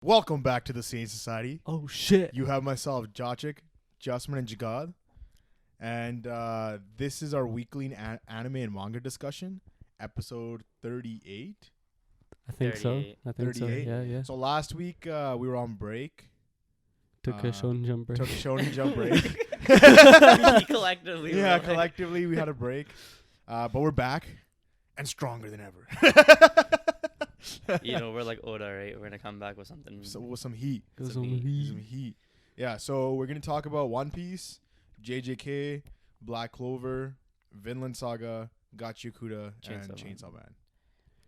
Welcome back to the Sayin Society. Oh shit! You have myself, Jachik, Justman, and Jagad. And this is our weekly anime and manga discussion, episode 38. I think so. 38. I think so. 38. Yeah. So last week we were on break. Took a shonen jump break. Took a shonen jump break. Collectively. Yeah, bro. collectively we had a break. But we're back and stronger than ever. We're like Oda, right? We're gonna come back with something. So with some heat. Goes Some on heat. the Some heat. Yeah, so we're going to talk about One Piece, JJK, Black Clover, Vinland Saga, Gachiakuta, and Chainsaw Chainsaw Man.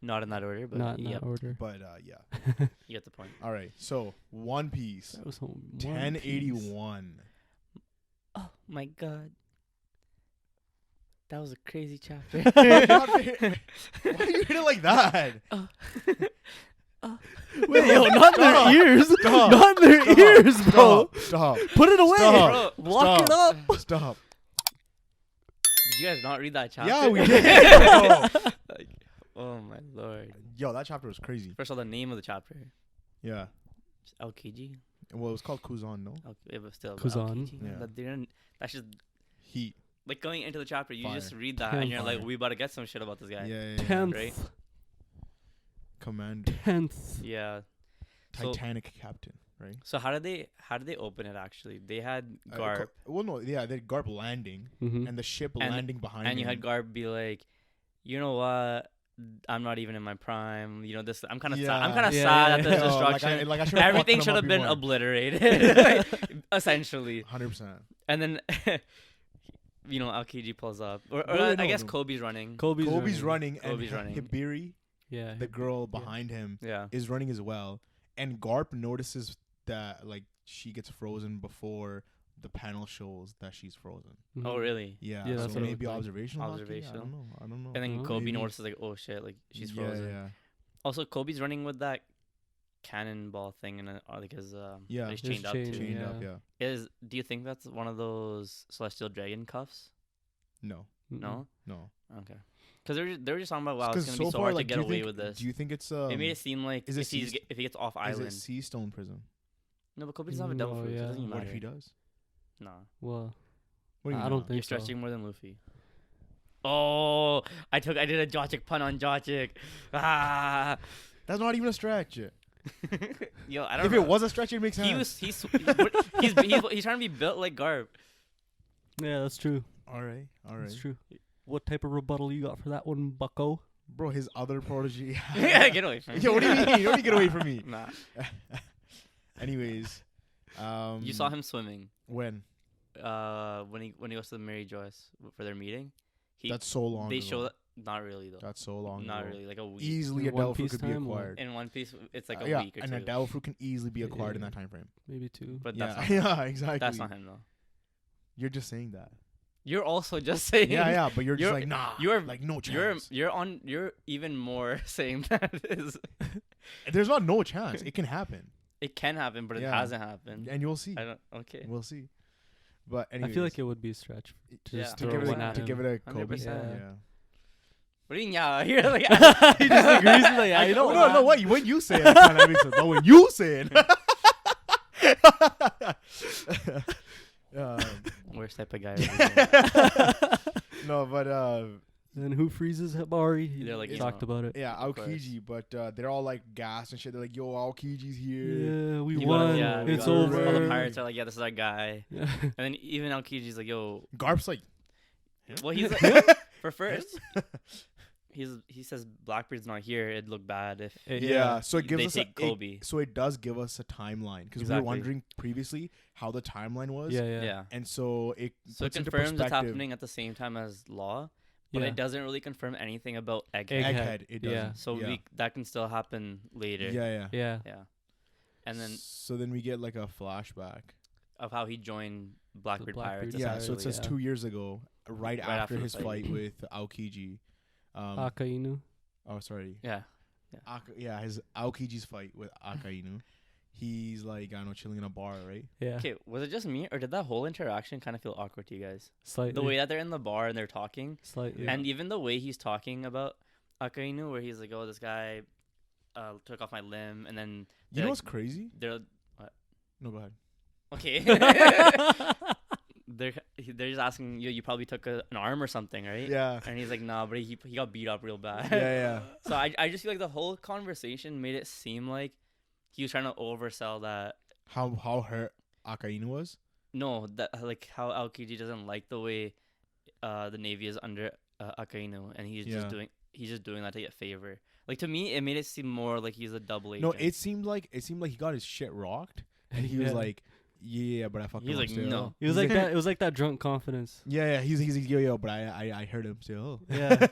Not in that order, but Not in yep, that order. But yeah. you get the point. All right. So One Piece, That was on 1081. Oh my god, that was a crazy chapter. Why you hit it like that? Wait, yo, not in their ears. Stop. Not in their ears, bro. Stop. Put it away. Stop. Bro, Lock it up. Stop. did you guys not read that chapter? Yeah, we did. Bro. Like, oh my lord. Yo, that chapter was crazy. First of all, the name of the chapter, Yeah. Aokiji. Well, it was called Kuzan, no? It was still Kuzan. Aokiji. Yeah. That's just Heat. like going into the chapter. You Fire. just read that and you're Fire. like, we about to get some shit about this guy. Yeah. 10th. Right? Commander. 10th. Yeah. So- Titanic captain, right? So how did they open it actually? They had Garp. They had Garp landing Mm-hmm. and the ship And- landing behind and you him. had Garp be like, you know what? I'm not even in my prime. You know this. I'm kind of sad. I'm kind of Yeah, sad yeah, at yeah. this Yo, destruction. I should've Everything fucked should him have up been even more. obliterated, essentially. 100%. And then, Aokiji pulls up, or Really, I no, guess no. Kobe's running. Kobe's running, and Kobe's running. Hibiri, Yeah. the girl behind him, Yeah. is running as well. And Garp notices that she gets frozen before the panel shows that she's frozen. Mhm. Oh really? Yeah, Yeah, so that's what it maybe looked like. observational. Haki? Observational. I don't know. And then Oh, Kobe maybe. notices like, oh shit, like she's Yeah, frozen. Yeah. Also, Kobe's running with that cannonball thing, and like his Yeah. he's His chained up chain, to. Chained Yeah. up. Yeah. Do you think that's one of those celestial dragon cuffs? No. No. No. Okay. Because they were just talking about wow, it's 'Cause gonna be so hard to get do you away think- with this. Do you think it's It made it seem like is it if he gets off is island. it Sea Stone prison? No, but Kobe doesn't have a devil No, fruit. So yeah. it doesn't even What matter. if he does? Nah. Well, What do you I mean don't not? think You're so. stretching more than Luffy. Oh, I did a Jochik pun on Jochik. Ah. That's not even a stretch. Yo, I don't If know. it was a stretch, it makes sense. he's trying to be built like Garp. yeah, that's true. All right. That's true. What type of rebuttal you got for that one, Bucko? Bro, his other protege. Get away from me. Yo, what do you mean? You don't get away from me. Nah. Anyways, You saw him swimming. when? When he goes to the Mary Joyce for their meeting. That's so long. They ago. show that. Not really though. That's so long. Not ago. really. Like a week. Easily, In a One devil fruit Piece could be time, or- acquired. In One Piece, it's like a Yeah, week or and two. a devil fruit can easily be acquired in Yeah. that time frame. Maybe 2. But that's Yeah, not yeah, exactly. That's not him though. You're just saying that. You're also just saying. Yeah, but you're just You're- like, nah. you're- like no You're chance. you're even more saying that is There's not no chance. It can happen, it can happen, but it Yeah. hasn't happened. and you'll see. I don't. Okay. We'll see. But anyways, I feel like it would be a stretch to Yeah. just to throw give one it at to him. give it a Kobe. 100%. Yeah. What do you mean? Yeah, you're like. He disagrees. He's like, I know. Oh, no. Wait. When you say it, it kind of makes sense. But when you say it. Worst type of guy. Ever. No, but Then who freezes Hibari? They're like, He you talked know. about it. yeah, Of course. Aokiji, but they're all like gassed and shit. They're like, yo, Aokiji's here. Yeah, we You won. gotta- yeah, we it's gotta- over. All the pirates are like, yeah, this is our guy. Yeah. And then even Aokiji's like, yo. Garp's like, Well, he's like, for first, he says Blackbeard's not here. It'd look bad if yeah. So it gives they us take Kobe. so it does give us a timeline because we Exactly. were wondering previously how the timeline was. Yeah. yeah. And so it So it puts into confirms it's perspective. happening at the same time as Law, but Yeah. it doesn't really confirm anything about Egghead. Egghead. It doesn't. Yeah. So yeah. that can still happen later. Yeah. Yeah. Yeah. And then So then we get like a flashback. of how he joined Blackbeard Pirates. Blackbeard, Yeah. So it essentially. says yeah. 2 years ago, right after after the his fight. fight with Aokiji. Akainu. Oh, sorry. Yeah. His Aokiji's fight with Akainu. He's like, I don't know, chilling in a bar, right? Yeah. Okay, was it just me or did that whole interaction kind of feel awkward to you guys? Slightly. The way that they're in the bar and they're talking, Slightly. and even the way he's talking about Akainu, where he's like, "Oh, this guy took off my limb, and then You know what's crazy? they're No, go ahead. okay. they're just asking you. You probably took an arm or something, right? Yeah. And he's like, nah, but he got beat up real bad. Yeah. So I just feel like the whole conversation made it seem like he was trying to oversell that. How hurt Akainu was? No, that like how Aokiji doesn't like the way the Navy is under Akainu, and he's just doing that to get favor. Like, to me, it made it seem more like he's a double agent. No, it seemed like he got his shit rocked, and he was like, yeah, but I fucked him He's up like, still. no. It was like that. It was like that drunk confidence. Yeah, he's yo, but I heard him still. Yeah.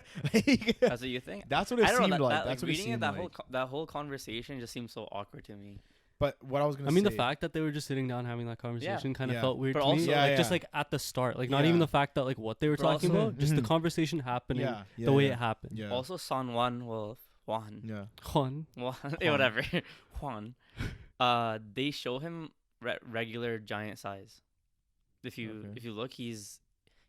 That's what you think? That's what it I don't seemed know. like. That, That's what it reading seemed that like. that whole conversation just seems so awkward to me. But what I was gonna I mean, say, the fact that they were just sitting down having that conversation kind of Yeah. felt weird But to me. also- Like, Yeah, just yeah. like at the start, like not Yeah. even the fact that like what they were But talking also- about, just the Mhm. conversation happening, yeah, the way yeah. it happened. Yeah. Also, San Juan, well, Juan. Yeah. Juan. Whatever. Juan. They show him regular giant size. If you look, he's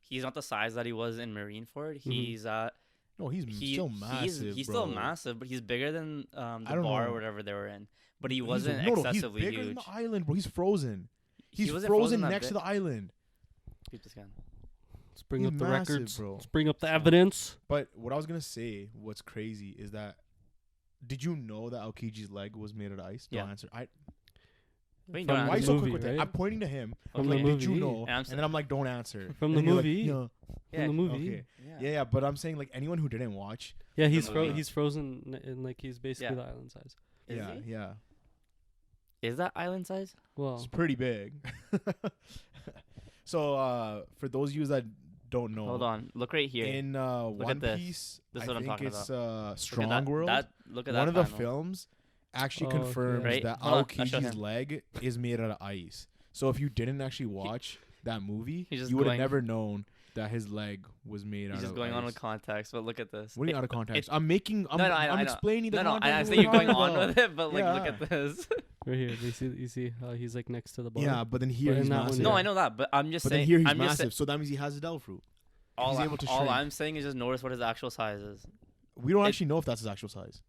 not the size that he was in Marineford. He's No, he's still massive. He's bro. still massive, but he's bigger than the I don't bar know. or whatever they were in. But he He's- wasn't no, excessively he's bigger huge. than the island, bro. He's frozen. He He's wasn't frozen that next to big. the island. Keep this gun. Let's bring He's up the massive, records. bro. Let's bring up the So- evidence. But what I was gonna say, what's crazy is that, did you know that Aokiji's leg was made out of ice? Yeah. Don't answer. Wait, From don't Why are you the so answer. movie, quick with it? right? I'm pointing to him. From Like, the did you movie. know? And I'm And then I'm like, don't answer. From And the you're like, movie. yeah. Yeah. From the movie. Okay. Yeah, but I'm saying like anyone who didn't watch. Yeah, From he's the movie. he's frozen and like he's basically Yeah. the island size. Is Yeah, he? yeah. Is that island size? Well, It's pretty big. So for those of you that don't know, Hold on. Look right here. in One at this. Piece, This is I what I'm think talking it's Look at Strong that, World. Look at One that of the panel. films actually Oh, okay. confirms Right? that Hold on, I'll show Aokiji's him. leg is made out of ice. So if you didn't actually watch that movie, He's just you would have going- never known that his leg was made out He's of just going ice. on with context, but look at this. What are you out of It- context? it- I'm I know. explaining the No, context. I of say what you're we're going talking on about. with it, but like, look Yeah. at this. right here, you see how he's like next to the bar. Yeah, but then here But in he's that one, massive. No, Yeah. I know that, but I'm just But saying. then here he's I'm just massive, so that means he has a devil fruit. all, he's able to all shrink. I'm saying is just notice what his actual size is. We don't It- actually know if that's his actual size.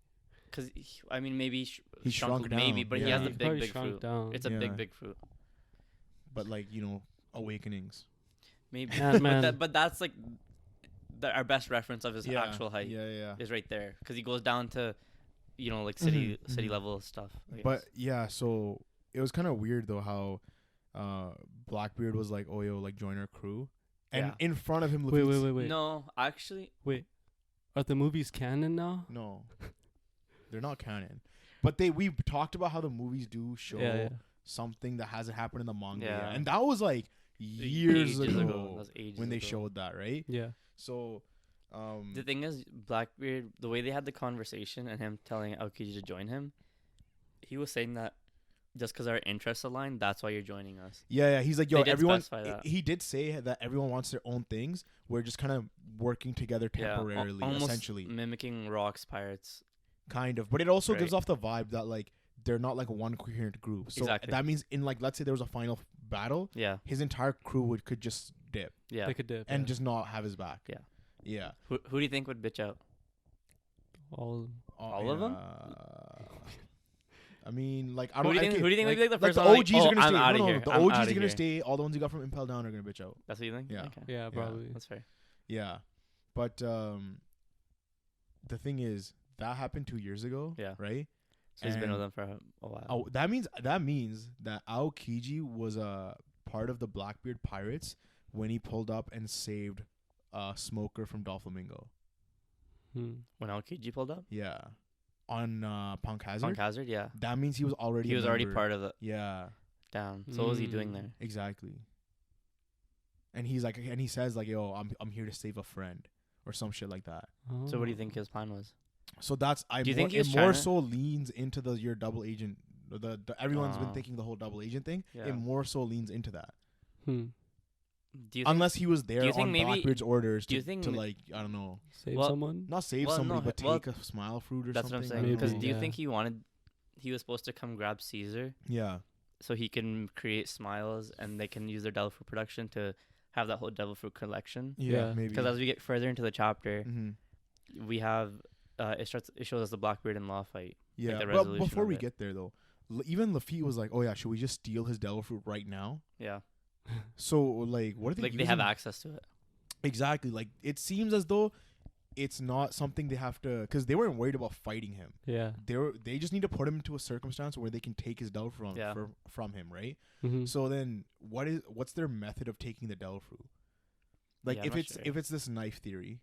Because I mean, maybe He shrunk down, maybe, but he has yeah. the He's big probably big shrunk fruit. down. It's a Yeah. big fruit. But like, awakenings. Maybe, Ant-Man. but that's like our best reference of his actual height Yeah. is right there because he goes down to, like city Mhm. level stuff. I guess. But yeah, so it was kind of weird though how Blackbeard was like, "Oh yo, like join our crew," and Yeah. in front of him, Wait, Luffy's- wait. No, actually, Are the movies canon now? No, they're not canon. But we talked about how the movies do show Yeah. something that hasn't happened in the manga, Yeah. yet. And that was like years ages ago, That was ages when they ago. showed that, right? Yeah. So, The thing is, Blackbeard, the way they had the conversation and him telling Aokiji to join him, he was saying that just because our interests align, that's why you're joining us. yeah, he's like, yo, They did everyone. specify that. He did say that everyone wants their own things. We're just kind of working together Yeah, temporarily, almost essentially, mimicking Rock's pirates. kind of. But it also gives Right. off the vibe that like they're not like one coherent group. So Exactly. that means in like, let's say there was a final battle, Yeah, his entire crew could just dip yeah. They could dip. and yeah. just not have his back. Yeah. Yeah. Who do you think would bitch out? all. All of them? I mean, like, I Who don't. do you think? okay, Who do you think would be like the first the one? OGs like, are gonna I'm stay. outta No, here. the I'm OGs outta are gonna here. stay. All the ones you got from Impel Down are gonna bitch out. That's what you think? Yeah. Okay. Yeah, probably. That's fair. Yeah, but the thing is that happened 2 years ago. Yeah. Right. So he's been with And- them for a while. Oh, that means that Aokiji was a part of the Blackbeard pirates when he pulled up and saved Smoker from Doflamingo. When Aokiji pulled up? Yeah, on Punk Hazard. Punk Hazard, yeah. That means he was already. He a was already member. part of it. Yeah, Damn. So what was he doing there? exactly. And he's like, and he says like, "Yo, I'm here to save a friend," or some shit like that. So what do you think his plan was? So that's Do you think he it was more tryna- so leans into your double agent. The everyone's been Oh. thinking the whole double agent thing. Yeah. It more so leans into that. Do you think Unless he was there you think on maybe- Blackbeard's orders do you to, think to m- like, I don't know, Save Well, someone? not save Well, somebody, no, but well, take a smile fruit or that's something. what I'm I saying? don't Because know. do you yeah. think he was supposed to come grab Caesar Yeah, so he can create smiles and they can use their devil fruit production to have that whole devil fruit collection? yeah, Yeah. maybe. Because as we get further into the chapter, Mm-hmm. we have it shows us the Blackbeard and Law fight. Yeah, the but resolution before of we it. get there though, even Lafitte was like, "Oh yeah, should we just steal his devil fruit right now?" Yeah, So like, what are they like using? they have access to it. Exactly. Like it seems as though it's not something they have to, because they weren't worried about fighting him. Yeah. They just need to put him into a circumstance where they can take his devil fruit Yeah. from him, right? Mm-hmm. So then, what's their method of taking the devil fruit? Like Yeah, I'm not sure. if it's this knife theory,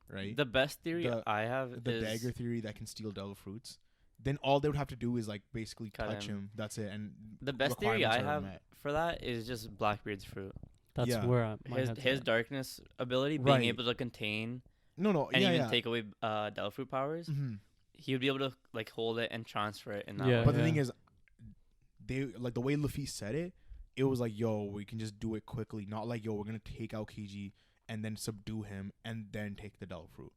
right? The best theory The- I have The is dagger theory that can steal devil fruits. Then all they would have to do is like basically Cut touch him. him. That's it. And the best theory requirements I are have met. for that is just Blackbeard's fruit. That's Yeah. where my His head's his at. darkness ability, Right. being able to contain No, and yeah, even yeah. take away devil fruit powers, Mhm. he would be able to like hold it and transfer it in that Yeah. way. But the thing is, they like the way Luffy said it. It was like, yo, we can just do it quickly. Not like, yo, we're gonna take out Kiji and then subdue him and then take the devil fruit.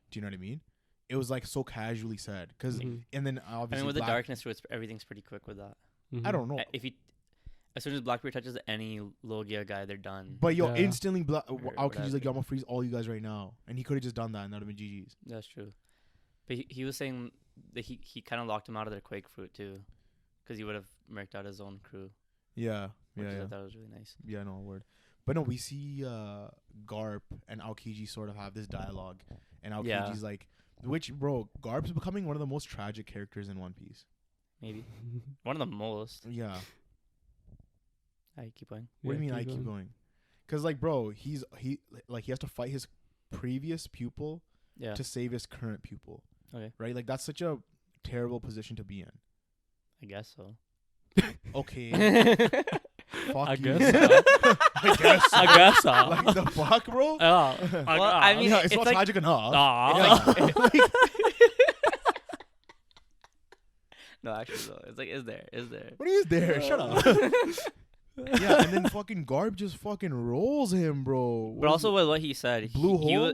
Do you know what I mean? It was like so casually said, cause Mhm. and then I obviously mean, with the Black- darkness fruits, everything's pretty quick with that. Mhm. I don't know, If he, as soon as Blackbeard touches any Logia guy, they're done. but yo, Yeah. instantly, Or Aokiji's like, whatever. yo, I'm gonna freeze all you guys right now, and he could have just done that, and that'd have been GG's. That's true. But he was saying that he kind of locked him out of their Quake fruit too, because he would have murked out his own crew. Yeah, Which yeah, I yeah. thought was really nice. Yeah, no word. But no, we see Garp and Aokiji sort of have this dialogue, and Aokiji's like, which bro, Garp's becoming one of the most tragic characters in One Piece. Maybe one of the most. Yeah. I keep going. What do you Yeah, mean? I keep going. Cause like, bro, he has to fight his previous pupil Yeah. to save his current pupil. Okay. Right? Like that's such a terrible position to be in. I guess so. Okay. Fuck I you. guess so. I guess. So. I guess so. Like the fuck, bro. Oh. Well, I mean, Yeah, it's it's not like- tragic enough. Aw. Yeah. Like, No, actually, though, it's like, is there? what is there? Shut up. Yeah, and then fucking Garp just fucking rolls him, bro. But also with what he said, Blue hole?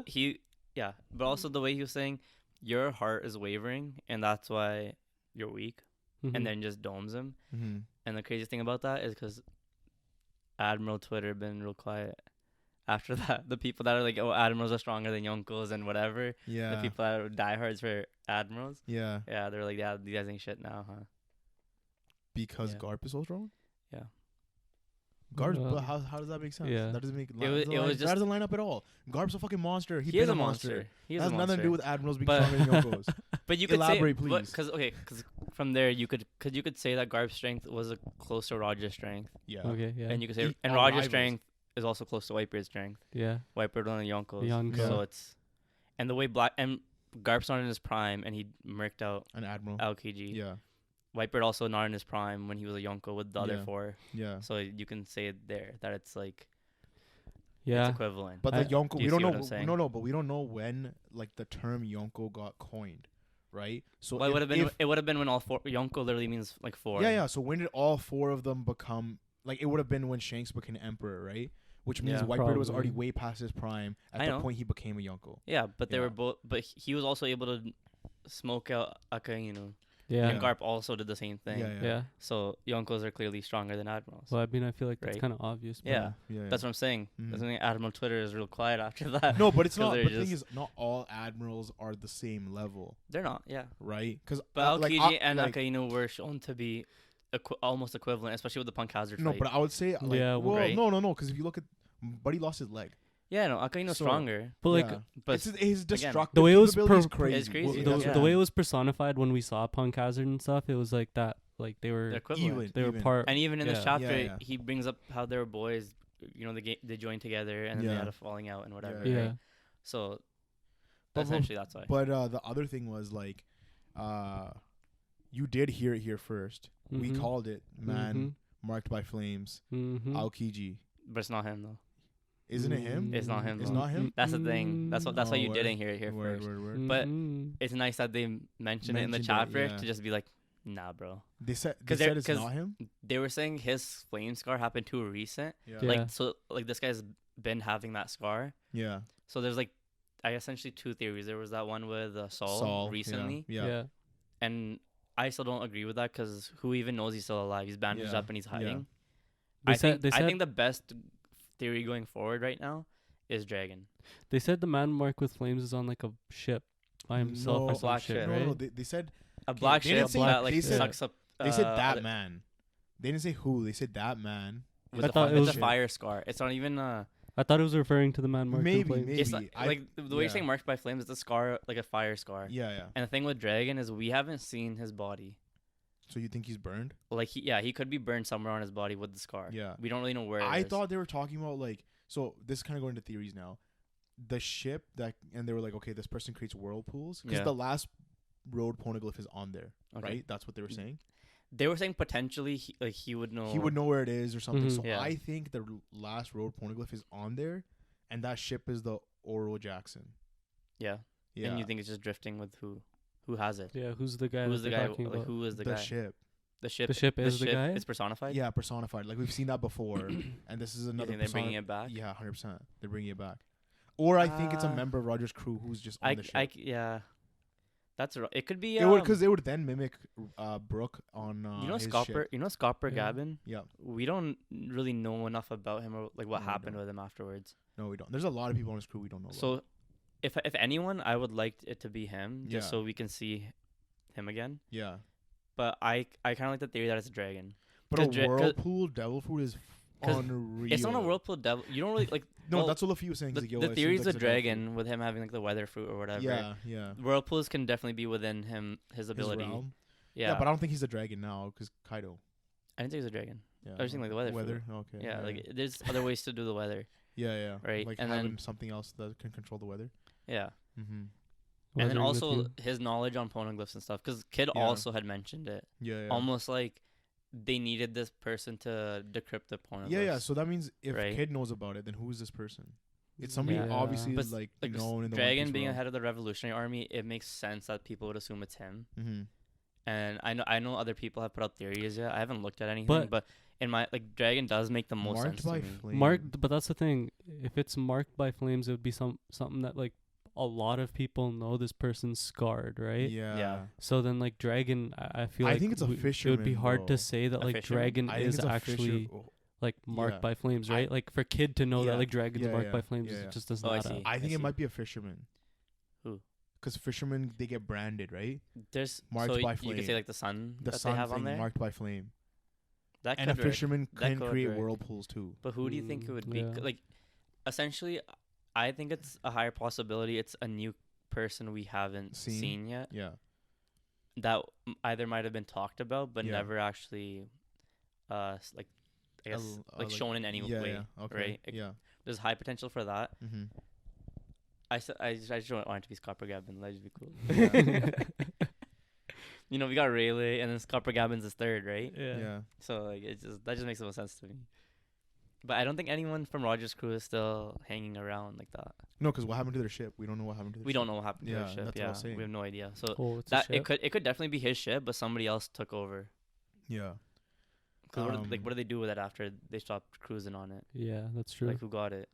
Yeah. But also the way he was saying, your heart is wavering, and that's why you're weak, Mhm. and then just domes him. Mm-hmm. And the craziest thing about that is because Admiral Twitter been real quiet after that. The people that are like, oh, admirals are stronger than yonkos and whatever. Yeah. The people that are diehards for admirals. Yeah. Yeah, they're like, yeah, these guys ain't shit now, huh? Because Yeah. Garp is so strong? Yeah. Garp, Well, but how does that make sense? yeah. That doesn't make was that just- doesn't line up at all. Garp's a fucking monster. He He's is been a monster. He That is has a nothing to monster. do with admirals being But- stronger than yonkos. But you could Elaborate, say, please. Because from there you could say that Garp's strength was close to Roger's strength, Yeah. Okay, yeah. and you could say, E- and all Roger's rivals. strength is also close to Whitebeard's strength. yeah. Whitebeard one of the yonkos, Yonkos. so Yeah. it's, and the way Garp's not in his prime, and he murked out An admiral. LKG. Yeah. Whitebeard also not in his prime when he was a yonko with the other Yeah. four, Yeah. so you can say it there that it's like Yeah. it's equivalent. But the Yonko, do we you don't see what I'm know. saying? No, but we don't know when like the term Yonko got coined, right? So Well, if- it would have been when all four yonko literally means like four. Yeah, yeah. So when did all four of them become like? It would have been when Shanks became emperor, right? Which means Yeah. Whitebeard was already Probably. way past his prime at I the know. point he became a Yonko. Yeah, but they Yeah. were both. But he was also able to smoke out Akainu, Yeah. and Garp also did the same thing. Yeah, yeah. Yeah. So yonkos are clearly stronger than admirals. Well, I mean, I feel like that's Right. kind of obvious. But Yeah. Yeah. That's what I'm saying. Mhm. That's why Admiral Twitter is real quiet after that. No, but it's 'Cause not. they're But the thing just- is, not all admirals are the same level, They're not. Yeah, right? Because but Aokiji and Akainu were shown to be almost equivalent, especially with the Punk Hazard no, fight. but I would say like, Yeah, well, right. no, because if you look at, Buddy lost his leg. yeah, no, Akainu's So- stronger, But like Yeah. but It's his destructive The way it was capability is per- crazy. It's crazy. well, That's the what way I it was personified when we saw Punk Hazard and stuff, it was like that. Like they were they're equivalent. Even. they were part. And even in this Yeah. chapter, Yeah, yeah. he brings up how they were boys. You know, they joined together and then they Yeah. had a falling out and whatever. Yeah. Yeah. Right? So But- essentially, that's why. But the other thing was like, you did hear it here 1st. We Mhm. called it man marked by flames. Mhm. Aokiji, But it's not him though. isn't it him? It's not him, It's though. not him. That's the thing. That's why Oh, you word. didn't hear it here Word, first. word, word. But Mhm. It's nice that they mentioned it in the Mentioned it, chapter yeah. to just be like, nah, bro. They said 'Cause they're- it's 'cause- not him. They were saying his flame scar happened too recent. Yeah. Yeah. Like so, like this guy's been having that scar. Yeah. So there's like, I essentially two theories. There was that one with Saul, yeah, recently, Yeah. and I still don't agree with that because who even knows he's still alive? He's bandaged Yeah. up and he's Yeah. hiding. They I said think I think the best theory going forward right now is Dragon. they said the man marked with flames is on like a ship by himself No. or some Black shit, ship. No, right? no. They said a black they didn't ship say- that like they said- sucks up. They said that other- man. They didn't say who. They said that man. with I the thought fi- it it's was- a fire scar. It's not even I thought it was referring to the man marked in Maybe, flames. maybe. It's not, like the way yeah. you're saying marked by flames. It's a scar, like a fire scar. Yeah. And the thing with Dragon is we haven't seen his body. So you think he's burned? Like he could be burned somewhere on his body with the scar. Yeah. We don't really know where. I it is. thought they were talking about like, so this is kind of going into theories now. The ship that, and they were like, okay, this person creates whirlpools because Yeah. the last road poneglyph is on there, Okay. right? That's what they were saying. They were saying potentially he would know. He would know where it is or something. Mhm. So Yeah. I think the last road poneglyph is on there, and that ship is the Oro Jackson. Yeah. Yeah. And you think it's just drifting with who has it? Yeah, who's the guy Who's that the they're guy? talking Like about? who is the the guy? ship? The ship. The ship is the guy? It's personified. Yeah, personified. Like we've seen that before, and this is You another. think they're bringing it back? Yeah, 100%. They're bringing it back. Or I think it's a member of Roger's crew who's just on the ship. Yeah. That's it. Could be. It would, because they would then mimic Brooke on. you know his Scopper. ship. You know Scopper Yeah. Gavin. Yeah. We don't really know enough about him or like what No, we happened don't. with him afterwards. No, we don't. There's a lot of people on his crew we don't know. About. So, if anyone, I would like it to be him, just Yeah. so we can see him again. yeah, But I kind of like the theory that it's a dragon. but a 'Cause 'cause- whirlpool devil fruit is 'cause unreal. It's not a whirlpool devil. You don't really like. No, well, that's what Luffy was saying. The, He's like, yo, the it seems theory's like the it's a devil dragon with him having like the weather fruit or whatever. fruit. Yeah, yeah. Whirlpools can definitely be within his His ability. realm. Yeah. But I don't think he's a dragon now because Kaido. I didn't think it was a dragon. Yeah, I was thinking, like, the weather Weather. fruit. Okay. Yeah, like there's other ways to do the weather. yeah. right, Like and having then- something else that can control the weather. Yeah. Mm-hmm. And then Weathering with also you. his knowledge on poneglyphs and stuff, because Kid Yeah. also had mentioned it. Yeah. Almost like they needed this person to decrypt the poneglyphs. Yeah. So that means if Right. Kid knows about it, then who is this person? It's somebody Yeah. obviously But like like known in the Dragon One Piece being world. ahead of the Revolutionary Army, it makes sense that people would assume it's him. Mm-hmm. And I know other people have put out theories yet. I haven't looked at anything, But- but in my like Dragon does make the most Marked sense by to me. flame. Marked, but that's the thing. If it's marked by flames, it would be something that like a lot of people know this person's scarred, right? Yeah. So then, like Dragon, I feel I like think it's a it would be fisherman, hard bro. to say that A like fisherman? Dragon I think is it's a actually fisher. like marked Yeah. by flames, I- right? Like for Kid to know Yeah. that like Dragon's Yeah, marked yeah. by flames, Yeah, yeah. it just does Oh, I not. see. I think I it see. might be a fisherman. Who? Because fishermen, they get branded, right? There's Marked so by you could flame. say like the sun The that sun they have thing on there. marked by flame. That And a could work. fisherman That can could create work. whirlpools too. But who do you think it would be? Yeah. Like, essentially, I think it's a higher possibility. It's a new person we haven't Seen? seen yet. Yeah. That either might have been talked about, but Yeah. never actually, like, I guess, like shown in any yeah, way. Yeah. Okay. right? Yeah. There's high potential for that. Mm-hmm. I just don't want it to be Scopper Gavin. That'd just be cool. Yeah. You know, we got Rayleigh, and then Scopper Gavins is third, right? Yeah. Yeah. So like, that just makes no sense to me. But I don't think anyone from Roger's crew is still hanging around like that. No, because what happened to their ship? We don't know what happened to their We ship. don't know what happened to Yeah, their ship. that's what I Yeah, was saying. we have no idea. So Oh, it's a that ship? it could definitely be his ship, but somebody else took over. Yeah. 'Cause what Um, do they do with it after they stopped cruising on it? Yeah, that's true. Like who got it?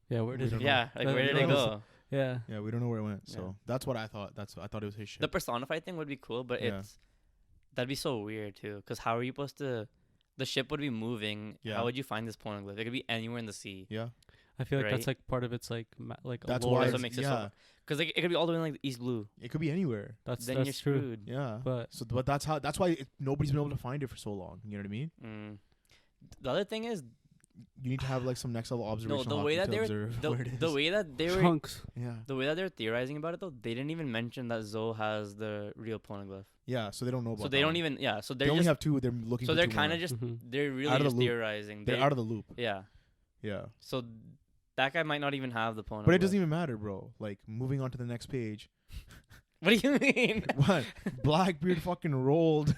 Yeah, where We did don't it? know. Yeah, like That- where did that it was- go? Yeah. Yeah, we don't know where it went. So Yeah. that's what I thought. I thought it was his ship. The personified thing would be cool, but Yeah. that'd be so weird too. Because how are you supposed to? The ship would be moving. Yeah. How would you find this poneglyph? It could be anywhere in the sea. Yeah. I feel like that's Right? like part of its like like That's lore. why That's it's, what makes it yeah. so. Because like, it could be all the way in like the East Blue. It could be anywhere. That's Then you're that's true. screwed. Yeah. But So, but that's why nobody's been able to find it for so long. You know what I mean? Mm. The other thing is You need to have like some next level observation. the way that they were observe the, where it is. the way that they were Trunks. Yeah. the way that they were theorizing about it though, they didn't even mention that Zoe has the real poneglyph. Yeah. So they don't know about. So they that don't one. even so They they're only just have two. They're looking. so for they're two kind more. of just Mhm. they're really Out of the just loop. theorizing. They're out of the loop. Yeah. Yeah. So that guy might not even have the poneglyph. But it doesn't even matter, bro. Like moving on to the next page. What do you mean? What? Blackbeard fucking rolled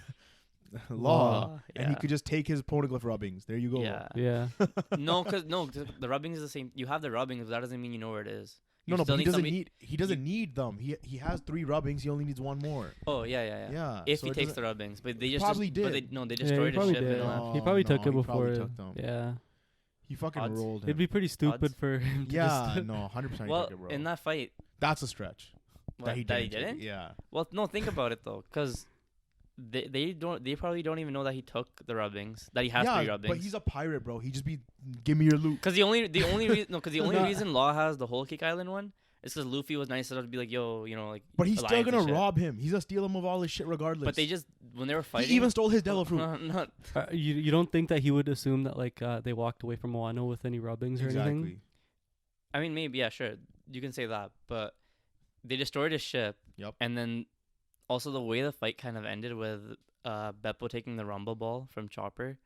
law, and he Yeah. could just take his poneglyph rubbings. There you go. Yeah. Yeah. No, because the rubbings is the same. You have the rubbings, but that doesn't mean you know where it is. You No, still but he need doesn't somebody- need. He doesn't need them. He has 3 rubbings. He only needs 1 more. Oh yeah. Yeah. If so he it takes doesn't- the rubbings, but they just Probably But did. they Yeah, he destroyed his probably ship. did. And No, He probably took no, it he before. probably took them. Yeah. He fucking Odds. rolled him. It'd be pretty stupid Odds. for him to yeah, just no, 100%. well, he took it, bro. in that fight, That's a stretch. what, That he that he didn't. take it. didn't. Yeah. Well, no, think about it though, because they probably don't even know that he took the rubbings, that he has 3 Yeah, rubbings. but he's a pirate, bro. He just be give me your loot. Because the only reason Nah. Law has the Whole Cake Island one It's because Luffy was nice enough to be like, yo, you know, like. But he's still alliance and gonna shit. rob him. He's gonna steal him of all his shit regardless. But they just when they were fighting. He even stole his devil fruit. Not You don't think that he would assume that like they walked away from Wano with any rubbings or anything? Exactly. I mean, maybe, yeah, sure. You can say that. But they destroyed his ship. Yep. And then also the way the fight kind of ended with Beppo taking the Rumble Ball from Chopper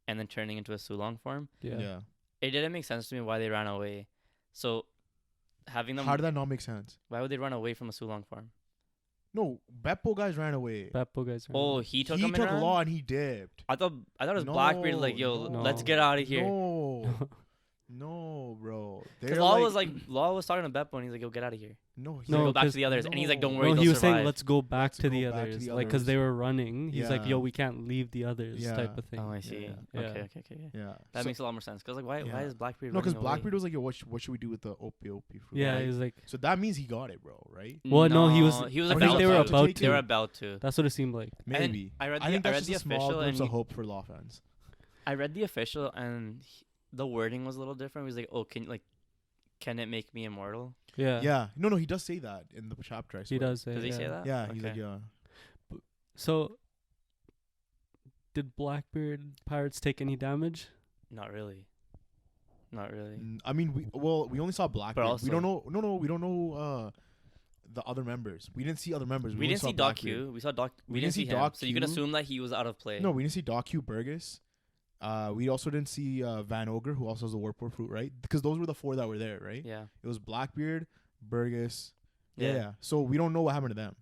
and then turning into a Sulong form. Yeah. It didn't make sense to me why they ran away. So having them. How did that not make sense? Why would they run away from a Sulong form? No, Beppo guys ran away. Beppo guys. Oh, he took He him took and ran? Law and he dipped. I thought it was No, Blackbeard like, yo, no. let's get out of here. No. No, bro. Because They're Law was talking to Beppo and he's like, yo, get out of here. no, No, Go back to 'cause- the others. And he's like, don't worry, No, they'll he was survive. saying let's go back Let's to go the back to others, the like because they others. were running. He's like, Yeah. yo, we can't leave the others, Yeah. type of thing. Oh, I see. Yeah. Yeah. Okay. Yeah. That So- makes a lot more sense. Because, like, why Yeah. is Blackbeard No, because running away? Blackbeard was like, yo, what should we do with the Opie fruit? Yeah, right? he was like, So that means he got it, bro, right? Well, no, he was I I about think they were to. about They were to. about to. That's what it seemed like. And then Maybe. I read I think the that's just a small official glimpse and of hope for Law fans. I read the official and the wording was a little different. He was like, oh, can it make me immortal? Yeah. Yeah. No, he does say that in the chapter. I He swear. does say. Does he say that? Yeah, he's like, Okay. yeah. So, did Blackbeard pirates take any damage? Not really. I mean, we only saw Blackbeard. also- we don't know. No, we don't know the other members. We didn't see other members. We only didn't saw see Doc Blackbeard. Q. We saw Doc. We We didn't didn't see see him. Doc So you can Q. assume that he was out of play. No, we didn't see Doc Q Burgess. We also didn't see Van Ogre, who also has the Warped fruit, right? Because those were the four that were there, right? Yeah. It was Blackbeard, Burgess. Yeah. Yeah. So we don't know what happened to them.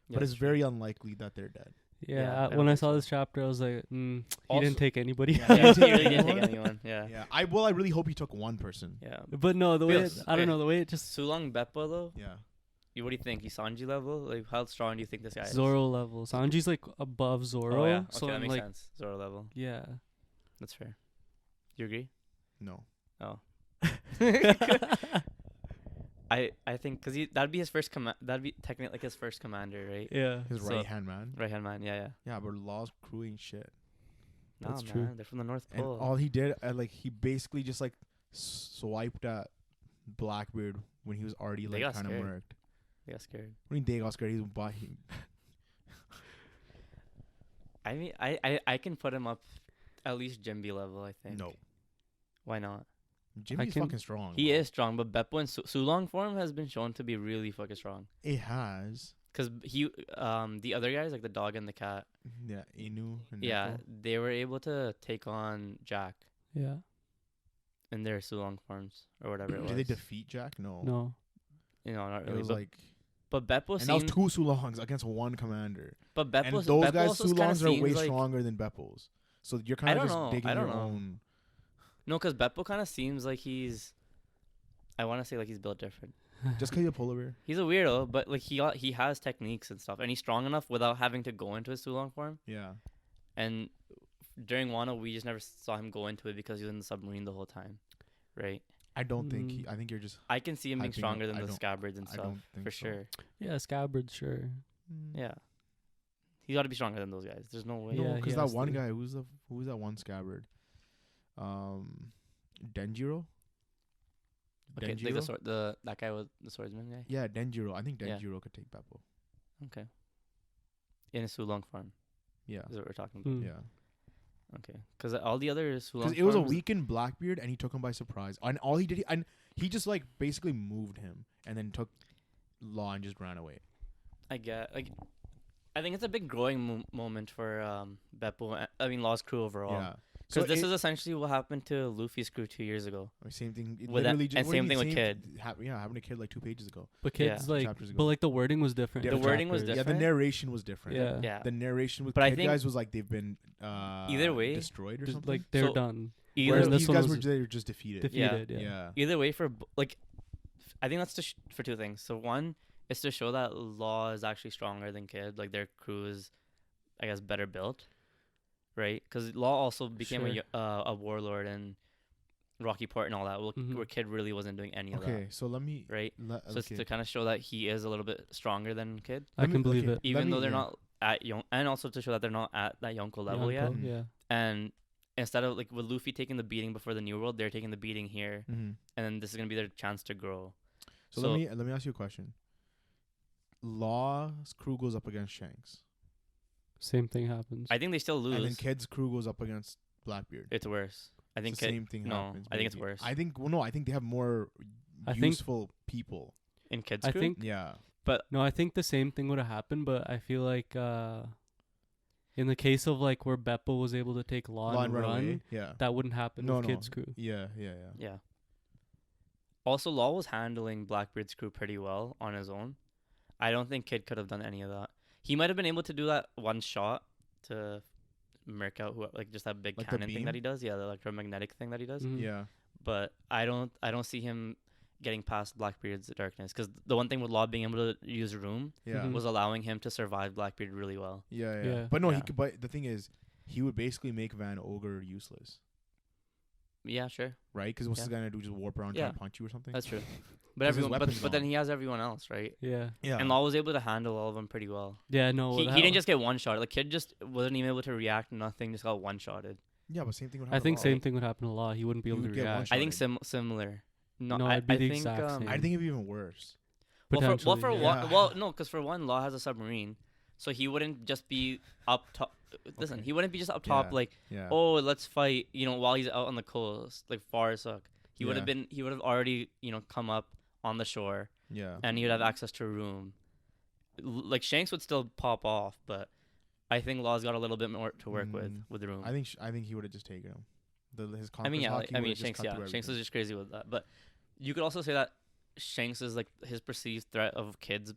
Yeah, But it's that's true. very unlikely that they're dead. Yeah. Yeah, I when don't I think saw so. this chapter, I was like, he Also- didn't take anybody. Yeah, Yeah, he take really didn't take anyone. anyone. Yeah. Yeah. I really hope he took one person. Yeah. But no, the way Yes. I don't Okay. know the way it just Sulong Beppo though. Yeah. What do you think? He's Sanji level? Like, how strong do you think this guy is? Zoro level. Sanji's like above Zoro. Oh yeah. Okay, so that I'm makes like, sense. Zoro level. yeah. That's fair. You agree? No. Oh. I think because that'd be his first command. That'd be technically like his first commander, right? Yeah. His So- right hand man. Right hand man. Yeah. Yeah, but Law's crew ain't shit. No, That's man, true. They're from the North And Pole. all he did, he basically just like swiped at Blackbeard when he was already They like got kind of scared. murked. They got scared. When they got scared, he was buying. I mean, I can put him up at least Jimby level. I think. No, Why not? Jimmy's can- fucking strong. He bro. is strong, but Beppo in Sulong form has been shown to be really fucking strong. It has. Cause the other guys like the dog and the cat, Yeah, Inu. And yeah, Neko. they were able to take on Jack Yeah. in their Sulong forms or whatever it was. Did they defeat Jack? No. No. You know, not It really. was But, like, but Beppo and that was seemed. two Sulongs against one commander. But Beppo, And those Beppo guys' also kinda Sulongs are way seems like, stronger than Beppos. So you're I kind of don't just know, digging I your don't know. own. No, because Beppo kind of seems like he's. I want to say like he's built different. Just because you're a polar bear. He's a weirdo, but like he has techniques and stuff, and he's strong enough without having to go into his Sulong form. Yeah. And during Wano, we just never saw him go into it because he was in the submarine the whole time, right? I don't think. Mm. I think you're just. I can see him being Hyping stronger up. than I the don't- scabbards and I stuff don't think for so. sure. Yeah, Scabbard, sure. Yeah, he's got to be stronger than those guys. There's no way. Yeah, No, he because that has one to. guy. Who was that one scabbard? Denjiro. Okay, like Denjiro? that guy was the swordsman guy. Yeah, Denjiro. I think Yeah. Denjiro could take Beppo. Okay. In a Sulong form Yeah. is what we're talking about. Hmm. Yeah. Okay, because all the other Sulong Because it was a forms- weakened Blackbeard, and he took him by surprise. And all he did, he just like basically moved him, and then took Law and just ran away. I get like, I think it's a big growing moment for Beppo. I mean Law's crew overall. Yeah. Because this is essentially what happened to Luffy's crew 2 years ago. same thing. It with that- literally just, and what do you same mean thing with same- happened to Kid like 2 pages ago. But Yeah. kids like, Chapters ago. but like the wording was different. The Different wording was chapters. different. Yeah, the narration was different. Yeah. Yeah. The narration with But I Kid think- guys was like they've been Either way, destroyed or Just, something. like they're So, done. Either Whereas this these one guys was were just defeated. Defeated. yeah. Yeah. either way for like, I think that's for 2 things. So one is to show that Law is actually stronger than Kid. Like their crew is, I guess, better built, right? Because Law also became Sure. a warlord in Rocky Port and all that. Mhm. Where Kid really wasn't doing any of Okay, that, so let me. right? So it's okay. to kind of show that he is a little bit stronger than Kid, I can believe it. even though they're yeah. not at and also to show that they're not at that Yonko level yet. Yonko, yeah. And instead of like with Luffy taking the beating before the New World, they're taking the beating here, Mhm. and then this is gonna be their chance to grow. So let me ask you a question. Law's crew goes up against Shanks, Same thing happens. I think they still lose. and then Kid's crew goes up against Blackbeard. It's worse. I think It's the same thing no, happens. I think it's maybe. worse. I think I think they have more I think- useful people. in kids' I crew. think Yeah. no, I think the same thing would have happened, but I feel like in the case of like where Beppo was able to take Law and run, away. Yeah. that wouldn't happen No, with no. Kid's crew. Yeah. Yeah. Also, Law was handling Blackbeard's crew pretty well on his own. I don't think Kid could have done any of that. He might have been able to do that one shot to murk out like just that big Like the cannon thing beam? that he does. Yeah, the electromagnetic thing that he does. Mhm. Yeah. But I don't see him getting past Blackbeard's darkness, because the one thing with Law being able to use room Yeah. Mhm. was allowing him to survive Blackbeard really well. Yeah. Yeah. But no, Yeah. he could. But the thing is, he would basically make Van Ogre useless, Yeah, sure, right? Because what's Yeah. he gonna do? Just warp around, try Yeah. and punch you or something? that's true. 'Cause But his everyone, weapon's but then gone. he has everyone else, right? Yeah. Yeah. And Law was able to handle all of them pretty well. Yeah, no. He didn't just get one shot. Like Kid just wasn't even able to react. Nothing, just got one shotted. Yeah, but same thing would I happen. think to same Law. thing would happen to Law. He wouldn't be He able to would get one react. shot. I think similar. No, No, I, it'd be I the think exact same. I think it'd be even worse. well, for Potentially, one, yeah. well, no, because for one, Law has a submarine, so he wouldn't just be up top. Listen, Okay. he wouldn't be just up top Yeah. like, Yeah. oh, let's fight. While he's out on the coast, like far as fuck. He would have Yeah. been. He would have already, come up on the shore, Yeah. and he would have access to a room. Like Shanks would still pop off, but I think Law's got a little bit more to work with the room. I think he would have just taken him. His I mean, conquest yeah, hockey would've just Shanks, cut yeah, through Shanks is everything. just crazy with that. But you could also say that Shanks is like his perceived threat of Kid's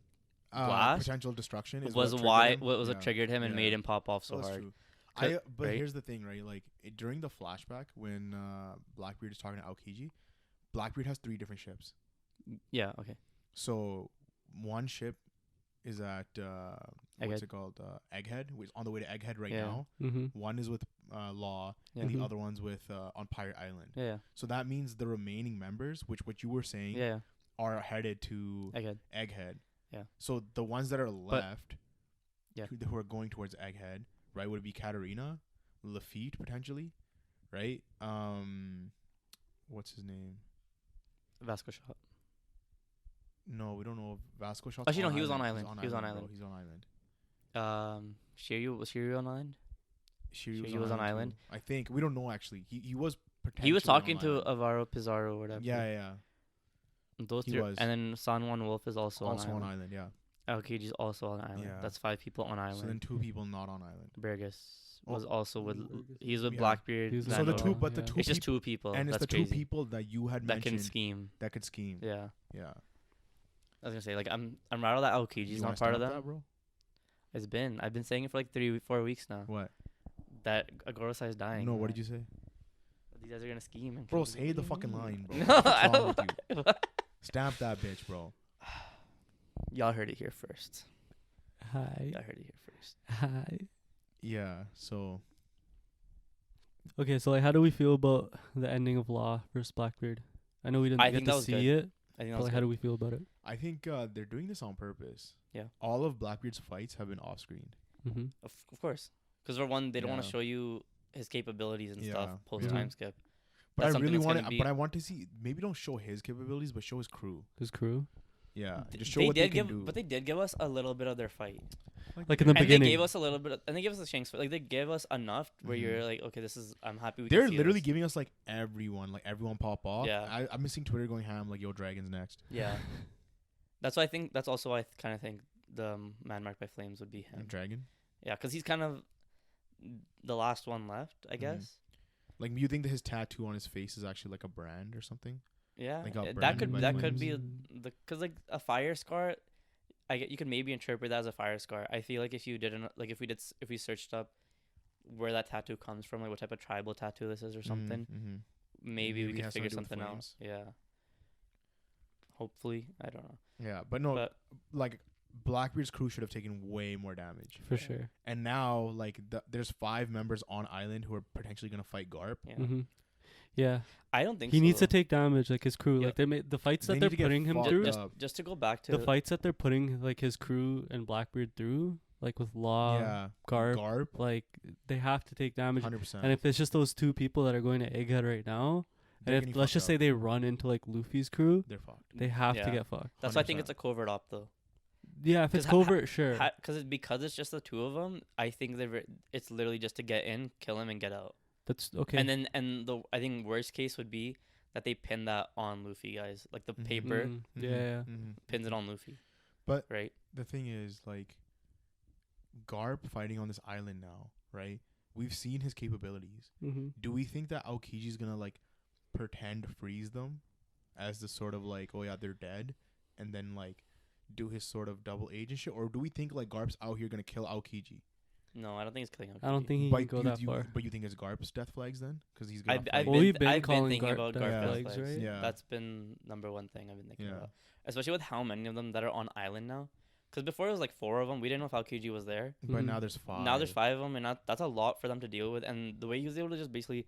blast potential destruction is was what why triggered him. what was Yeah. what triggered him and Yeah. made him pop off so That's hard. true. Cut- But right? here's the thing, right? Like during the flashback when Blackbeard is talking to Aokiji, Blackbeard has 3 different ships. Yeah. Okay. So one ship is at what's Egghead. it called? Egghead, which is on the way to Egghead right Yeah. now. Mm-hmm. One is with Law, Yeah. and the Mhm. other one's with on Pirate Island. Yeah. So that means the remaining members, which what you were saying, Yeah. are headed to Egghead. Egghead. Yeah. So the ones that are left, Yeah. who are going towards Egghead, right, would be Katarina, Lafitte potentially, right? What's his name? Vasco shot. No, we don't know if Vasco shot. Actually, no, he was on island. He was on island. He's on island. Shiryu was Shiryu on island. Shiryu Shiryu was on island. too. I think we don't know actually. He was potentially. He was talking on to island. Alvaro Pizarro or whatever. Yeah. Those he three. was. And then San Juan Wolf is also Also on on island. island. Yeah. Aokiji's also on island. Yeah. That's 5 people on island. So then 2 people not on island. Burgess Oh, was also with. Burgess. He's with Yeah. Blackbeard. He's So the Vandal, two, but the yeah. 2 It's just people, 2 people. and it's That's the crazy. 2 people that you had that mentioned can scheme. that could scheme. Yeah. Yeah. I was gonna say, like, I'm rattled that Aokiji's You not wanna part of start that. bro? I've been saying it for like 3-4 weeks now. What? That Agorosai is dying. No, what did you say? These guys are gonna scheme. And Bro, kill me. say What the do you fucking mean? line, bro. No, What's I wrong don't. with you? Stamp that bitch, bro. Y'all heard it here first. Hi. Y'all heard it here first. Hi. Yeah, so Okay, so like, how do we feel about the ending of Law versus Blackbeard? I know we didn't I get think that to was see good. it, I think but that was like, how do we feel about it? I think they're doing this on purpose. Yeah. All of Blackbeard's fights have been off-screen. Mm-hmm. Of course, because for one, they don't want to Yeah. show you his capabilities and stuff Yeah, post yeah. time skip. But That's I something really that's want gonna to. be- But I want to see. Maybe don't show his capabilities, but show his crew. His crew, Yeah, Th- just show what they can do. But they did give us a little bit of their fight, like in the and beginning. they gave us a little bit, and they gave us the Shanks fight. Like they gave us enough where Mhm. you're like, okay, this is. I'm happy. We can They're see literally this. giving us like everyone pop off. Yeah. I'm missing Twitter going ham like, yo, Dragon's next. Yeah. That's why I think. That's also why I kind of think the Man Marked by Flames would be him. Dragon. Yeah, because he's kind of the last one left, I Mhm. guess. Like, you think that his tattoo on his face is actually like a brand or something? Yeah, Like, got that branded could by that could flames. be the because like a fire scar. You could maybe interpret that as a fire scar. I feel like if you didn't like if we searched up where that tattoo comes from, like what type of tribal tattoo this is or something, Mm-hmm. maybe Maybe we it could has figure something to do something with out. Yeah. Hopefully, I don't know. Yeah, but no, But like Blackbeard's crew should have taken way more damage. for Yeah. sure. And now, like, there's 5 members on island who are potentially gonna fight Garp. yeah, Mm-hmm. Yeah, I don't think he so, needs to though. take damage, like his crew. Yeah. Like they made the fights They that need they're to get putting him fucked through. up. Just to go back to The fights that they're putting like his crew and Blackbeard through, like with Law, Yeah, Garp, like they have to take damage. 100%. And if it's just those 2 people that are going to Egghead right now, They're And getting if let's fucked just up. say they run into like Luffy's crew, They're fucked. they have to Yeah. get fucked. That's why I think 100%. it's a covert op though. Yeah, if it's 'Cause covert, sure. Because it's just the two of them. I think it's literally just to get in, kill him, and get out. That's okay. And then I think worst case would be that they pin that on Luffy, guys. Like the paper Yeah. pins it on Luffy. But right. the thing is, like, Garp fighting on this island now, right? We've seen his capabilities. Mm-hmm. Do we think that Aokiji's gonna like pretend to freeze them as the sort of like, oh yeah, they're dead, and then like do his sort of double agent shit, or do we think like Garp's out here gonna kill Aokiji? No, I don't think he's killing him. I don't think he But can go that far. But you think it's Garp's death flags then? Because he's gonna. I've fight. Well, we've been I've been calling thinking Garp about death Garp flags, flags. right? Yeah. That's been number one thing I've been thinking Yeah. about, especially with how many of them that are on island now. Because before it was like 4 of them. We didn't know if Aokiji was there. But Mhm. now there's 5. Now there's 5 of them, and that's a lot for them to deal with. And the way he was able to just basically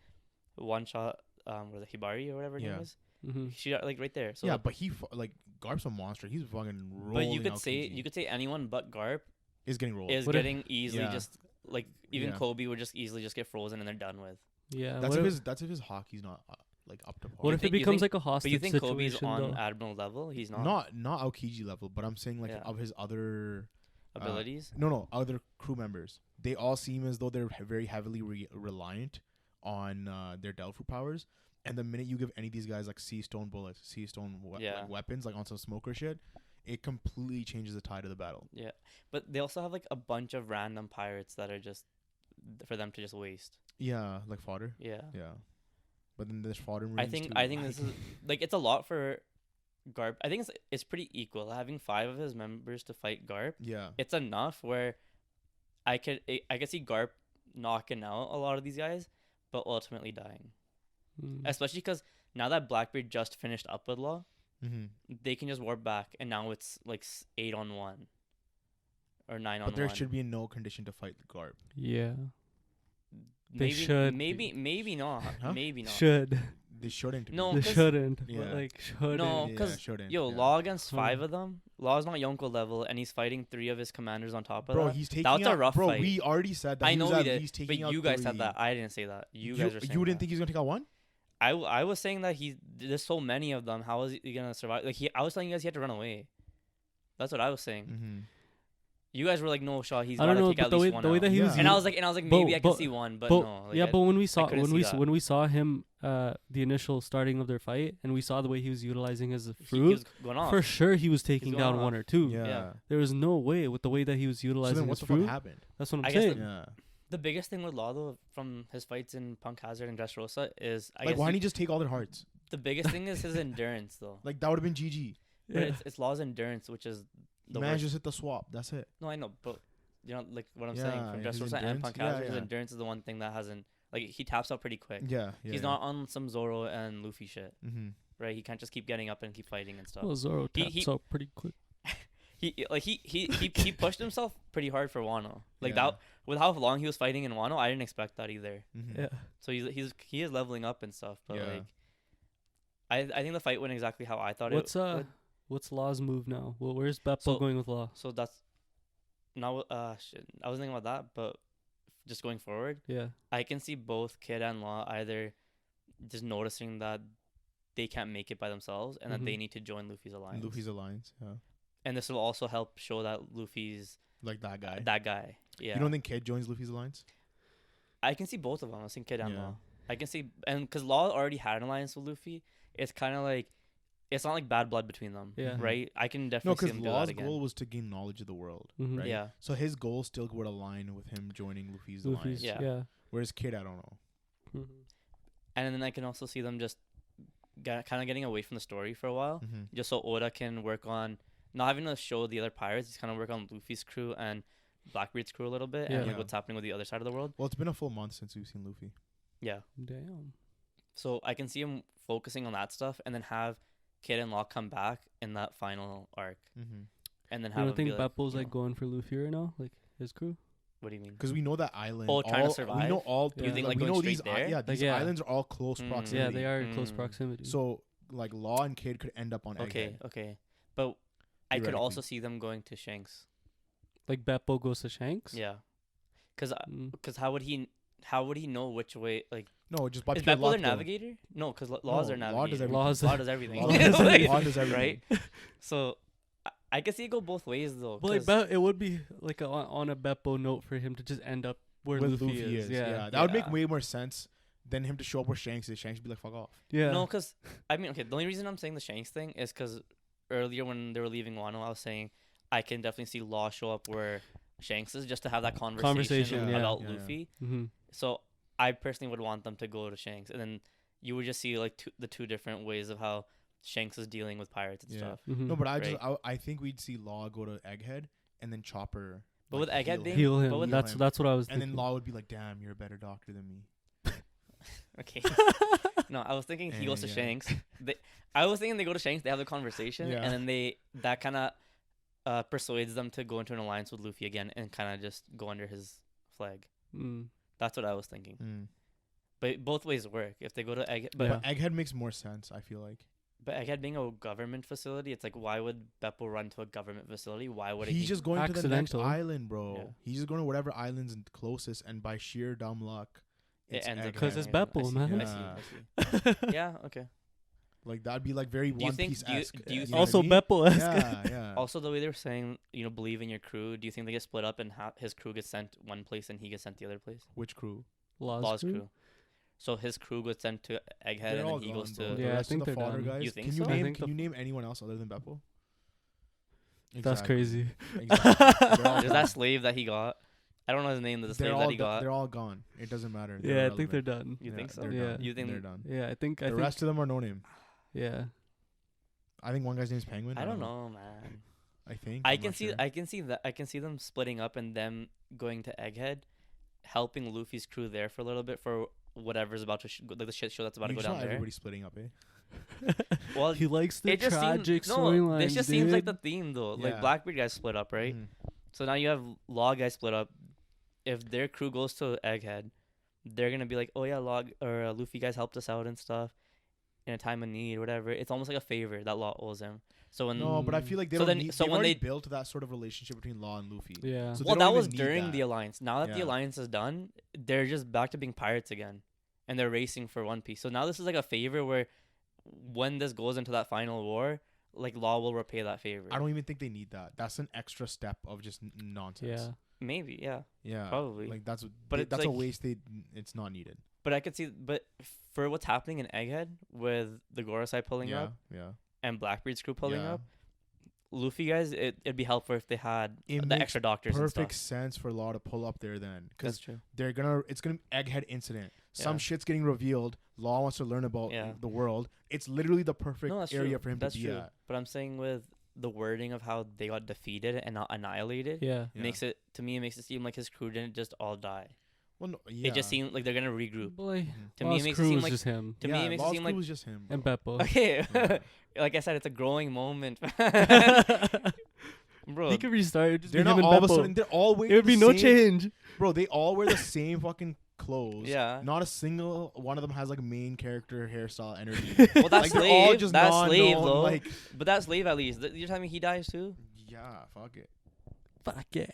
one shot, was it Hibari or whatever her Yeah. name is? Mm-hmm. She got, like right there. So yeah, but like Garp's a monster. He's fucking rolling. but you could Aokiji. say anyone but Garp is getting rolled. is What if- getting easily Yeah. just like even Yeah. Kobe would just easily just get frozen and they're done with. Yeah. That's what if his hockey's not like up to par. What if it think- you becomes think- like a hostage But you think Kobe's situation on though? Admiral level? He's not. not Aokiji level, but I'm saying like Yeah. of his other Abilities. no other crew members. They all seem as though they're very heavily reliant on their Delphi powers. And the minute you give any of these guys like sea stone bullets, sea stone Yeah. like weapons, like on some smoker shit, it completely changes the tide of the battle. Yeah, but they also have like a bunch of random pirates that are just for them to just waste. Yeah, like fodder. Yeah, Yeah, but then there's fodder. I Marines think too. I think this is like it's a lot for Garp. I think it's pretty equal. Having 5 of his members to fight Garp, yeah. it's enough where I could see Garp knocking out a lot of these guys, but ultimately dying. Mm. Especially because now that Blackbeard just finished up with Law, Mm-hmm. they can just warp back, and now it's like 8-on-1 or 9-on-1. But there should be no condition to fight the Garp. Yeah. maybe, should maybe not. Huh? Maybe not. Should. They shouldn't. No, They 'cause- shouldn't. Yeah. But like shouldn't. No, Yeah, 'cause, shouldn't. Yo, yeah. Law against Hmm. 5 of them. Law's not Yonko level, and he's fighting 3 of his commanders on top of Bro, that. he's taking That's a out, rough bro, fight. we already said that. I he know was we at did, least but taking out you guys 3. said that. I didn't say that. You guys were saying You didn't that. think he was gonna take out 1? I was saying that there's so many of them. How is he gonna survive? Like I was telling you guys he had to run away. That's what I was saying. Mm-hmm. You guys were like, no, Shaw, he's I gotta don't know, take but at the least way one the way out. that he Yeah. was And I u- was like, but- maybe I can but- see one, but but, no. Like, yeah, but when we saw couldn't see that. when we saw him the initial starting of their fight and we saw the way he was utilizing his he fruit, was going off. for sure he was taking going down off. 1 or 2. Yeah. Yeah. There was no way with the way that he was So utilizing then, what his the fuck fruit. happened? That's what I'm I guess saying. Yeah. The biggest thing with Law though, from his fights in Punk Hazard and Dressrosa, is I Like, guess why didn't he just take all their hearts? the biggest thing is his endurance though. Like, that would have been GG. But it's Law's endurance, which is the Man worst. just hit the swap. That's it. No, I know, but you know, like what I'm Yeah, saying, from his Dressrosa and endurance- Punk yeah, Hazard, his yeah. endurance is the one thing that hasn't. Like he taps out pretty quick. Yeah. He's not on some Zoro and Luffy shit, Mm-hmm. right? He can't just keep getting up and keep fighting and stuff. Well, Zoro He- taps out pretty quick. He pushed himself pretty hard for Wano. Like Yeah. that with how long he was fighting in Wano, I didn't expect that either. Mm-hmm. Yeah. So he is leveling up and stuff, but Yeah. like I think the fight went exactly how I thought What's it would. what's Law's move now? Well, where's Beppo So- going with Law? So that's now shit. I was thinking about that, but just going forward, Yeah. I can see both Kid and Law either just noticing that they can't make it by themselves and that they Mhm. need to join Luffy's alliance. Luffy's alliance. Yeah. And this will also help show that Luffy's Like that guy. that guy. Yeah. You don't think Kid joins Luffy's alliance? I can see both of them. I think Kid and Yeah. Law. I can see, and because Law already had an alliance with Luffy, it's kind of like it's not like bad blood between them, Yeah. right? I can No, definitely see because them do that Law's again. goal was to gain knowledge of the world. Mhm. Right. Yeah, So his goal still would align with him joining Luffy's alliance. Luffy's. Yeah. Yeah. Whereas Kid, I don't know. Mhm. and then I can also see them just kind of getting away from the story for a while, Mm-hmm. just so Oda can work on not having to show the other pirates. He's kind of work on Luffy's crew and Blackbeard's crew a little bit, Yeah. and like Yeah. what's happening with the other side of the world. Well, it's been a full month since we've seen Luffy. Yeah, Damn. so I can see him focusing on that stuff, and then have Kid and Law come back in that final arc, Mm-hmm. and then You have. don't him think be like, Beppo's you like know, going for Luffy right now, like his crew? What do you mean? Because we know that island. Oh, trying to We survive? know all. You think, like, we going know straight these. there? Yeah, these yeah. islands are all close Mm. proximity. Yeah, they are in close Mm. proximity. So like Law and Kid could end up on Okay, Egghead. okay, but I could Theoretically. also see them going to Shanks. like Beppo goes to Shanks. Yeah, because Mm. how would he how would he know which way? Like, No, just by is pure Beppo their luck, though. navigator? No, because laws No, are Law does navigator. everything. Law does everything. Law does Like, Law does everything. right? So I can see it go both ways though. But like, 'cause- it would be like on a Beppo note for him to just end up where Where Luffy is. Yeah. That would make Yeah. way more sense than him to show up where Shanks is. Shanks would be like, fuck off. Yeah. No, because I mean, okay, the only reason I'm saying the Shanks thing is because earlier when they were leaving Wano, I was saying I can definitely see Law show up where Shanks is just to have that conversation yeah. about Yeah. Luffy. Mm-hmm. So I personally would want them to go to Shanks, and then you would just see like the two different ways of how Shanks is dealing with pirates and Yeah. stuff. Mm-hmm. No, but Right. I think we'd see Law go to Egghead and then Chopper. But like, with Egghead heal being- Heal him. but with- That's him. that's what I was And thinking. then Law would be like, damn, you're a better doctor than me. Okay. No, I was thinking he goes to Yeah. Shanks. I was thinking they go to Shanks, they have the conversation, Yeah. and then that kind of persuades them to go into an alliance with Luffy again and kind of just go under his flag. Mm. That's what I was thinking. Mm. But both ways work. If they go to Egghead, but Yeah. But Egghead makes more sense, I feel like. Egghead being a government facility, it's like, why would Beppo run to a government facility? Why would He's just going to the next Accidental. island, bro. Yeah. He's just going to whatever island's closest, and by sheer dumb luck, it it's ends up Egghead. 'Cause it's I Beppo, see, man. I see. Yeah. Okay. Like that'd be like very Do you One think- Piece do you- esque. do you think- Also, Beppo-esque. Yeah, yeah. Also, the way they were saying, believe in your crew. Do you think they get split up and his crew gets sent one place and he gets sent the other place? Which crew? Law's crew. So his crew gets sent to Egghead, They're and all then he gone, goes bro. to. The Yeah, I rest think of the they're fodder done. guys. You think can so? you I name? think Can the- you name anyone else other than Beppo? That's Exactly. crazy. Exactly. They're all There's gone. that slave that he got. I don't know his name. The They're slave all that he go- got. They're all gone. It doesn't matter. Yeah, I think they're done. You think so? They're Yeah. done. You think- they're done? Yeah, I think. The rest of them are no name. Yeah. I think one guy's name is Penguin. I don't know, man. I think. I I'm can not see. sure. I can see that. I can see them splitting up and them going to Egghead, helping Luffy's crew there for a little bit for whatever's about to like the shit show that's about to You go saw down there. everybody splitting up, eh? Well, He likes the it just tragic seems storyline. This just seems like the dude. theme though. Yeah. Like Blackbeard guys split up, right? Mhm. So now you have Law guys split up. If their crew goes to Egghead, they're gonna be like, "Oh yeah, Luffy guys helped us out and stuff in a time of need, or whatever." It's almost like a favor that Law owes him. So when No, but I feel like they So don't then- need. so They've when already they- built that sort of relationship between Law and Luffy. Yeah. So they well, don't that was even need during that. the alliance. Now that the Yeah. alliance is done, they're just back to being pirates again, and they're racing for One Piece. So now this is like a favor where, when this goes into that final war, like Law will repay that favor. I don't even think they need that. That's an extra step of just nonsense. Yeah. Maybe, yeah, Yeah. probably. Like that's. But it's that's a like- waste. It's not needed. But I could see, but for what's happening in Egghead with the Gorosei pulling Yeah. up Yeah. and Blackbeard's crew pulling Yeah. up, Luffy guys, it'd be helpful if they had It the makes extra doctors and Perfect stuff. sense for Law to pull up there then, That's because true. it's gonna Egghead incident. Some Yeah. shit's getting revealed. Law wants to learn about Yeah. the world. It's literally the perfect No, that's area true. for him That's to be true. at. But I'm saying with the wording of how they got defeated and not annihilated, Yeah. Yeah. makes it seem like his crew didn't just all die. Well, no, yeah. It just seemed like they're gonna regroup. Boy. To me, Law's it makes it crew seem is like just him to me, it makes it Law's seem crew like was just him. and bro. Beppo. okay. Yeah. Like I said, it's a growing moment, bro. He could restart. It'd just They're be him not and all of a Beppo. sudden. They're all wearing It would be the no same- change. Bro, they all wear the same fucking clothes. Yeah. Not a single one of them has like main character hairstyle energy. Well, that's like they're all slave. just That's slave non-known, though. Like, But that slave at least. You're telling me he dies too? yeah, fuck it. Fuck yeah.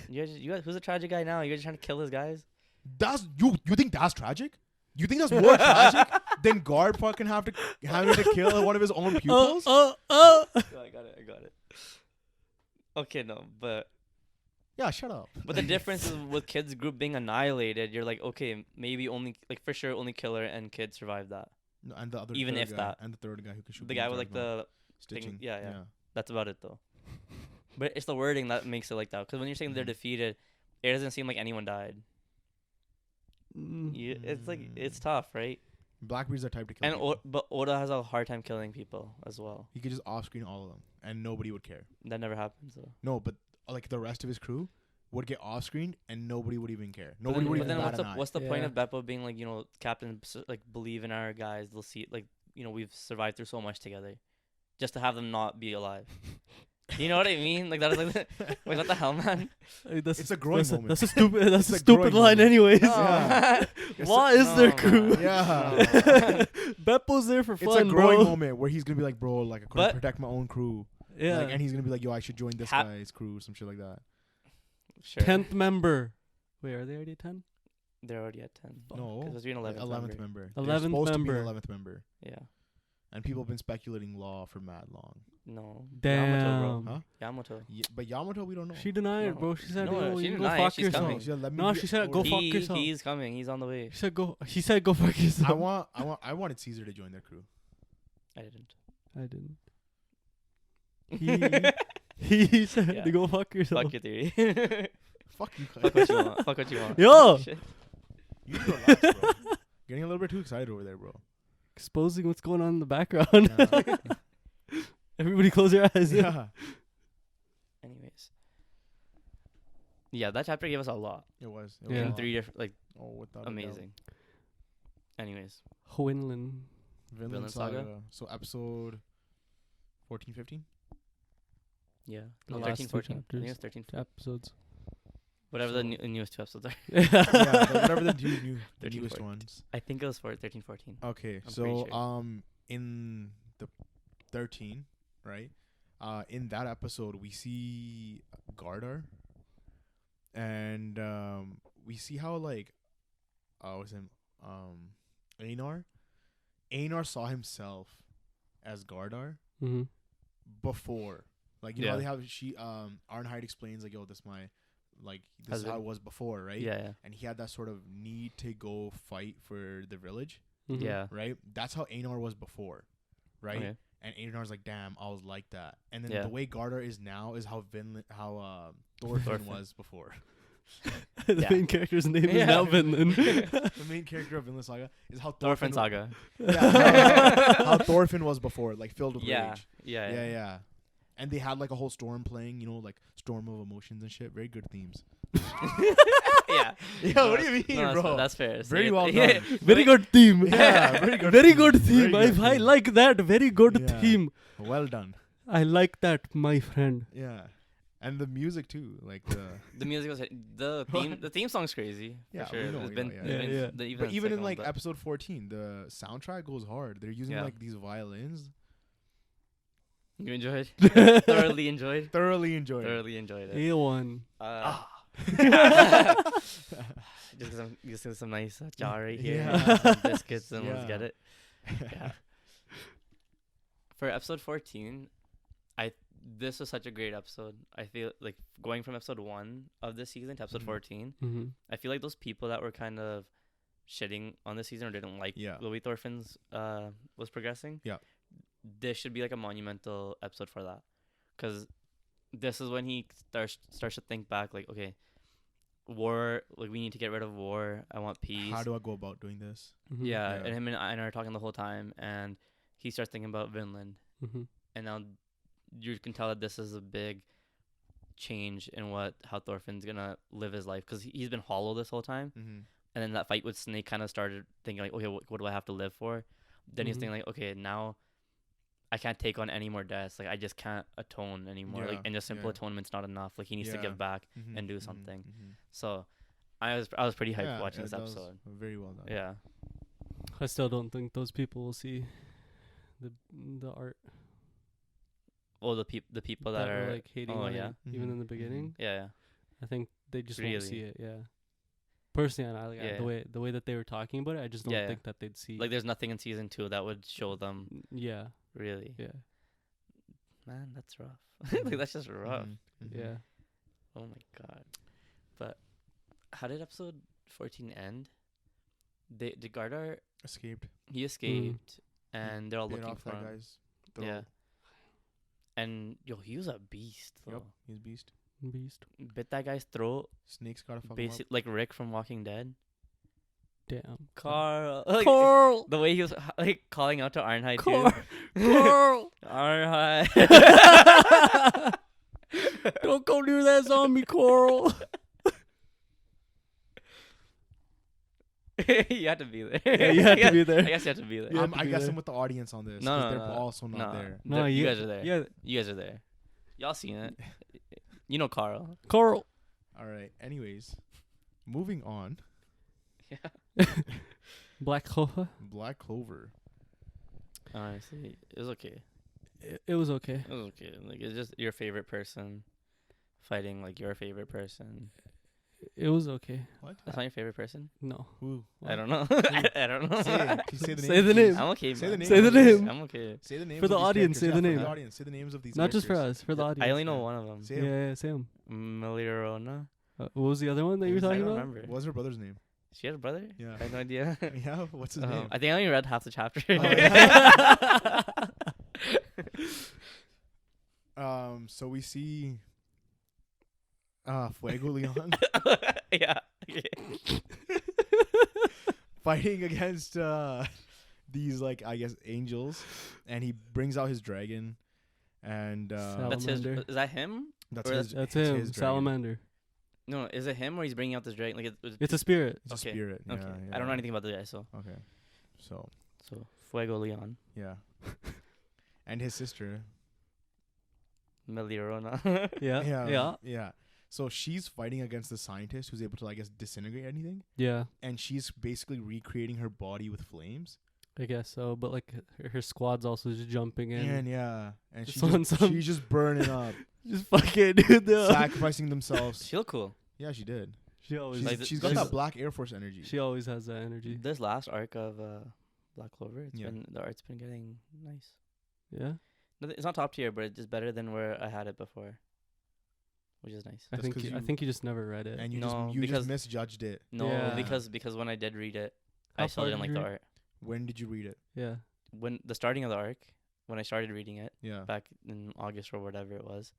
You guys, who's a tragic guy now? You guys trying to kill his guys? That's you. You think that's tragic? You think that's more tragic than Guard fucking having to kill one of his own pupils? Oh. I got it. Okay, no, but Yeah, shut up. the difference is with kids group being annihilated, you're like, okay, maybe only like for sure only Killer and Kid survived that. No, and the other Even third if guy, that. and the third guy who can shoot The beams guy with out like his mouth. the stitching. yeah. That's about it though. But it's the wording that makes it like that. Because when you're saying they're Mhm. defeated, it doesn't seem like anyone died. It's like it's tough, right? Blackbeard's the type to kill. And people. but Oda has a hard time killing people as well. He could just off screen all of them, and nobody would care. That never happens though. No, but like the rest of his crew would get off screen, and nobody would even care. But Nobody then, would but even then bat an eye. what's the point Yeah. of Beppo being like, Captain, like believe in our guys. They'll see, like, we've survived through so much together, just to have them not be alive. You know what I mean? Like that is like, wait, what the hell, man? It's a growing moment. That's a stupid. That's It's a a stupid growing line, moment. anyways. Yeah. Law is their No, crew. man. Yeah. Beppo's there for It's fun, a growing bro. moment where he's gonna be like, bro, like I couldn't But- protect my own crew. Yeah. Like, and he's gonna be like, yo, I should join this Ha- guy's crew, some shit like that. Sure. 10th member. Wait, are they already 10? They're already at 10. No, Because you're an 11th, 11th member. member. They're 11th supposed member. to be the 11th member. Yeah. And people have been speculating Law for mad long. No. Damn. Yamato, bro. Huh? Yamato. But Yamato, we don't know. She denied, No. bro. She said, No, "Yo, she you didn't go deny, fuck she's yourself." coming. She said, let me No, be she said, "Go OD." fuck yourself." He's coming. He's on the way. She said, "Go." She said, "Go fuck yourself." I wanted Caesar to join their crew. I didn't. I didn't. He said, Yeah. to "Go fuck yourself." Fuck your theory. Fuck you. Fuck what you want. Fuck what you want. Yo! Shit. You need to relax, bro. Getting a little bit too excited over there, bro. Exposing what's going on in the background. Yeah. Everybody, close your eyes. Yeah. Anyways. Yeah, that chapter gave us a lot. It was. Yeah. In a lot. 3 different, like, Oh, without a doubt. amazing. Anyways. Vinland. Vinland Saga. So episode 14, 15? Yeah. The No, last 13, two 14. I think chapters. it's 13. Episodes. Whatever So- the newest 2 episodes are. Yeah, whatever the 13, newest 14. ones. I think it was 13, 14. Okay, I'm so pretty sure. in the 13, right? In that episode, we see Gardar, and we see how like, what's him? Einar. Einar saw himself as Gardar Mm-hmm. before, like you know Yeah. how they have Arnheid explains like, yo, this my like this is how it Husband. was before, right? Yeah, And he had that sort of need to go fight for the village. Mm-hmm. yeah. Right? That's how Einar was before, right? Okay. And Einar's like, damn, I was like that. And then Yeah. the way Gardar is now is how Thorfinn Thorfinn. was before. The Yeah. main character's name is Yeah. now Vinland. The main character of Vinland Saga is how Thorfinn Thorfinn Saga. Yeah, how Thorfinn was before, like filled with Yeah. rage. Yeah. Yeah. And they had like a whole storm playing, you know, like storm of emotions and shit. Very good themes. Yeah. Yeah, what do you mean, No, bro? that's fair. Very See, well yeah. done. Very good theme. Yeah, very good. Very good theme. Very good I theme. like that. Very good Yeah. theme. Well done. I like that, my friend. Yeah. And the music too, like The music was the theme song's crazy. Yeah, for we sure. know, It's we been, know, it's been yeah. the- but even in second like one, episode 14, the soundtrack goes hard. They're using Yeah. like these violins. you enjoyed, thoroughly enjoyed, Thoroughly enjoyed. thoroughly enjoyed it. A1. Just get some nice jar right here, Yeah. some biscuits, and let's Yeah. get it. Yeah. For episode 14, this was such a great episode. I feel like going from episode 1 of this season to episode Mhm. 14, Mm-hmm. I feel like those people that were kind of shitting on the season or didn't like Yeah. the way Thorfinn's was progressing. Yeah. This should be like a monumental episode for that, because this is when he starts to think back, like, okay, war, like we need to get rid of war. I want peace. How do I go about doing this? Mm-hmm. Yeah, Yeah. and him and Einar are talking the whole time, and he starts thinking about Vinland, Mm-hmm. and now you can tell that this is a big change in how Thorfinn's gonna live his life, because he's been hollow this whole time. Mm-hmm. And then that fight with Snake kind of started thinking like, okay, what do I have to live for? Then he's Mhm. thinking like, okay, now I can't take on any more deaths. Like I just can't atone anymore. Like, Yeah, and just simple yeah. atonement's not enough. Like he needs to Yeah. give back Mm-hmm. and do something. So I was pretty hyped watching this episode. Very well done. Yeah. I still don't think those people will see the art Well, the people that were are like hating oh, on yeah? it, even Mhm, in the beginning. yeah. I think they just won't Really? see it. Yeah. Personally, Yeah. the way that they were talking about it, I just don't Yeah. think that they'd see. Like there's nothing in season 2 that would show them Yeah. really. Yeah. Man, that's rough. Like that's just rough. Mhm. Yeah. Oh my god. But how did episode 14 end? Did Gardar, Escaped. he escaped and they're all Bit looking off for that him. guy's throat. Yeah. And yo, he was a beast though. Yep. He's beast. Beast. Bit that guy's throat, Snake's gotta fuck him basic like Rick from Walking Dead. Damn. Carl, like, Carl. the way he was like calling out to Arnheid Carl. too. Carl. Arnheid. Don't go near that zombie, Carl. You had to be there. Yeah, you had to be there. I guess you had to be there. You had to I be guess there. I'm with the audience on this. No, 'cause no, they're no, also not there. No, you you guys are there. Yeah, You guys are there. Y'all seen it. You know Carl. Carl. All right. Anyways, moving on. Yeah. Black Clover. Black Clover. Honestly, it was okay. It was okay. It was okay. Like it's just your favorite person fighting like your favorite person. It was okay. What? That's not your favorite person? No. Who? I don't know. I don't know. Say it. Can you say the name? Say the name. I'm okay. Say man. the name. Say the name. I'm okay. Say the names For the of these audience, say characters. the Yeah, name. For the audience, say the names of these. Not just for characters. us, for the audience. I only know one of them. Say Yeah, him. yeah, say him. Melirona. What was the other one that you were I talking don't about? remember. What's her brother's name? She had a brother? Yeah. I had no idea. Yeah. What's his name? I think I only read half the chapter. Oh, yeah. So we see Fuego Leon Yeah. fighting against these like I guess angels, and he brings out his dragon, and That's his. Salamander. Is that him? that's or his. That's it's him, his dragon. Salamander. No, is it him or he's bringing out this dragon? Like It's a spirit. It's Okay, a spirit. Okay. Yeah, I don't know yeah. anything about the guy, so Okay. So Fuego Leon, yeah, and his sister. Melirona. Yeah. Yeah. Yeah. So she's fighting against the scientist who's able to, I guess, disintegrate anything, Yeah. and she's basically recreating her body with flames. I guess so, but like her squad's also just jumping in. And yeah, and Just on some- she's just burning up, Just fucking dude. sacrificing themselves. She look cool. Yeah, she did. She always She's, Like she's got this- that Black Air Force energy. she always has that energy. This last arc of Black Clover, Yeah. the art's been getting nice. Yeah. It's not top tier, but it's just better than where I had it before, which is nice. I Just think 'cause I you- think you just never read it. And you No, just because- misjudged it. No, Yeah. because when I did read it, How I still far didn't did like you the read? art. When did you read it? Yeah. When the starting of the arc, when I started reading it Yeah. back in August or whatever it was,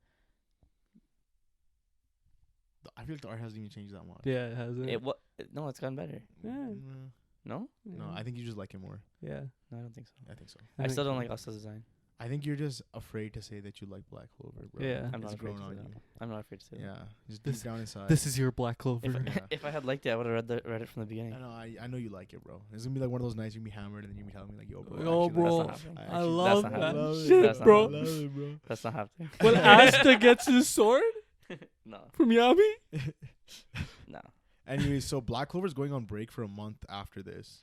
I feel like the art hasn't even changed that much. Yeah, it hasn't. no, it's gotten better. Yeah. No, No, I think you just like it more. Yeah. no, I don't think so. I think so. I still don't like Asta's design. I think you're just afraid to say that you like Black Clover, bro. Yeah. I'm It's not afraid grown to on say that. you. I'm not afraid to say Yeah, just This- deep down inside. This is your Black Clover. that. Yeah. If I had liked it, I would have read it from the I beginning. know, I know you like it, bro. It's gonna be like one of those nights you're gonna be hammered and then you're gonna be telling me like, yo, bro. Yo, actually, bro, that's not happening. I actually- love not that happening. shit, That's not bro. I love it, bro. That's not happening. When Asta gets his sword No, from Yami. no. Anyway, so Black Clover's going on break for a month after this.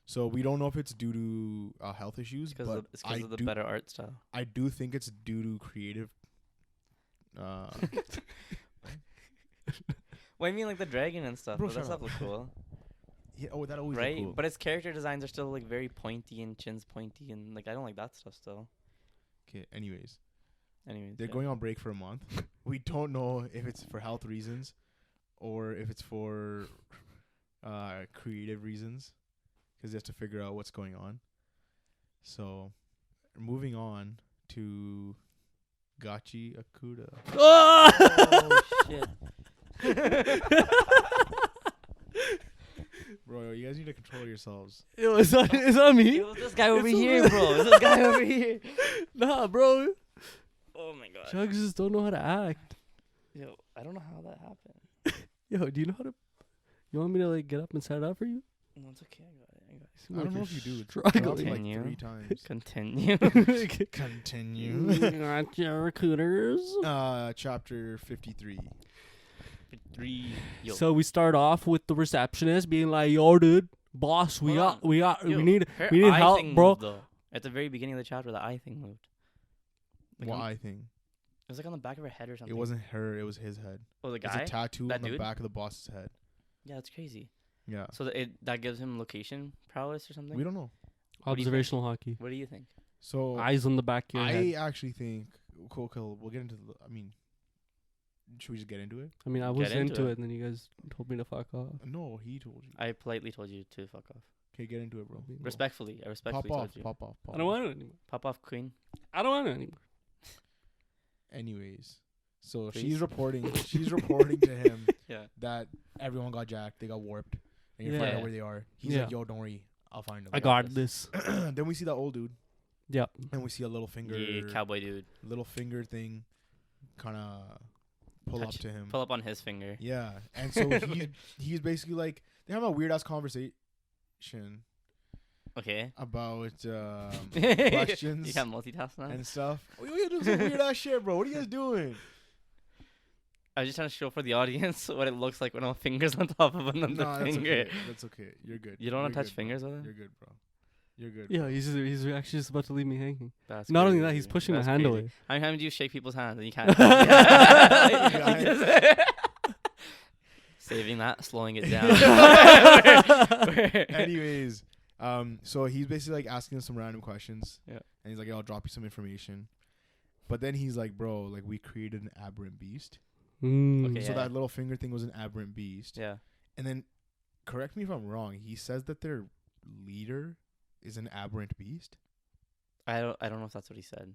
So we don't know if it's due to health issues, It's but because of the better art style. I do think it's due to creative. Well, I mean, like the dragon and stuff. Bro, But that shut stuff up. looks cool, Yeah, oh, that always look right? cool. But its character designs are still like very pointy and chin's pointy, and like I don't like that stuff still. Okay, anyways, Anyways, they're yeah. going on break for a month. We don't know if it's for health reasons or if it's for creative reasons, because they have to figure out what's going on. So, moving on to Gachiakuta. Oh shit! Bro, you guys need to control yourselves. It's on me. It was this guy over It's here, over- bro. It was this guy over here. Nah, bro. Oh my god. Chugs just don't know how to act. Yo, I don't know how that happened. Yo, do you know how to? You want me to like get up and set it up for you? No, it's okay. I got it. You I seem don't like know you're if you do. It's struggling. dropped like Continue. 3 times. Continue. Continue. Got your recruiters. Chapter 53. 3. Yo. So we start off with the receptionist being like, "Yo, dude, boss, we Hold got, Yo, we need her we need eye help, thing bro." moved, though. At the very beginning of the chapter, the eye thing moved. Like What on- eye thing? It was like on the back of her head or something. It wasn't her. It was his head. Oh, the It's guy. a tattoo That on the dude? back of the boss's head. Yeah, it's crazy. Yeah. So that gives him location prowess or something. We don't know. What do you think? Observational hockey. What do you think? So Eyes on the back of your I head. actually think. Cool. We'll get into the. I mean, should we just get into it? I mean, I was Get into into it. it, and then you guys told me to fuck off. No, he told you. I politely told you to fuck off. Okay, get into it, bro. Go. Respectfully, I respectfully Pop told off. you. Pop off. Pop I don't off. want it anymore. Pop off, queen. I don't want it anymore. Anyways, so Please? she's reporting. She's reporting to him Yeah. that everyone got jacked. They got warped. And you Yeah. find out where they are. He's Yeah. like, "Yo, don't worry, I'll find them." I got this. Then we see that old dude, Yeah. and we see a little finger, Yeah, cowboy dude. little finger thing, kind of pull Touch- up to him. Pull up on his finger. Yeah, and so he's basically like they have a weird ass conversation Okay. about You questions can't multitask now. and stuff. We do some weird ass shit, bro. What are you guys doing? I was just trying to show for the audience what it looks like when a finger's on top of another Nah, that's finger. okay. That's okay. You're good. You don't want to You're touch good, bro. fingers with it? You're good, bro. You're good. Yeah, he's actually just about to leave me hanging. That's Not only that, crazy. he's pushing That's my hand crazy. away. How many times do you shake people's hands and you can't? Saving that, slowing it down. Anyways, so he's basically like asking us some random questions. Yeah. And he's like, I'll drop you some information. But then he's like, bro, like we created an aberrant beast. Okay, So yeah. that little finger thing was an aberrant beast. Yeah. And then, correct me if I'm wrong, he says that their leader is an aberrant beast. I don't know if that's what he said.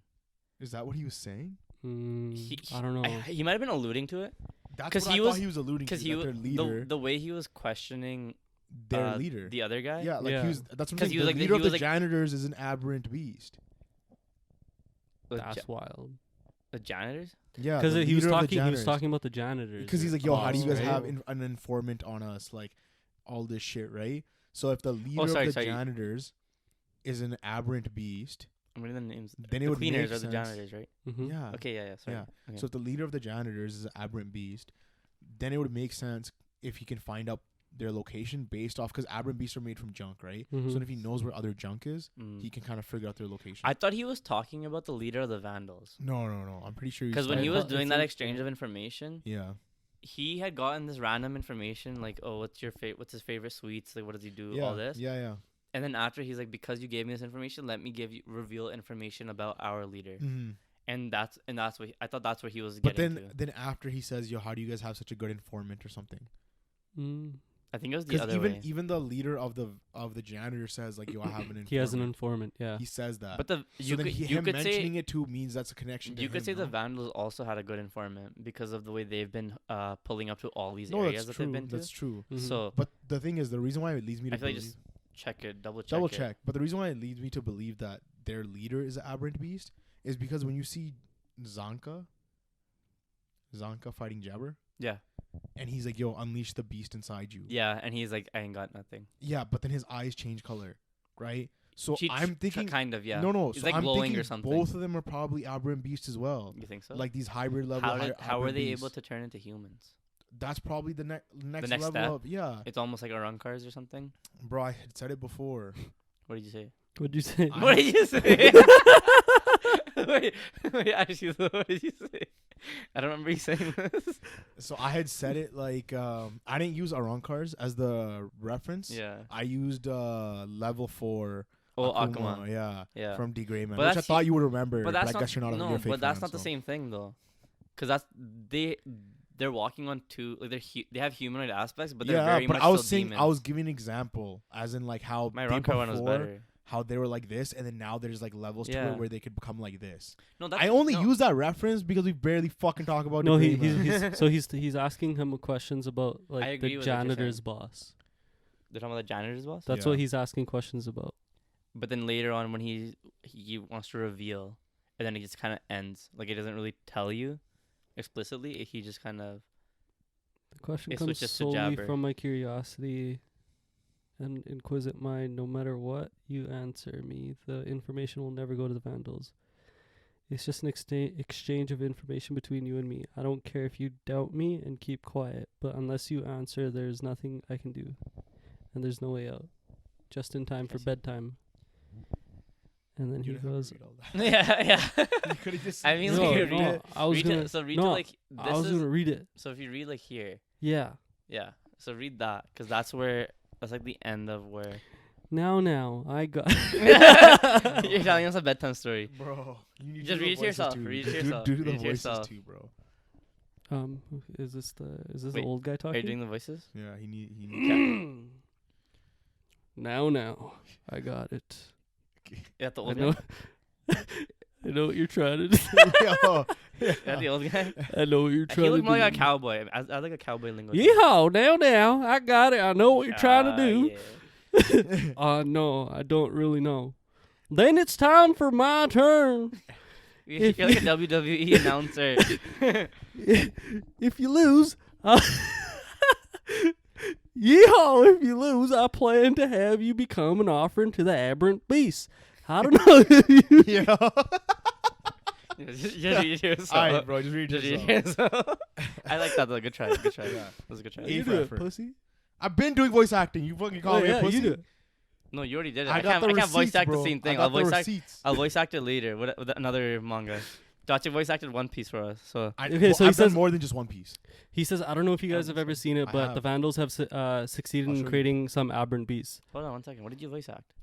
Is that what he was saying? I don't know. He might have been alluding to it. That's 'Cause what he I was- thought he was alluding to. Because he That their was leader, the way he was questioning their leader. the other guy. Yeah, like Yeah. he was. That's what I'm 'Cause saying. he The was like- leader he of was the like- janitors is an aberrant beast. That's wild. The janitors. Yeah, Because the he was leader of the talking. He was janitors. talking about the janitors. Because he's like, yo, how do you guys right? have an informant on us? Like, all this shit, right? So if the leader sorry, of the sorry. janitors is an aberrant beast, I'm reading the names. then it the would cleaners make are the sense. janitors, right? Mhm. Yeah. Okay, yeah. Sorry. Yeah. Okay. So if the leader of the janitors is an aberrant beast, then it would make sense if he can find out their location based off, because aberrant beasts are made from junk, right? Mhm. So if he knows where other junk is, Mm. he can kind of figure out their location. I thought he was talking about the leader of the Vandals. No. I'm pretty sure. Because when he talking- was thought- doing it's that like- exchange of information, yeah, he had gotten this random information like, oh, what's his favorite sweets? Like, what does he do? yeah, All this. yeah. And then after he's like, because you gave me this information, let me reveal information about our leader. Mm-hmm. And that's what I thought that's where he was But getting then to. after he says, yo, how do you guys have such a good informant or something? Mm. I think it was the Because other way. even the leader of the janitor says like, yo, I have an informant. He has an informant. Yeah. He says that. But you could him say mentioning it too means that's a connection. you to could him, say the no? Vandals also had a good informant because of the way they've been pulling up to all these No, areas that's that they've true. been to. That's true. Mhm. So But the thing is, the reason why it leads me to I feel like believe, just check it, double double it. check. But the reason why it leads me to believe that their leader is an aberrant beast is because when you see Zanka fighting Jabber, Yeah, and he's like, yo, unleash the beast inside you. yeah, and he's like, I ain't got nothing. Yeah, but then his eyes change color, right? So She- I'm thinking, kind of, yeah. no. He's So like I'm glowing thinking or something. both of them are probably aberrant beasts as well. You think so? Like these hybrid level. how were aberrant they beasts. able to turn into humans? That's probably the next next level step? of, yeah. It's almost like Arankars or something. Bro, I had said it before. What did you say? What'd you say? What did you say? wait, actually, what did you say? I don't remember you saying this. So I had said it like I didn't use Arankars as the reference. Yeah. I used level 4 Oh, Akuma. yeah, from D Greyman, But which I that's thought you would remember. But But, that's I guess you're not. no, You're a fake but that's fan, not the so. same thing though, because they're walking on two, like they have humanoid aspects, but they're yeah, very but much I was still saying demons. I was giving an example, as in like how My they Arankar one was before, better. how they were like this, and then now there's like levels to Yeah. it where they could become like this. No, that's, I only no. use that reference because we barely fucking talk about. No, D Greyman. he's asking him questions about I like agree the with what you're janitor's saying. boss. They're talking about the janitor's boss. That's Yeah. what he's asking questions about. But then later on, when he wants to reveal, and then it just kind of ends. Like it doesn't really tell you explicitly. He just kind of The question It comes switches to solely Jabber. from my curiosity and inquisitive mind. No matter what you answer me, the information will never go to the Vandals. It's just an exchange of information between you and me. I don't care if you doubt me and keep quiet, but unless you answer, there's nothing I can do. And there's no way out. Just in time for see. bedtime. And then he You didn't have goes, to read all that. yeah. You could have just. I mean, no, like, read read no, it. I was read gonna, to, so read no, to like I this was is gonna read it. so if you read like here, Yeah. yeah. So read that because that's like the end of where Now, I got. you're telling us a bedtime story. Bro, you need Just to do read it the to yourself, voices too. read it to Do- yourself, Do the read it to voices yourself. too, bro. Is this the Wait, old guy Are you talking? doing the voices? Yeah, he need. Now, I got it. Yeah, the I old know. guy. I know what you're trying to do. Yo, Yeah, the old guy. I know what you're He trying to looked do. more like a cowboy. I like a cowboy lingo. Yeehaw! Now, I got it. I know what you're trying to do. Yeah. No, I don't really know. Then it's time for my turn. You're like a WWE announcer. If you lose, yeehaw! If you lose, I plan to have you become an offering to the aberrant beast. I don't know. yeah. Just read yourself. Alright, bro, just read Just read yourself. yourself. I like that though. Good try. Good try. Yeah. That was a good try. Yeah. You A do for it, effort. pussy. I've been doing voice acting. You fucking call Oh, me yeah, a pussy. you do it. No, you already did it. I I got can't the voice receipts, act bro. the same thing. I I'll got the voice act. receipts. I'll voice act it later with another manga. Dachi voice acted One Piece for us. So Okay, so he I've done says- more than just One Piece. He says, I don't know if you guys have ever seen it, I but have. the Vandals have succeeded I'll in show you. creating some aberrant beasts. hold on 1 second. What did you voice act?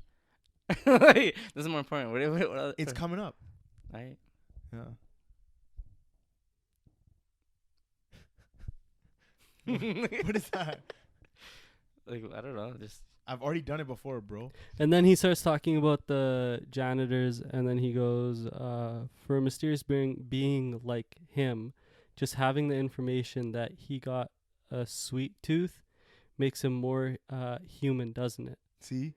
Wait, this is more important. What other, It's coming up. Right. Yeah. What is that? Like I don't know. Just I've already done it before, bro. And then he starts talking about the janitors, and then he goes, for a mysterious being like him, just having the information that he got a sweet tooth makes him more human, doesn't it? See?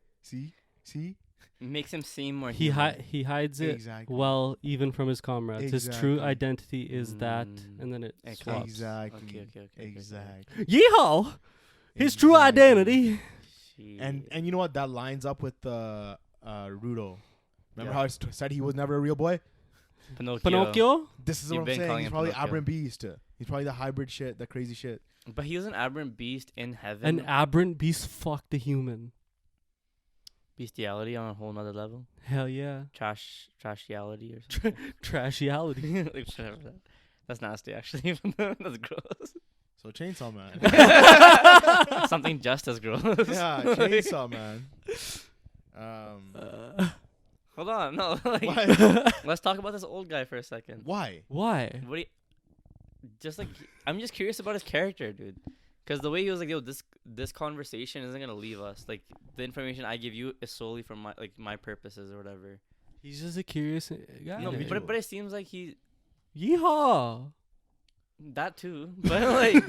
makes him seem more. He human. he hides it Exactly. well, even from his comrades. His true Exactly. identity is that, Mm. and then it Okay. swaps. Exactly. Okay. Exactly. Yeehaw! His true Exactly. identity. And you know what? That lines up with Rudo. Remember Yeah. how I said he was never a real boy? Pinocchio? This is You've what I'm been saying. calling He's him probably Pinocchio. aberrant beast. He's probably the hybrid shit, the crazy shit. But he was an aberrant beast in heaven. An aberrant beast fucked a human. Bestiality on a whole nother level. Hell yeah. Trashiality or something. Trashiality. Like, whatever that. That's nasty, actually. That's gross. So Chainsaw Man. Something just as gross. Yeah, Chainsaw Man. Hold on, no. Like, Why? let's talk about this old guy for a second. Why? Why? What do you, just like I'm just curious about his character, dude. Because the way he was like, yo, this conversation isn't gonna leave us. Like the information I give you is solely for my purposes or whatever. He's just a curious guy. No, Individual. but it seems like he Yeehaw. that too. But like,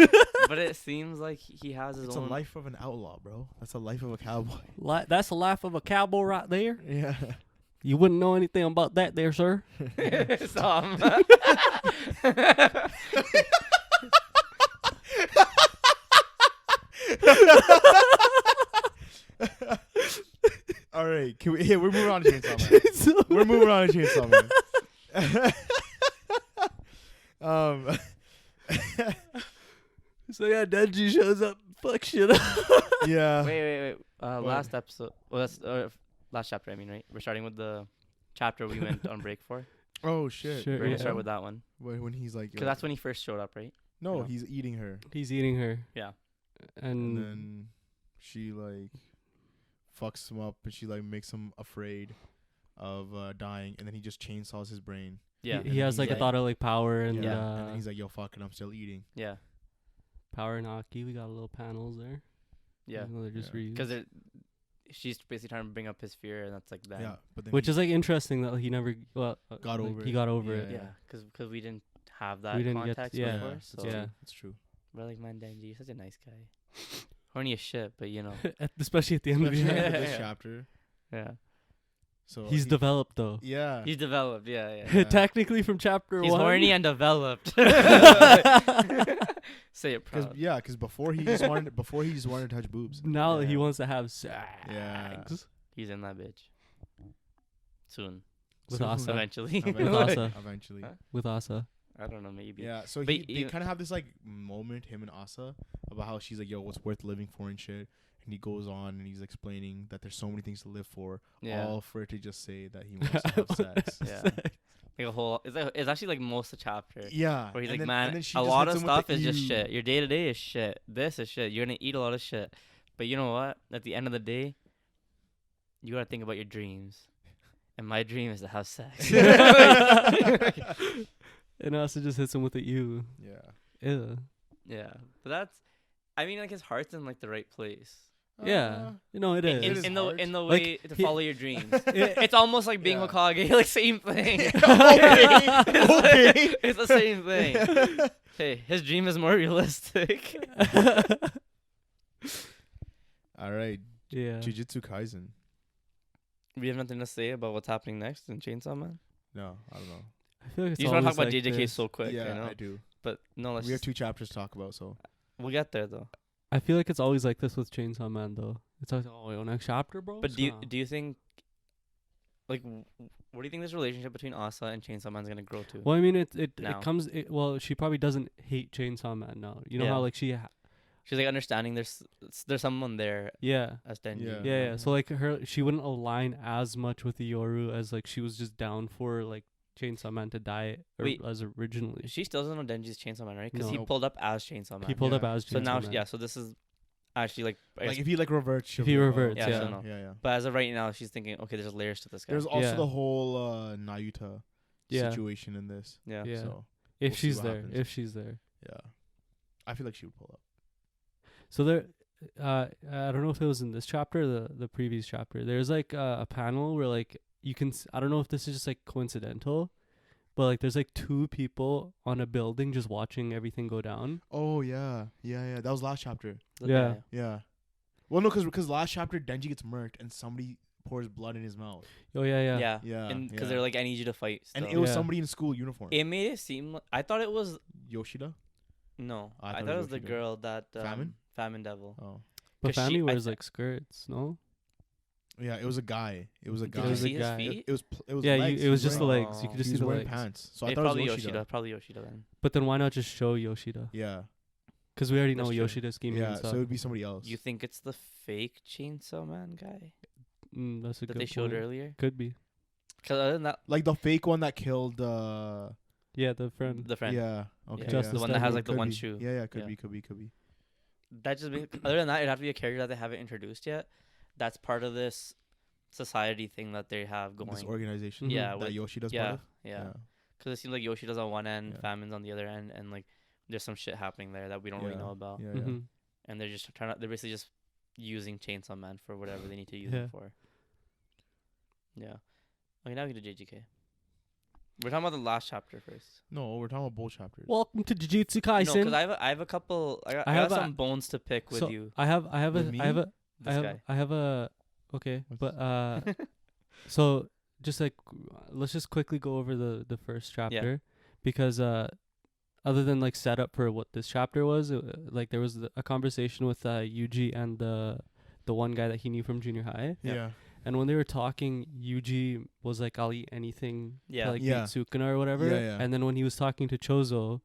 but it seems like he has his It's own. a life of an outlaw, bro. That's the life of a cowboy. That's the life of a cowboy right there. Yeah. You wouldn't know anything about that there, sir. Stop. All right. We're moving on to Chainsaw Man. We're moving on to Chainsaw Man. So yeah, Denji shows up, fuck shit up. Yeah. Wait. Last episode. Well, that's last chapter. I mean, right? We're starting with the chapter we went on break for. Oh shit. Sure, We're gonna yeah. start with that one When he's like, because that's when he first showed up, right? no, you know. he's eating her, He's eating her. Yeah. and And then she like fucks him up, and she like makes him afraid of dying, and then he just chainsaws his brain. Yeah. he has like Yeah. a thought of like power and Yeah. And then he's like, "Yo, fuck it, I'm still eating." Yeah. power and Aki. We got little panels there. Yeah. Even though they're just Yeah. reused. Because she's basically trying to bring up his fear, and that's like that. Yeah, but then Which is like interesting that he never Got over He it. got over Yeah. it. Yeah. Because we didn't have that We didn't get- context yeah. before. it's So true. Yeah. It's true. we're like, man, Denji, you're such a nice guy. Horny as shit, but you know. Especially at the end of Especially the after year. this Yeah. chapter. Yeah. So He's developed though. Yeah. He's developed. Yeah. Yeah. Technically from chapter He's 1. horny and developed. Say it proud. Because before he just wanted to touch boobs. Now Yeah. he wants to have sex. Yeah. He's in that bitch. Soon. With So- Asa. Eventually. Asa. Eventually. Huh? With Asa. I don't know, maybe. Yeah. So But they even- kind of have this like moment, him and Asa, about how she's like, "Yo, what's worth living for and shit." And he goes on and he's explaining that there's so many things to live for, Yeah. all for it to just say that he wants to have sex. Yeah. Like a whole. It's actually like most of the chapter. Yeah. Where he's and like, then- and then man, she a just lot hits of him with stuff the is just ew. shit. Your day to day is shit. This is shit. You're gonna eat a lot of shit. But you know what? At the end of the day, you gotta think about your dreams. And my dream is to have sex. And Asa just hits him with the U. Yeah. Ew. Yeah. But that's. I mean, like his heart's in like the right place. Yeah. You know, it is. It is In the hard. in the Like, way to he- follow your dreams. It- It's almost like being Yeah. Hokage. Like same thing. Okay. It's the same thing. Hey, his dream is more realistic. All right. Yeah. Jujutsu Kaisen. We have nothing to say about what's happening next in Chainsaw Man. No, I don't know. I feel like it's You just want to talk about always like JJK this. so quick, yeah, you know? I do. But no, let's We have 2 chapters to talk about, so we'll get there though. I feel like it's always like this with Chainsaw Man though. It's always, oh, yo, next chapter, bro. But do you think, like, what do you think this relationship between Asa and Chainsaw Man is gonna grow to? Well, I mean, it Now. comes. Well, she probably doesn't hate Chainsaw Man now. You know Yeah. how like she. She's like understanding there's someone there Yeah. as Denji. Yeah. Yeah. So like she wouldn't align as much with the Yoru as like she was just down for like Chainsaw Man to die Wait. as originally. She still doesn't know Denji's Chainsaw Man, right? Because he No. pulled up as Chainsaw Man. He pulled up Yeah. as So Chainsaw now, Man. yeah. So this is actually like, I Like guess, if he like reverts, she'll If he be like, reverts, yeah. she'll know. yeah. but as of right now, she's thinking, okay, there's layers to this guy. There's also Yeah. the whole Nayuta Yeah. situation in this. yeah. Yeah. So If we'll see she's what there. happens. If she's there. yeah, I feel like she would pull up. So there, I don't know if it was in this chapter or the previous chapter. There's like a panel where like you can. I don't know if this is just like coincidental, but like there's like two people on a building just watching everything go down. Oh yeah. That was last chapter. Yeah. Yeah. Well, no, because last chapter Denji gets murked and somebody pours blood in his mouth. Oh yeah. Yeah. Yeah. And because yeah. they're like, I need you to fight. And still. it was Yeah. somebody in school uniform. It made it seem like, I thought it was, Yoshida. no. I I thought thought it it was was the Yoshida. girl that, Famine? Devil. Oh. But 'Cause she- Fami I wears th- like skirts, no? Yeah, it was a guy. It was a Did guy. you was a see his guy. feet? It was. It was. Yeah, legs. it was He just the wearing- legs. You could Oh. just He see was the wearing legs. pants. So I It thought it was probably Yoshida. Probably Yoshida then. But then why not just show Yoshida? Yeah. Because we already That's know true. Yoshida's scheming Yeah. and So stuff. it would be somebody else. You think it's the fake Chainsaw Man guy That's a that good they showed point. earlier? Could be. Because other than that, Like the fake one that killed. Yeah, the friend. the friend. Yeah. Okay. Yeah. Justice The one that has League. like the Could one be. shoe. Yeah. Could Yeah. be. That just other than that, it'd have to be a character that they haven't introduced yet. That's part of this society thing that they have going. This organization. Mhm. Yeah, That with- Yoshida's yeah, part of. yeah. Because it seems like Yoshida's on one end, Yeah. Famine's on the other end, and like there's some shit happening there that we don't really know about. Yeah. Mm-hmm. And they're just trying to. They're basically just using Chainsaw Man for whatever they need to use Yeah. it for. Yeah. Okay, now we get to JGK. We're talking about the last chapter first. No, we're talking about both chapters. Welcome to Jujutsu No, Kaisen. because I have a couple. I got have some bones to pick with so you. I have With a me? This guy. I have a okay, What's- but so just like let's just quickly go over the first chapter because other than like setup for what this chapter was, like there was a conversation with Yuji and the one guy that he knew from junior high. Yeah. And when they were talking, Yuji was like, "I'll eat anything Yeah. to like Yeah. beat Sukuna or whatever." Yeah. And then when he was talking to Chozo,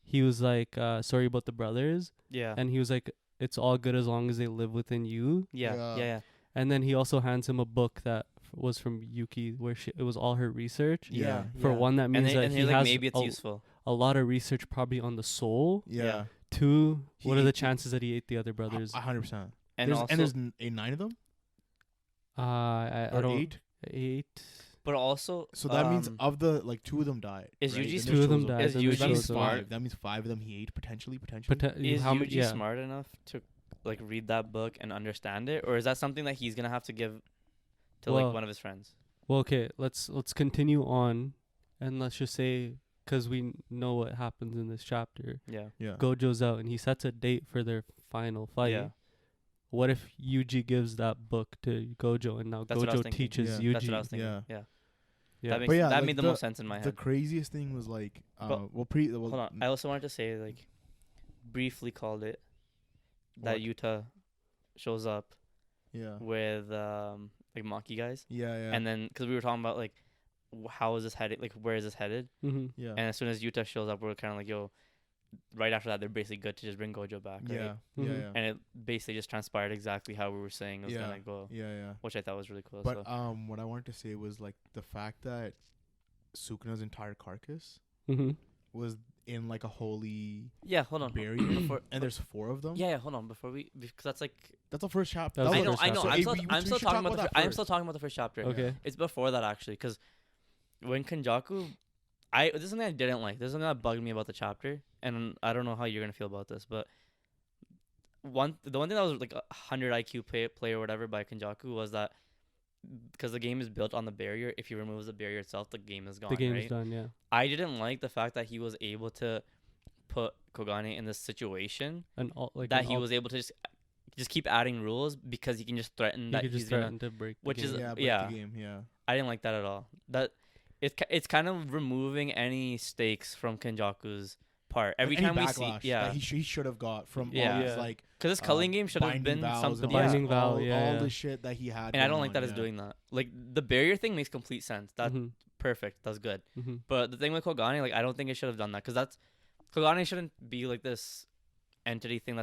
he was like, "Sorry about the brothers," Yeah. and he was like, "It's all good as long as they live within you." Yeah. Yeah. Yeah. And then he also hands him a book that was from Yuki, where it was all her research. Yeah. For one, that means that and he he's like, has maybe it's a, useful. a lot of research probably on the soul. Yeah. Two, He what are the ate- chances that he ate the other brothers? 100%. And also, there's 9 of them. I Or don't 8. 8. but also, So that means of the 2 of them died. is right? Yuji's- Then Two there's of them Chozo. died. Is then there's Yuji That means Chozo. smart? 5. That means 5 of them he ate potentially. is how Yuji yeah. smart enough to like read that book and understand it, or is that something that he's gonna have to give to Well, like one of his friends? Well, okay, let's continue on, and let's just say, because we know what happens in this chapter, Yeah. Yeah. Gojo's out, and he sets a date for their final fight. Yeah. What if Yuji gives that book to Gojo, and now That's what I was Gojo thinking. teaches Yeah. Yuji? That's what I was thinking. Yeah. Yeah. Yeah. That makes But yeah, that like made the the- most sense in my The head. craziest thing was like, But- well, Hold on. I also wanted to say like briefly called it that What? Yuta shows up yeah. with like Maki guys, Yeah. and then because we were talking about like how is this headed, like where is this headed, Mm-hmm. Yeah. and as soon as Yuta shows up, we're kind of like, yo. Right after that, they're basically good to just bring Gojo back. Right? Yeah. Mhm. Yeah. And it basically just transpired exactly how we were saying it was Yeah. gonna go, Yeah. which I thought was really cool. But so. what I wanted to say was like the fact that Sukuna's entire carcass Mm-hmm. was in like a holy Yeah, hold on. barrier, Before, and there's 4 of them. yeah, hold on. Before we, because that's like That's the first chapter. That was I the know, first I know. chapter. I'm Hey, still, we I'm still should talking talk about the. that I'm still first. talking about the first chapter. Okay. It's before that actually, because when Kenjaku, this is something I didn't like. This is something that bugged me about the chapter, and I don't know how you're gonna feel about this, but the one thing that was like 100 IQ play or whatever by Kenjaku was that because the game is built on the barrier. If he removes the barrier itself, the game is gone. The game's right? done. Yeah. I didn't like the fact that he was able to put Kogane in this situation And all like that an he al- was able to just keep adding rules because he can just threaten he that could he's just gonna. threaten to break. The which game. is- Yeah. yeah. The game. Yeah. I didn't like that at all. That it's kind of removing any stakes from Kenjaku's part. Every Any time we backlash see, that he should have got from Yeah. all his Yeah. like because his culling game should have binding been vows something. and The Yeah. binding vow, all, yeah, all yeah. the shit that he had. And I going don't like on, that it's yeah. doing that. Like the barrier thing makes complete sense. That's Mhm. perfect. That's good. Mhm. But the thing with Kogane, like I don't think it should have done that because Kogane shouldn't be like this entity thing.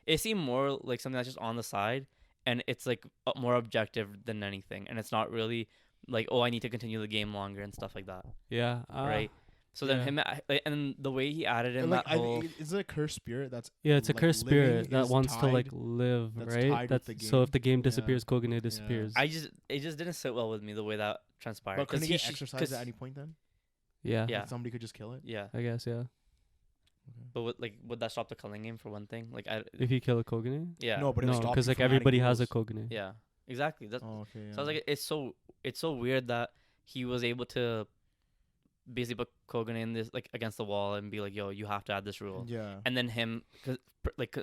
It seemed more like something that's just on the side, and it's like more objective than anything, and it's not really like, oh, I need to continue the game longer and stuff like that, Yeah. right? So yeah. then and the way he added in And, like, that whole is it a cursed spirit that's Yeah, it's a like, cursed living spirit that is wants to like tied- live, that's right? tied with That's the so if game. the game Yeah. disappears, Kogane disappears. it just didn't sit well with me the way that transpired. But couldn't he it get sh- exercised 'cause- at any point then? yeah. Yeah. Like, somebody could just kill it. Yeah, I guess, yeah. but would that stop the culling game for one thing? Like, If you kill a Kogane? yeah, No, but it No, stopped because you like from adding everybody has a rules. Kogane. yeah, exactly. That's Oh, okay. so I was like, it's so weird that he was able to basically put Kogan in this like against the wall and be like, yo, you have to add this rule, yeah. and then him like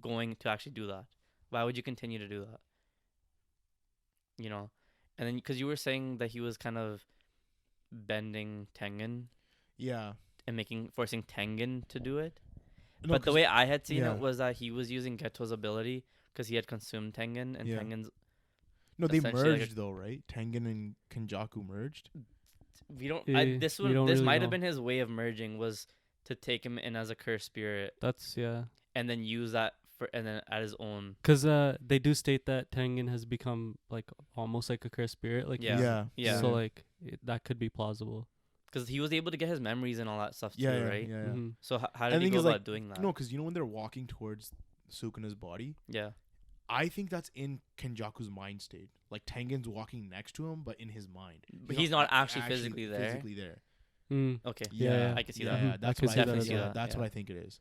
going to actually do that. Why would you continue to do that? You know, and then because you were saying that he was kind of bending Tengen Yeah. and forcing Tengen to do it. No, But the 'cause- way I had seen yeah. it was that he was using Geto's ability because he had consumed Tengen, and Yeah. Tengen's no, they essentially like merged though, right? Tengen and Kenjaku merged. we don't. Eh, This we don't this really might have know. been his way of merging was to take him in as a cursed spirit That's yeah. and then use that and then at his own. Because they do state that Tengen has become like almost like a cursed spirit. Like Yeah. Yeah. Yeah. So like that could be plausible. Because he was able to get his memories and all that stuff too, Yeah. Yeah. right? Yeah. Mhm. So how I did he think go it's about like- doing that? No, because you know when they're walking towards Sukuna's body, Yeah. I think that's in Kenjaku's mind state. Like Tengen's walking next to him, but in his mind. But he's not actually physically there. Physically there. Mm. Okay. Yeah, I can see yeah, that. Yeah, I that's could what see I that think. as Yeah, well. that's Yeah. what I think it is.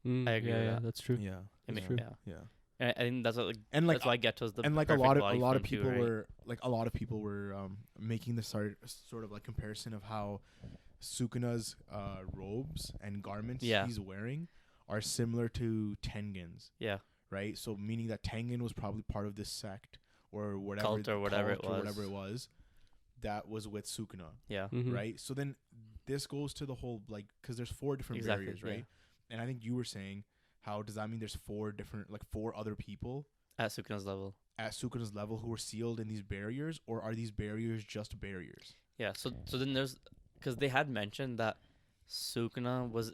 Mm. I agree Yeah, with yeah, that. that's true. Yeah. I mean, yeah. yeah. Yeah. And I think that's what And like that's why Geto's the and like a perfect lot of body for him too, people right? were like a lot of people were making the sort of like comparison of how Sukuna's robes and garments Yeah. he's wearing are similar to Tengen's, Yeah. right? So meaning that Tengen was probably part of this sect or whatever Cult or whatever it whatever it was. was that was with Sukuna, Yeah. Mhm. right? So then this goes to the whole like because there's 4 different Exactly, barriers, yeah. right? And I think you were saying how does that mean there's 4 other people At Sukuna's level. at Sukuna's level who are sealed in these barriers, or are these barriers just barriers? Yeah. So then there's because they had mentioned that Sukuna was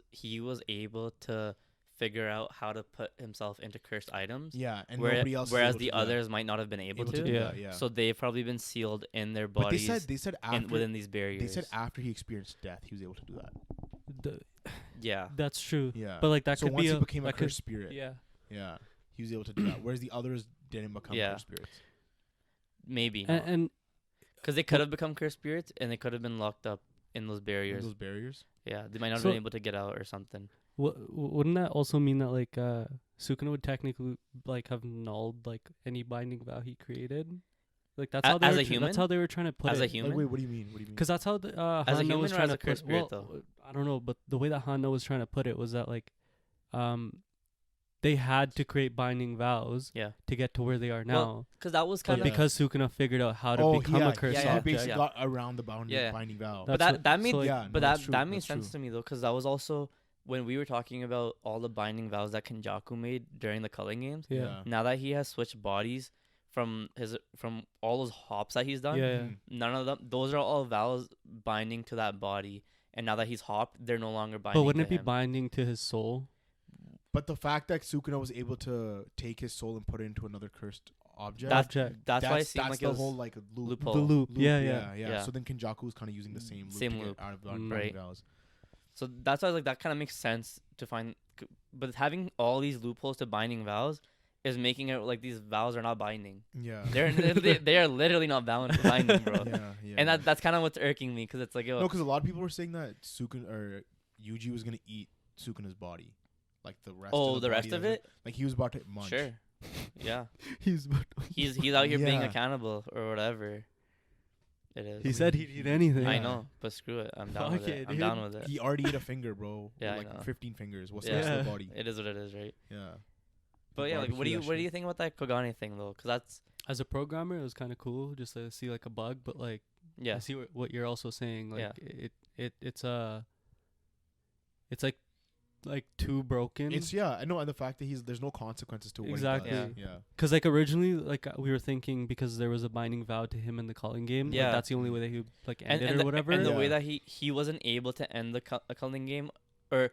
able to figure out how to put himself into cursed items. Yeah, and where- nobody else. is whereas able the to do that. others might not have been able, to. do Yeah. that, yeah. So they've probably been sealed in their but bodies they said after within these barriers. they said after he experienced death, he was able to do that. yeah. That's true. Yeah, But like that so could once be he a, became a that could- cursed spirit, Yeah. he was able to do that. Whereas the others didn't become Yeah. cursed spirits. Maybe. And Because they could have become cursed spirits and they could have been locked up in those In barriers. those barriers. Yeah. They might not have So- been able to get out or something. wouldn't that also mean that like Sukuna would technically like have nulled like any binding vow he created? Like that's how they As were a human? that's how they were trying to put As it. a human? Like, wait, what do you mean? What do you mean? Because that's how the As a Hanno was human or trying as a to cursed put. spirit, Well, though? I don't know, but the way that Hanno was trying to put it was that like, they had to create binding vows Yeah. to get to where they are now. Well, Because that was But kind of. because Sukuna figured out how to become a cursed yeah, he object, basically yeah. got around the boundary Yeah. binding vow. But That's that what- that made so, like- Yeah, but no, that's true, that made that's sense true. to me though, because that was also when we were talking about all the binding vows that Kenjaku made during the culling games. yeah, Now that he has switched bodies from all those hops that he's done, yeah, Mhm. none of them. Those are all vows binding to that body. And now that he's hopped, they're no longer binding. But wouldn't to it be him. binding to his soul? But the fact that Sukuna was able to take his soul and put it into another cursed object, Object. That's why it seemed that's like the it was whole like loop. loophole. The loop. Yeah, yeah, Yeah. So then Kenjaku was kind of using the same loop Same to get loop. out of the Mm. binding Right. vows. So that's why I was like that kind of makes sense to find. But having all these loopholes to binding vows is making it like these vows are not binding. Yeah. They are literally not binding, bro. yeah. And that's kind of what's irking me because it's like, yo, No, because a lot of people were saying that Sukuna or Yuji was gonna eat Sukuna's body, like the rest. oh, of the body rest that of was- it, Like he was about to munch. sure, yeah. He's He's out here being Yeah. a cannibal or whatever. It is. he said he'd eat anything. I Yeah. know, but screw it. I'm down Fuck with it. it, I'm dude. down with it. He already ate a finger, bro. Yeah, I like know. 15 fingers. What's Yeah. the rest of the Yeah. body? It is what it is, right? Yeah. But yeah, like, what do Barbecue you that what do shit. you think about that Kogane thing though? Because that's As a programmer, it was kind of cool just to see like a bug, but like yeah, I see what you're also saying. Like Yeah. it's like too broken. It's I know, and the fact that there's no consequences to what Exactly. he does. Yeah. Yeah. Because like originally, like we were thinking because there was a binding vow to him in the calling game. Yeah. Like, that's the only way that he would like end it and or the, whatever. and the way Yeah. that he wasn't able to end the culling game, or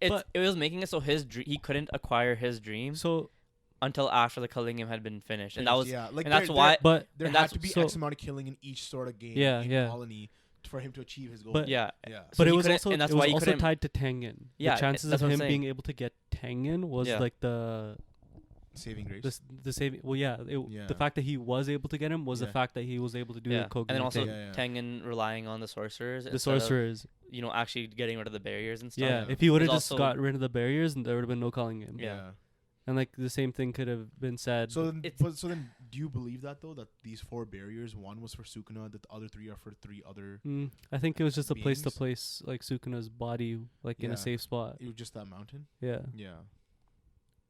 But- it was making it so he couldn't acquire his dream. So until after the Culling Game had been finished, and that was like and that's there- why. But there and had that's to be so- X amount of killing in each sort of game Yeah, in yeah. Colony for him to achieve his goal. But- Yeah, yeah. So but he it was couldn't- also and that's it why was he also couldn't- tied to Tengen. Yeah, the chances that's of what I'm him saying. being able to get Tengen was Yeah. like the Saving grace. the saving. Well, yeah, Yeah. the fact that he was able to get him was the Yeah. fact that he was able to do yeah. the Kogane And then also thing. Yeah. Tengen relying on the sorcerers. The instead of, sorcerers. actually getting rid of the barriers and stuff. Yeah, Yeah. if he would have There's just also- got rid of the barriers, there would have been no calling him. Yeah. And like the same thing could have been said. So then, It's- so then, do you believe that though? That these 4 barriers, one was for Sukuna, that the other 3 are for 3 other. I think it was just a place to beings? place like Sukuna's body like in Yeah. a safe spot. It was just that mountain. Yeah. Yeah.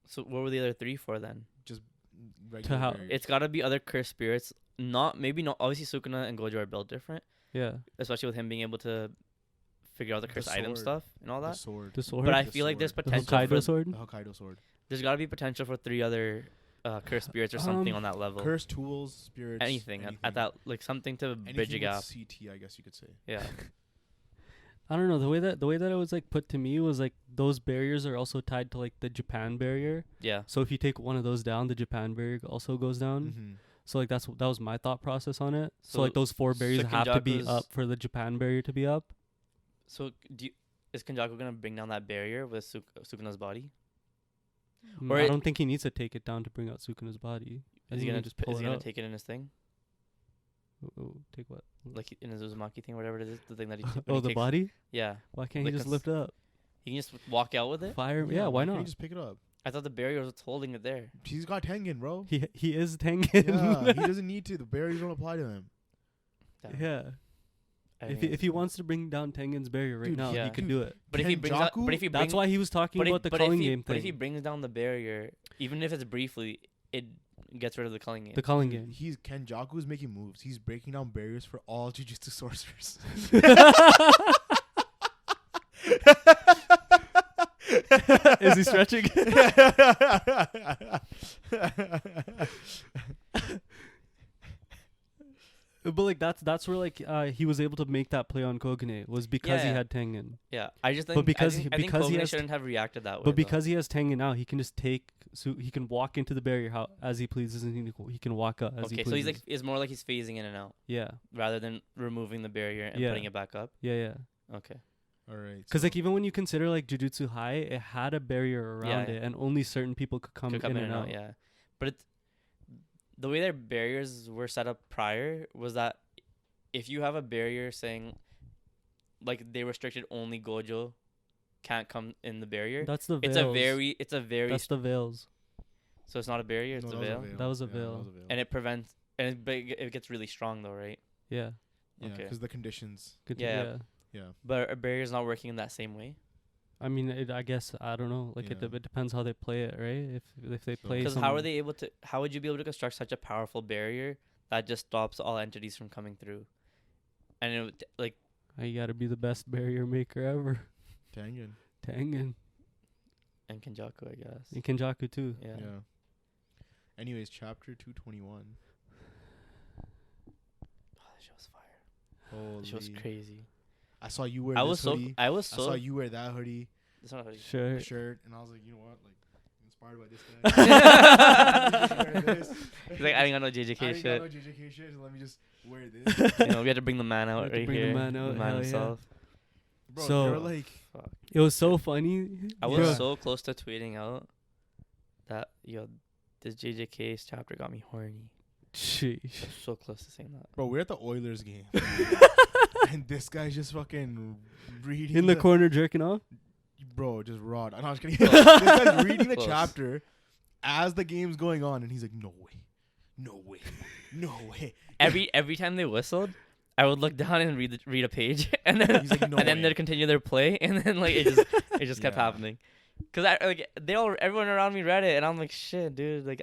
So what were the other 3 for then? Just regular how- barriers. It's got to be other cursed spirits. Maybe not. Obviously, Sukuna and Gojo are built different, Yeah. especially with him being able to figure out the The cursed item sword. stuff and all the that. sword. The sword. But I The feel like there's sword. the potential Hokkaido for. sword. The Hokkaido sword. There's got to be potential for 3 other cursed spirits or something on that level. Cursed tools, spirits. anything at that, like something to bridge a Anything gap. with CT, I guess you could say. Yeah. I don't know, the way that it was like put to me was like those barriers are also tied to like the Japan barrier. Yeah. So if you take one of those down, the Japan barrier also goes down. Mm-hmm. So like that was my thought process on it. So So- like those 4 barriers so have to be Kenjaku's- up for the Japan barrier to be up. So is Kenjaku gonna bring down that barrier with Sukuna's body? Mm, Or I it- don't think he needs to take it down to bring out Sukuna's body. I Is think he gonna just pull is it he gonna out. take it in his thing, Take what? like in his Uzumaki thing, whatever it is, the thing that he? when Oh, he the kicks- body? Yeah. Why can't Like he just a lift it up? He can just walk out with it. Fire? Yeah, why can't not? you just pick it up? I thought the barrier was holding it there. He's got Tengen, bro. He is Tengen. Yeah, he doesn't need to. The barriers don't apply to him. Damn. Yeah. I If mean, he wants to bring down Tengen's barrier right Dude, now, yeah. he could Dude, do it. but if he brings out, Kenjaku? but if he brings, That's why he was talking about the culling game But if he thing. brings down the barrier, even if it's briefly, it gets rid of the culling game. The culling game. He's Kenjaku's making moves. He's breaking down barriers for all Jujutsu sorcerers. Is he stretching? But like that's where like he was able to make that play on Kogane was because he Yeah. had Tengen. Yeah, I just think. But because I think, he- I think because he Kogane has- shouldn't have reacted that way. But though. because he has Tengen now, he can just take he can walk into the barrier as he pleases, and he can walk out as he okay, pleases. so he's like it's more like he's phasing in and out yeah, rather than removing the barrier and Yeah. putting it back up. yeah. Okay. All right. Because like even when you consider like Jujutsu High, it had a barrier Yeah, around yeah. it, and only certain people could come, Could come in and out. yeah. But it's the way their barriers were set up prior was that if you have a barrier saying like they restricted only Gojo can't come in the barrier. That's the veils. It's a very That's the veils. so it's not a barrier, it's No, a that was veil. That was a Yeah, veil. And it prevents but it gets really strong though, right? Yeah. Yeah, Okay. because the conditions. Good. Yeah. Yeah. Yeah. But a barrier's not working in that same way. I mean, I guess I don't know. Like Yeah. it depends how they play it, right? If they play. Because some- how are they able to? How would you be able to construct such a powerful barrier that just stops all entities from coming through? And it would, like You gotta be the best barrier maker ever. Tengen. Tengen and Kenjaku, I guess. and Kenjaku too. Yeah. Yeah. Anyways, chapter 221. Oh, that shit was fire. Holy. That shit was crazy. I saw you wear I this was so. hoodie. I was I saw so. you wear that hoodie, It's not a hoodie. Sure. shirt, and I was like, you know what? Like, inspired by this guy. Wear this. He's like, I ain't got no I JJK ain't shit. got no JJK shit, so let me just wear this. You know, we had to bring the man out had to right bring the here. man out, hell yeah. himself. Bro, So- they were like, Fuck. It was so funny. I was Bro. so close to tweeting out that this JJK's chapter got me horny. Sheesh. I was so close to saying that. bro, we're at the Oilers game. And this guy's just fucking reading. In the corner jerking off. Bro, just raw. I'm not just kidding. This guy's reading the Close. chapter as the game's going on, and he's like, no way. No way. No way. Every time they whistled, I would look down and read a page, and then He's like, no and then way. they'd continue their play, and then like it just kept Yeah. happening. Cause everyone around me read it, and I'm like, shit, dude, like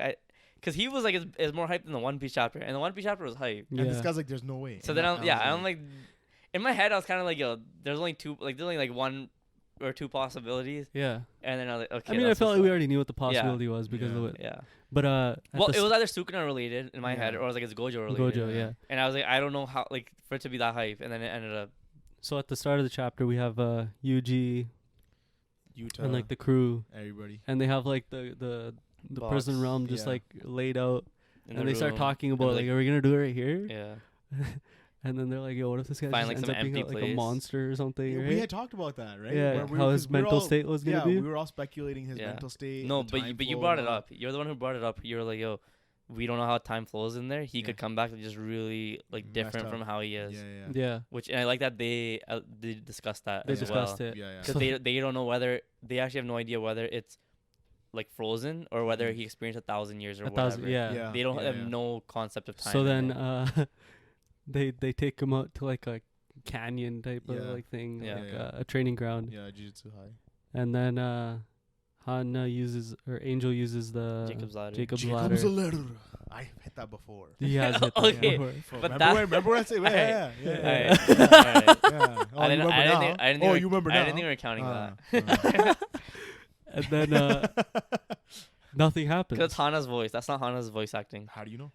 cause he was like is more hyped than the One Piece chapter, and the One Piece chapter was hype. And this guy's like, there's no way. So And then I I'm was like, in my head I was kind of like, yo, there's only like one or two possibilities, Yeah. and then I was like, okay. I mean, I that's felt what's like we up. already knew what the possibility was because Yeah. of it. Yeah. But Well, it was either Sukuna related in my Yeah. head, or I was like, it's Gojo related. Gojo, yeah. And I was like, I don't know how, like, for it to be that hype, and then it ended up. So at the start of the chapter, we have Yuji Utah and like the crew, everybody. and they have like the the box. prison realm just Yeah. like laid out, in and the they start room, talking and about they're like, are we gonna do it right here? Yeah. And then they're like, yo, what if this guy Find, just like, ends some up being empty like a place. monster or something? Yeah, Right? we had talked about that, right? Yeah, Where how his mental state was gonna be. we were all speculating his Yeah. mental state. No, the but time you flow brought and it all. up. You're the one who brought it up. You were like, yo, we don't know how time flows in there. He Yeah. could come back just really like Messed different up. from how he is. Yeah. Yeah, Which, and I like that they discussed that they as discussed well. it. Yeah. Because they don't know whether they actually have no idea whether it's like frozen or whether he experienced 1,000 years or A whatever. thousand, yeah. Yeah. They don't have yeah. no concept of time. So in then, it. they take him out to like a canyon type of Yeah. like thing, Yeah. like Yeah. a training ground, Yeah, Jujutsu High. and then Hanna uses, or Angel uses the Jacob's ladder. Jacob's Jacob's ladder. a letter. I hit that before. He has hit that Okay. before. But remember where I said, yeah. Alright. Yeah. Alright. Oh, I didn't. you remember I didn't now? think. I didn't Oh, think you remember now? I didn't think we were counting Uh, that. And then nothing happens. Because it's Hana's voice. That's not Hana's voice acting. How do you know?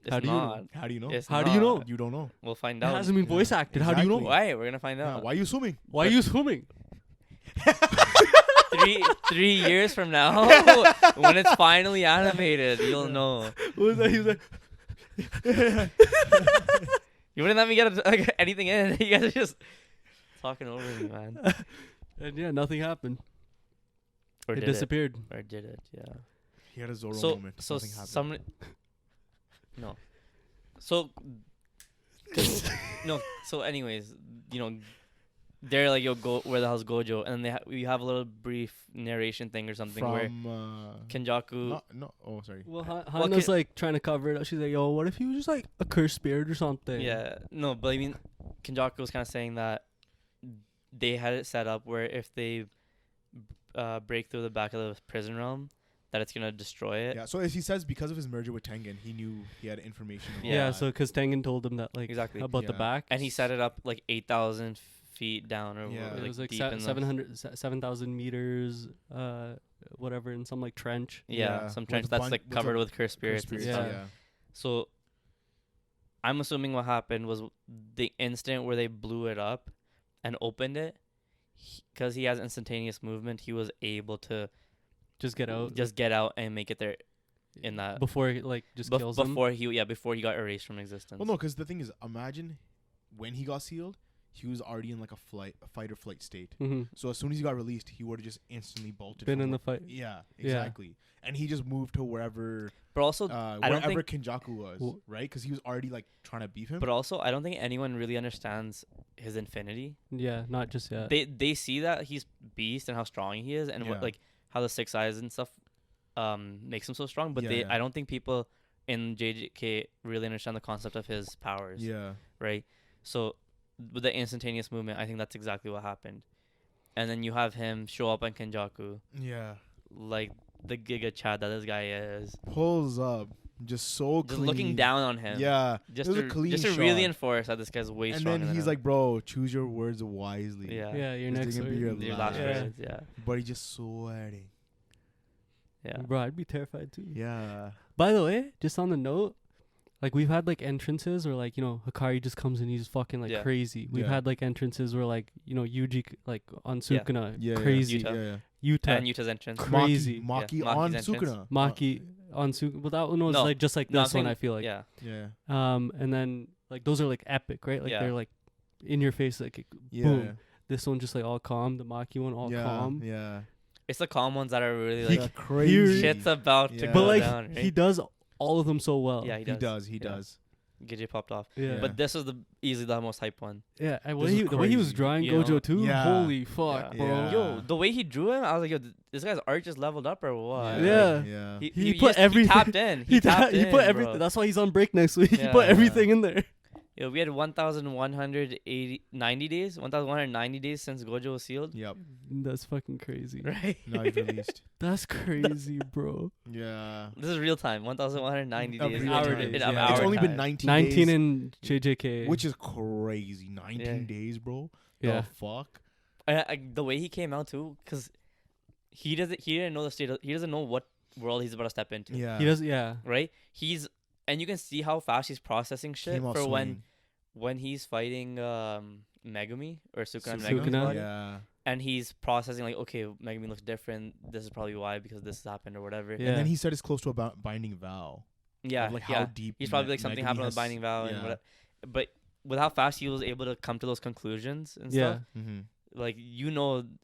It's How do you know? not. How do you know? It's How do you know? not. You don't know. We'll find It out. hasn't been voice Yeah, acted. How do you know? exactly. Why? We're gonna find Yeah, out. why are you assuming? Why are you assuming? 3 years from now, when it's finally animated, you'll know. What was that? He was like, You wouldn't let me get anything in. You guys are just talking over me, man. and yeah, nothing happened. Or It did disappeared. it? Or did it? Yeah. He had a Zoro So moment. so Nothing happened. some. No. So. 'Cause- no. So anyways, they're like, yo, go where the hell's Gojo, and then we have a little brief narration thing or something where Kenjaku. Oh, sorry. Well, Well, Hanna's like trying to cover it up. She's like, yo, what if he was just like a cursed spirit or something? Yeah, no, but I mean, Kenjaku was kind of saying that they had it set up where if they break through the back of the prison realm, that it's gonna destroy it. Yeah. So as he says, because of his merger with Tengen, he knew he had information. About Yeah, that. so because Tengen told him that, like, Exactly. about the Yeah. back. And he set it up like 8,000 feet down, or Yeah. It was like deep in the 7,000 meters, whatever, in some like trench. yeah, Yeah, some with trench a that's bun- like with covered a- with cursed spirits and Conspiracy, stuff. Yeah. So I'm assuming what happened was the instant where they blew it up and opened it, because he has instantaneous movement, he was able to Just get out. just get out and make it there in that before it like just kills him. before he got erased from existence. Well, no, because the thing is, imagine when he got sealed, he was already in like a fight or flight state. Mm-hmm. So as soon as he got released, he would have just instantly bolted. Been from in the where- fight. Yeah, Yeah. exactly. And he just moved to wherever, But also, I don't wherever think. Kenjaku was, Well- right? Because he was already like trying to beef him. But also, I don't think anyone really understands his infinity. Yeah, not just yet. They see that he's beast and how strong he is, and Yeah. what like how the 6 eyes and stuff makes him so strong. But Yeah. I don't think people in JJK really understand the concept of his powers. Yeah. Right. So with the instantaneous movement, I think that's exactly what happened. And then you have him show up on Kenjaku, Yeah. like the Giga Chad that this guy is, Pulls up, just so just clean. looking down on him. Yeah. Just it was to, a clean just to shot. really enforce that this guy's way And stronger then than he's him. like, bro, choose your words wisely. yeah, yeah, your Is next there gonna word. be your last last Yeah. words, yeah, But he just sweating. yeah. Bro, I'd be terrified too. Yeah. By the way, just on the note, like we've had like entrances where like, Hikari just comes in, he's fucking like Yeah. crazy. We've Yeah. had like entrances where like, Yuji like on Sukuna, Yeah. crazy. Yuta. Yeah. Yuta, And Yuta's entrance. Crazy. Maki Yeah. on Maki's entrance. Sukuna. Maki on Sukuna. Well, that one was No. like just like No, I'm this one. saying- I feel like. yeah, Yeah. And then like those are like epic, right? Like Yeah. they're like in your face, like Yeah. boom. This one just like all calm. The Maki one all yeah. calm. Yeah. it's the calm ones that are really He like crazy. shit's about to Yeah. go But like down. Right? he does all of them so well. yeah, He does. He Yeah. does. Gidget popped off. Yeah. But this was easily the most hype one. Yeah, and This is the way he was crazy. drawing You know? Gojo too, Yeah. holy fuck, Yeah. bro. Yeah. Yo, the way he drew him, I was like, yo, this guy's art just leveled up or what? Yeah. Yeah. He put everything- He tapped in. He tapped in. put everything. Bro. That's why he's on break next week. He Yeah. put everything in there. Yo, we had 1,190 days. 1,190 days since Gojo was sealed. Yep. That's fucking crazy. Right. Now he's released. That's crazy, bro. Yeah. This is real time. 1,190 Of days. real Hour time. days, Of yeah. hour It's only been time. 19 19 days, in JJK. which is crazy. 19 Yeah. days, bro. yeah. The fuck? The way he came out too, because he didn't know the state. He doesn't know what world he's about to step into. Yeah. He does. Yeah. Right. And you can see how fast he's processing shit Came out for swinging. when he's fighting Megumi or Sukuna and Sukuna. Megumi's body. Yeah. and he's processing like, okay, Megumi looks different. This is probably why, because this has happened or whatever. Yeah. And then he said it's close to a binding vow. Yeah, Of, like yeah. how deep He's probably like something Megumi happened with has- the binding vow and yeah. whatever. But with how fast he was able to come to those conclusions and Yeah. stuff, Mm-hmm. like,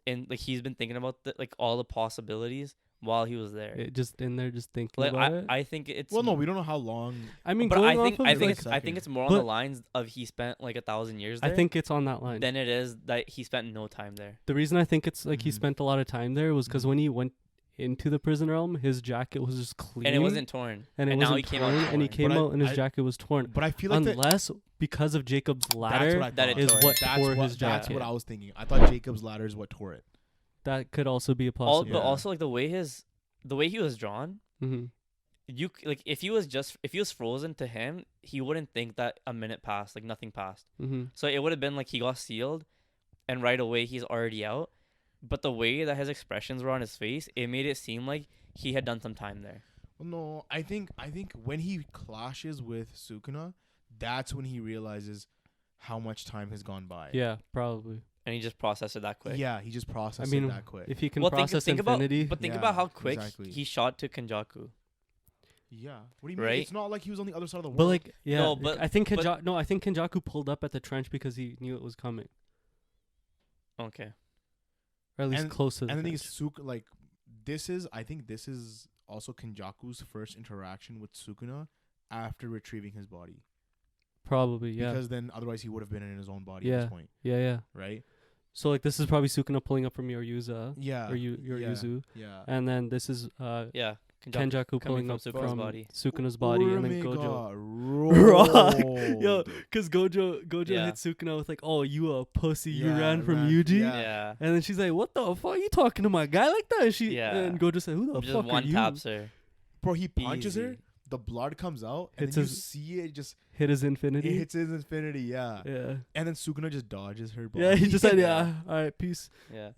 and like he's been thinking about like all the possibilities while he was there. It just in there, just thinking Like about it. I think it's Well, no, we don't know how long. I mean, but going I off think of I like, think it's second. more on the But- lines of he spent like 1,000 years there. I think it's on that line. than it is that he spent no time there. The reason I think it's like he Mhm. spent a lot of time there was because Mhm. when he went into the prison realm, his jacket was just clean, And it wasn't torn. and it now wasn't he came torn, out and he torn. came But out and his I- jacket was torn. But I feel like that, Unless because of Jacob's that's ladder, what I that thought. it is tore. what That's tore what, his That's jacket. what I was thinking. I thought Jacob's ladder is what tore it. that could also be a But possibility. also like the way he was drawn, Mm-hmm. like if he was frozen to him, he wouldn't think that a minute passed, like nothing passed. Mm-hmm. So it would have been like he got sealed, and right away he's already out. But the way that his expressions were on his face, it made it seem like he had done some time there. Well, no, I think when he clashes with Sukuna, that's when he realizes how much time has gone by. Yeah, probably. And he just processed it that quick. Yeah, he just processed mean, it that quick. If he can Well, process think infinity, about, but think Yeah, about how quick exactly. he shot to Kenjaku. Yeah. What do you mean? Right? It's not like he was on the other side of the world. but like, yeah, No, but- I think I think Kenjaku pulled up at the trench because he knew it was coming, Okay. or at least And- close to the and the thing trench. is, I think this is also Kenjaku's first interaction with Sukuna after retrieving his body. Probably, yeah, Because then otherwise he would have been in his own body at Yeah. this point, yeah. right? So like, this is probably Sukuna pulling up from Yoryuza Yeah. or Yoryuzu, Yeah. and then this is Yeah. Kenjaku coming pulling from up Sukuna's from body. Sukuna's body, and then Urame Gojo. got Rock. Yo, rolled. because Gojo Yeah. hit Sukuna with like, "Oh, you a pussy! You Yeah, ran from ran- Yuji." yeah. Yeah. And then she's like, "What the fuck? You talking to my guy like that?" And she Yeah. and Gojo said, "Who the Just fuck are one you?" taps her. Bro, he punches her, Easy. the blood comes out, and Hits then you his- see it just Hit his it infinity. hits his infinity, yeah. Yeah. And then Sukuna just dodges her body. Yeah, he just said, "Yeah, all right, peace." Yeah.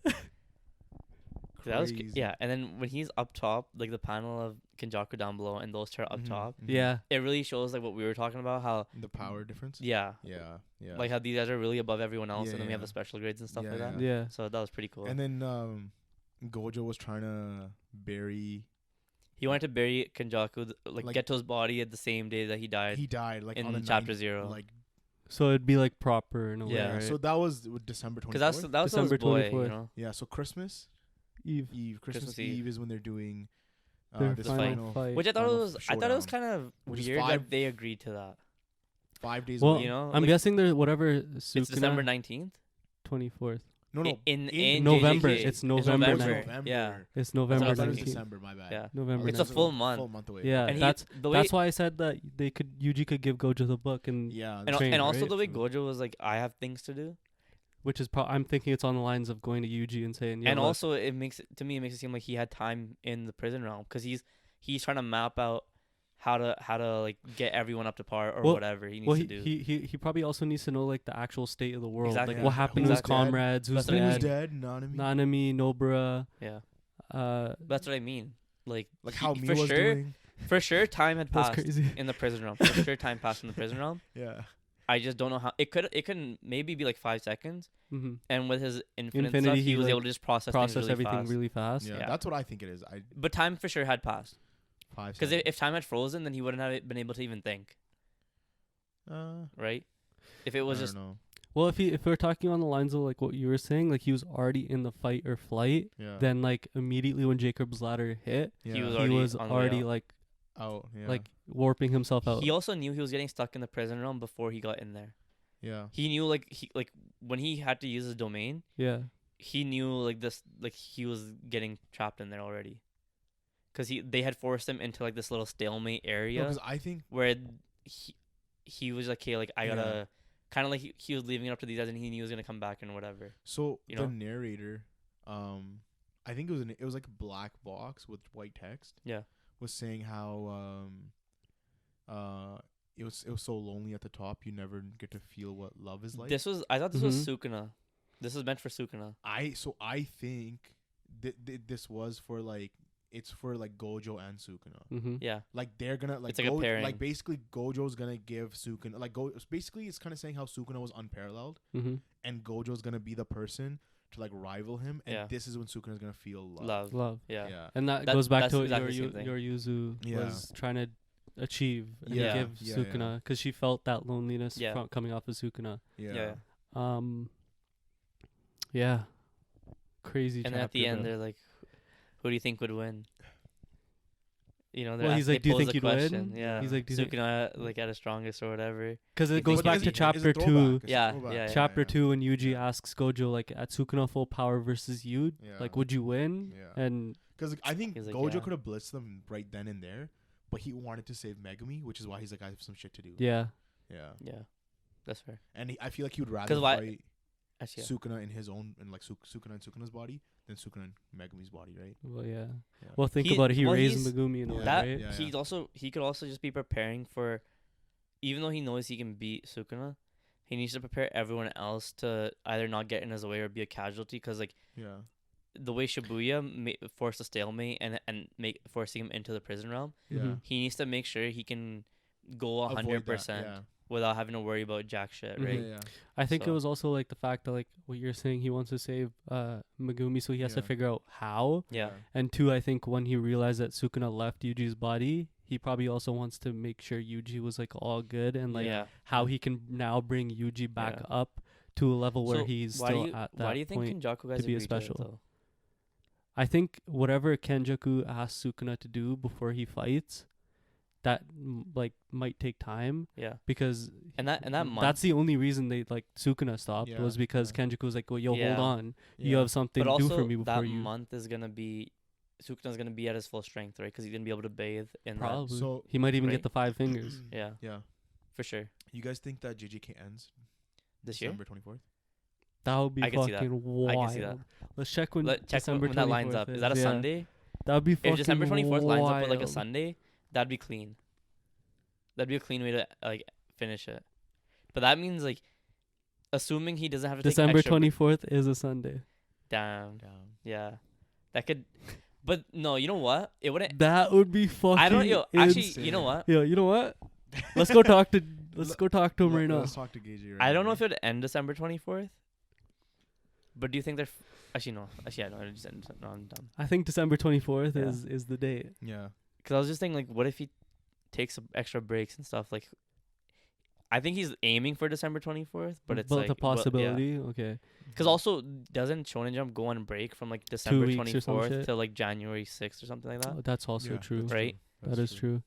That was Crazy. yeah, and then when he's up top, like the panel of Kenjaku down below, and those two are up Mhm, top, mhm. Yeah. it really shows like what we were talking about. How The power difference. yeah, Yeah, yeah. like how these guys are really above everyone else, Yeah, and then we have yeah. the special grades and stuff Yeah, like that. Yeah. So that was pretty cool. And then Gojo was trying to bury. He wanted to bury Kenjaku, like Like- get to his body at the same day that he died He died like in on the chapter 9th, 0. Like So it'd be like proper in a Yeah. way, right? so that was December 24th. because that was December his boy, 24th. you know. Yeah, so Christmas Eve. Eve, Christmas Christmas Eve. Eve is when they're doing Their this final fight. Which I thought it final was, I thought it was showdown, kind of which is weird 5 that they agreed to that. 5 days Well, away. You know, I'm like, guessing there's whatever it's December Sukuna 19th. 24th. No, no, In November. JJK. It's November November. 9th. Yeah, It's I November thought it was 19th. December. My bad. yeah. November. It's a 19th. full month. Full month away. Yeah, And that's the way, that's why I said that Yuji could give Gojo the book and Yeah. train, and also right? the way Gojo was like, I have things to do, which is I'm thinking it's on the lines of going to Yuji and saying, "Yeah, and look, also it makes it seem like he had time in the prison realm because he's trying to map out how to like get everyone up to par or Well- whatever he needs well, to do. he probably also needs to know like the actual state of the world, Exactly. like Yeah. what happened to Who's his dead? comrades, who's That's what I Who's mean. dead, dead? Nanami. Nanami, Nobara, Yeah, uh, that's what I mean. Like How for Miwa's sure, doing. for sure, time had that's passed crazy. in the prison realm. For sure, time passed in the prison realm. Yeah. I just don't know how it could maybe be like 5 seconds, Mm-hmm. and with his infinite Infinity, stuff, he he, was like, able to just process things really Everything fast. really fast. Yeah, Yeah. that's what I think it is. But time for sure had passed. 5 Because seconds. if time had frozen, then he wouldn't have been able to even think, I right? If it was don't just know. Well, if we're talking on the lines of like what you were saying, like he was already in the fight or flight, Yeah. then like immediately when Jacob's ladder hit, yeah. he was he already was on the way already out. like out. Yeah. like warping himself out. He also knew he was getting stuck in the prison realm before he got in there. yeah. He knew like when he had to use his domain, Yeah. he knew like he was getting trapped in there already. Cause they had forced him into like this little stalemate area Because I think where he was like, okay, like I Yeah. gotta kind of like he was leaving it up to these guys and he knew he was gonna come back and whatever. so. You The know? narrator, I think it was like a black box with white text. Yeah. Was saying how it was so lonely at the top. You never get to feel what love is like. I thought this was Mhm. Sukuna. This was meant for Sukuna. I think this was for like it's for like Gojo and Sukuna. Mm-hmm. Yeah. Like they're gonna like It's like a pairing. like basically Gojo's gonna give Sukuna like basically it's kind of saying how Sukuna was unparalleled Mm-hmm. and Gojo's gonna be the person to like rival him, and Yeah. this is when Sukuna's gonna feel love. Love. Yeah. Yeah. And that That- goes back that's to what exactly the same thing. your Yuzu Yeah. was trying to achieve and Yeah. give Yeah, Sukuna, because she felt that loneliness Yeah. from coming off of Sukuna. Yeah. Yeah. Yeah. Crazy. And then at chapter, the end, bro. they're like, "Who do you think would win?" You know, Well, he's like, "Do you pose think a you'd win?" question. Yeah. He's like, "Do you think-" Sukuna like at his strongest or whatever. Because You it goes think- back Is to it- chapter 2. Yeah, yeah, Chapter 2 when Yuji asks Gojo like, at Sukuna full power versus you, like, would you win? Yeah. And Because I think He's like, Gojo yeah. could have blitzed them right then and there, but he wanted to save Megumi, which is why he's like, I have some shit to do. yeah, Yeah. Yeah, that's fair. And I feel like he would rather 'Cause why- fight Actually, yeah. Sukuna in his own, and like Sukuna and Sukuna's body than Sukuna and Megumi's body, right? well, yeah. Yeah. Well, think He- about it. He well, raised he's- Megumi in a way, Yeah. right? Yeah. he could also just be preparing for, even though he knows he can beat Sukuna, he needs to prepare everyone else to either not get in his way or be a casualty. Because like Yeah. the way Shibuya forced a stalemate and forcing him into the prison realm, Yeah. Mhm. he needs to make sure he can go Avoid that, 100% yeah. without having to worry about jack shit, Mhm. right? Yeah. I think it So- was also like the fact that like what you're saying, he wants to save Megumi, so he has to Yeah. figure out how. Yeah. And 2, I think when he realized that Sukuna left Yuji's body, he probably also wants to make sure Yuji was like all good and like yeah. how he can now bring Yuji back Yeah. up to a level where So he's why still do you, at that why do you think point. Kenjaku guys to be a agreed special. to it, though? I think whatever Kenjaku asks Sukuna to do before he fights, that like might take time Yeah. because And that month, that's the only reason they like Sukuna stopped Yeah, was because yeah. Kenjaku was like, well, yo, Yeah. hold on, you Yeah. have something but to do also for me before that you. month is gonna be Sukuna's gonna be at his full strength, right? Because he's gonna be able to bathe in Probably. So- He might even Right. get the 5 fingers. that. Yeah, Yeah. for sure. You guys think that JJK ends This year, December 24th? That would be I can see that. fucking wild. I can see that. Let's check when check December when that lines 24th up. Is that a yeah. Sunday? That would be fucking If December 24th lines up with like a wild. Sunday, that'd be clean. That'd be a clean way to like finish it. But that means like, assuming he doesn't have to December take extra 24th is a Sunday. Damn. Down. Yeah, that could. But no, you know what? It wouldn't. That would be fucking I don't. Yo, actually, insane. you know what? Yo, you know what? Let's go talk to him right now. Let's talk to Gagey right I don't now, know if it would end December 24th. But do you think they're actually no? Actually, I don't. It just ended. No, I'm dumb. I think December 24th Yeah. is the date. Yeah. Because I was just thinking, like, what if he takes some extra breaks and stuff? Like, I think he's aiming for December 24th, but it's like a possibility. Okay. Because also, doesn't Shonen Jump go on break from like December weeks or some 24th shit? to like January 6th or something like that? Oh, that's also Yeah, true. that's Right? That is true.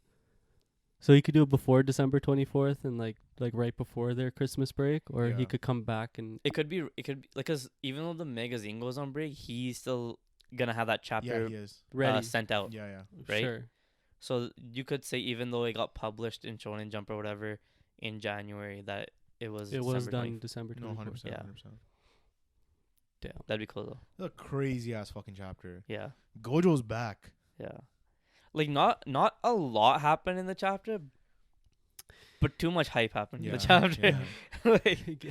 So he could do it before December 24th and like right before their Christmas break, or he Yeah. could come back and It could be like, because even though the magazine goes on break, he's still gonna have that Yeah, chapter he is. ready. sent out. Yeah, yeah. right? Sure. So you could say, even though it got published in Shonen Jump or whatever in January, that it was It was December done 20th. December 24th. No, 100%. Yeah. 100%. Damn. That'd be cool though. That's a crazy ass fucking chapter. Yeah, Gojo's back. yeah. Like not a lot happened in the chapter, but too much hype happened in the chapter. Yeah. Like,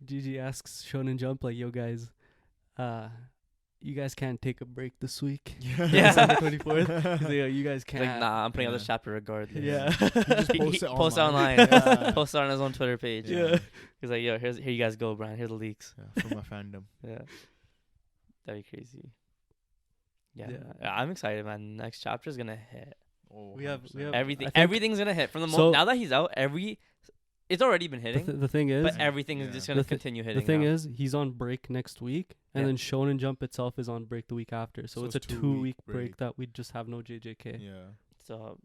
GG asks Shonen Jump like, yo guys, you guys can't take a break this week. Yeah. December 24th. He's like, yo, you guys he's can't. like, nah, I'm putting out Yeah. this chapter regardless. Yeah. He just He posts it posts it online. online. Yeah. Posts it on his own Twitter page. Yeah. He's like, yo, here you guys go, Brian. Here's the leaks. Yeah, from my fandom. Yeah. That'd be crazy. Yeah. Yeah. I'm excited, man. Next chapter is gonna hit. Oh, We have- 100%. Everything, I think- everything's gonna hit from the So- moment now that he's out. It's already been The, hitting, the thing is, but everything is Yeah. just gonna The thi- continue hitting. the thing now. is, he's on break next week, and Yeah. then Shonen Jump itself is on break the week after. So, So it's a it's 2-week 2-week break. break that we just have no JJK. Yeah, so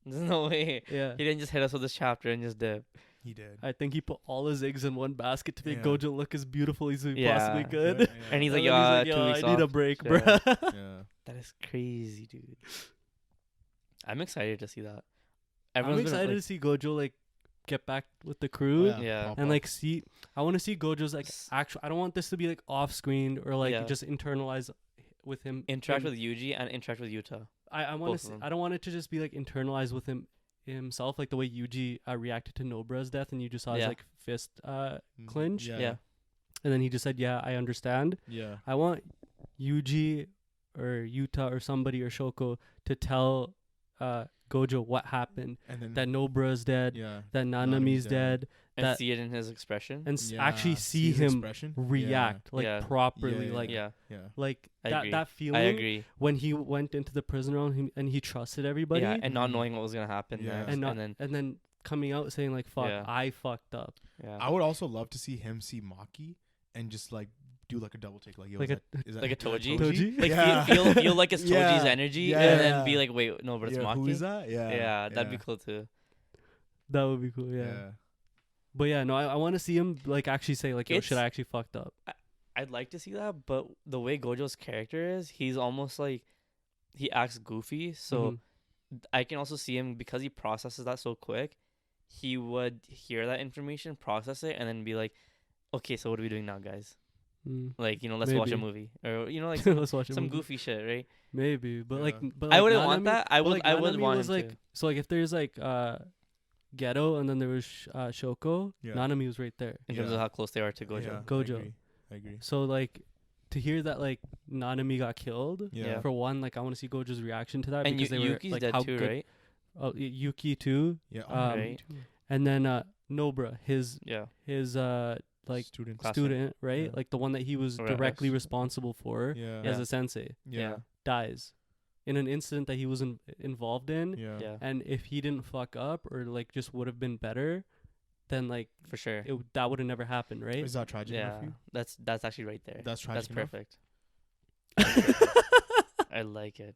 there's no way Yeah. he didn't just hit us with this chapter and just dip. he did. I think he put all his eggs in one basket to make Yeah. Gojo look as beautiful as he Yeah. possibly could. Yeah, And he's like, And then "Yeah, 2 weeks I need a off." break, Yeah. bruh. yeah. That is crazy, dude. I'm excited to see that. I'm Everyone's been, excited like, to see Gojo like get back with the crew. Oh, Yeah. pop And up. like see, I want to see Gojo's like actual. I don't want this to be like off screen or like Yeah. just internalize with him. interact him- with Yuji and interact with Yuta. I want both to. of them. I don't want it to just be like internalized with himself, like the way Yuji reacted to Nobra's death, and you just saw his Yeah. like fist Mm, clinch, Yeah. and then he just said, "Yeah, I understand." Yeah. I want Yuji or Yuta or somebody or Shoko to tell Gojo what happened, And then that Nobra's dead, yeah, that Nanami's dead, And that see it in his expression. and yeah, actually see his him expression. react like Yeah. properly, Yeah, like yeah, Yeah. like I that agree. that I feeling agree. when he went into the prison realm and he trusted everybody, Yeah, and not Mhm. knowing what was gonna happen Yeah. next, and then coming out saying like, "Fuck, Yeah. I fucked up." yeah, I would also love to see him see Maki and just like do like a double take, like yo, Like is that like a is that Toji? Toji? like yeah. feel like it's Toji's Yeah. energy, Yeah. and then be like, wait, no, but it's yeah, Maki. who is that? Yeah, Yeah, that'd be cool too. That would be cool. Yeah. But yeah, no, I want to see him like actually say like, "Yo, shit, It's- I actually fucked up." I'd like to see that, but the way Gojo's character is, he's almost like he acts goofy. So Mhm. I can also see him because he processes that so quick. He would hear that information, process it, and then be like, "Okay, so what are we doing now, guys? Mm. Like, let's watch a Maybe. movie, or like Let's watch some a movie. goofy shit, right?" Maybe, but like, Yeah. but I like, wouldn't want Nanami- that. I but, would. like, I would Nanami want was him like, to. so like if there's like Ghetto and then there was Shoko, Yeah. Nanami was right there. In terms of Yeah. how close they are to Gojo. Yeah, Gojo. I agree. So like to hear that like Nanami got killed, Yeah. for one, like I want to see Gojo's reaction to that And because they were Yuki's like dead how too, good. right? Oh, Yuki too, Yeah. Right. and then Nobra, his Yeah. like student. Class- student, right? Yeah. Like the one that he was Or directly ex. responsible for Yeah. as Yeah. a sensei, Yeah. dies in an incident that he was involved in. Yeah. Yeah. And if he didn't fuck up or like just would have been better, then like For sure. that would have never happened, right? Is that tragic enough Yeah. for you? That's actually right there. That's That's tragic enough? perfect. I like it.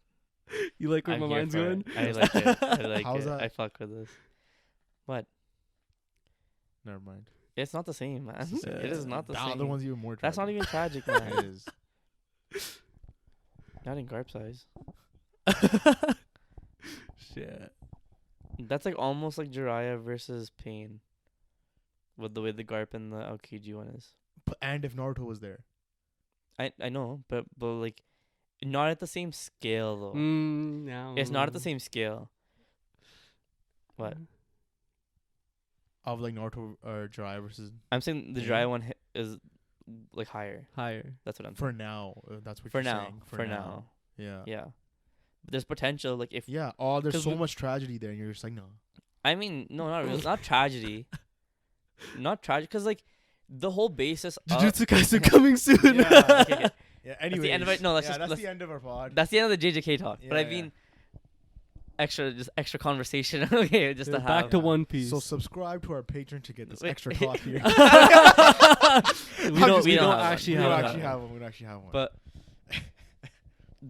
You like where I'm my here mind's for going? it. I like it. I like How's it. that? I fuck with this. Never mind. It's not the same, man. It's the It is not the The same. other one's even more tragic. That's not even tragic, man. It is. Not in Garp's eyes. Shit. That's like almost like Jiraiya versus Pain. With the way the Garp and the Aokiji one is. And if Naruto was there. I know, but like not at the same scale though. No. It's not at the same scale. What? Of like Naruto or Jiraiya versus I'm saying the Yeah. Jiraiya one is like higher. Higher. That's what I'm for saying. now. That's what For you're now. saying. For now. Yeah. Yeah. But there's potential like if Yeah. Oh, there's 'Cause so we- much tragedy there, and you're just like, no. I mean, no, not really. Not tragedy. Not tragic, because like the whole basis. Jujutsu Kaisen coming soon. Yeah. Okay. Yeah. the Anyway. end of it. No, let's yeah, just- that's let's- the end of our pod. That's the end of the JJK talk. But I Yeah, mean, extra conversation. Okay, just to Back have. to One Piece. So subscribe to our Patreon to get this Wait. extra talk here. we I'm don't. just- We we don't don't have one. actually We have don't that. actually have one. We don't actually have one. But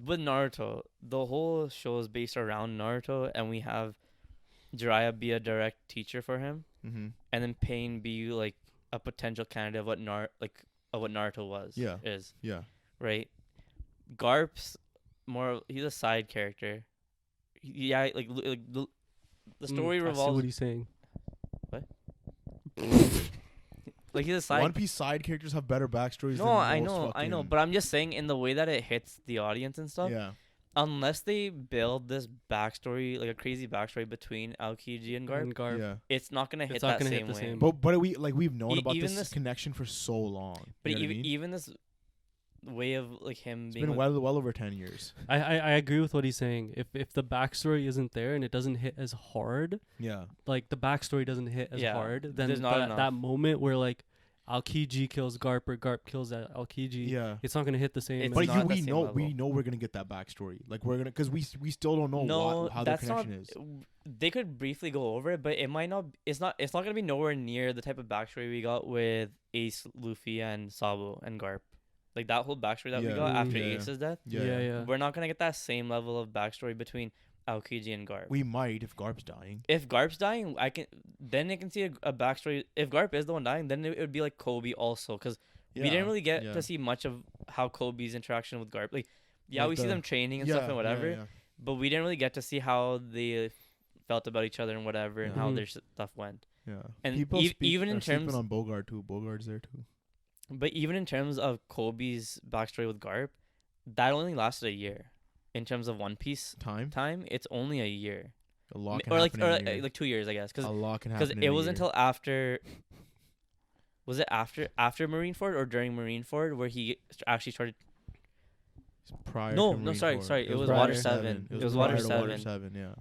with Naruto, the whole show is based around Naruto, and we have Jiraiya be a direct teacher for him, mm-hmm. and then Pain be like a potential candidate of what Naruto was. Yeah. Is Yeah. right. Garp's he's a side character. Yeah, like the story I see revolves. what he's saying. Like he's a side. One Piece side characters have better backstories. No, than I most know, fucking- but I'm just saying in the way that it hits the audience and stuff. Yeah. Unless they build this backstory, like a crazy backstory between Aokiji and Garp, And Garp. Yeah. it's not gonna hit It's not that gonna hit same the way. same. But we've known about even this, this- connection for so long. But You know what I mean? even this way of like him It's being been like, well over 10 years. I agree with what he's saying. If the backstory isn't there and it doesn't hit as hard, Yeah. like the backstory doesn't hit as Yeah, hard, then there's not enough. that moment where like Aokiji kills Garp or Garp kills Aokiji, Yeah. it's not gonna hit the same. It's as- But not at the we same know level. we're gonna get that backstory. Like we're gonna, because we still don't know no, how their that's not. connection is. They could briefly go over it, but it might not. It's not gonna be nowhere near the type of backstory we got with Ace, Luffy, and Sabo and Garp. Like that whole backstory that we Yeah. got after Yeah. Ace's death. yeah. We're not gonna get that same level of backstory between Aokiji and Garp. We might if Garp's dying. If Garp's dying, I can see a backstory. If Garp is the one dying, then it would be like Kobe also, because we didn't really get yeah. to see much of how Kobe's interaction with Garp. Like, yeah, Like we see them training and stuff and whatever, Yeah. but we didn't really get to see how they felt about each other and whatever, and Yeah. how Mhm. their stuff went. Yeah. And People even in are sleeping terms, on Bogart too. Bogart's there too. but even in terms of Kobe's backstory with Garp, that only lasted a year. In terms of One Piece Time. it's only a year, A lot can or like happen in a year. like 2 years, I guess, a because lot can happen. it was until after. Was it after Marineford or during Marineford where he actually started? prior. No, to no, sorry, Marineford. sorry, it was Water 7. It was prior Water to 7. 7. Yeah.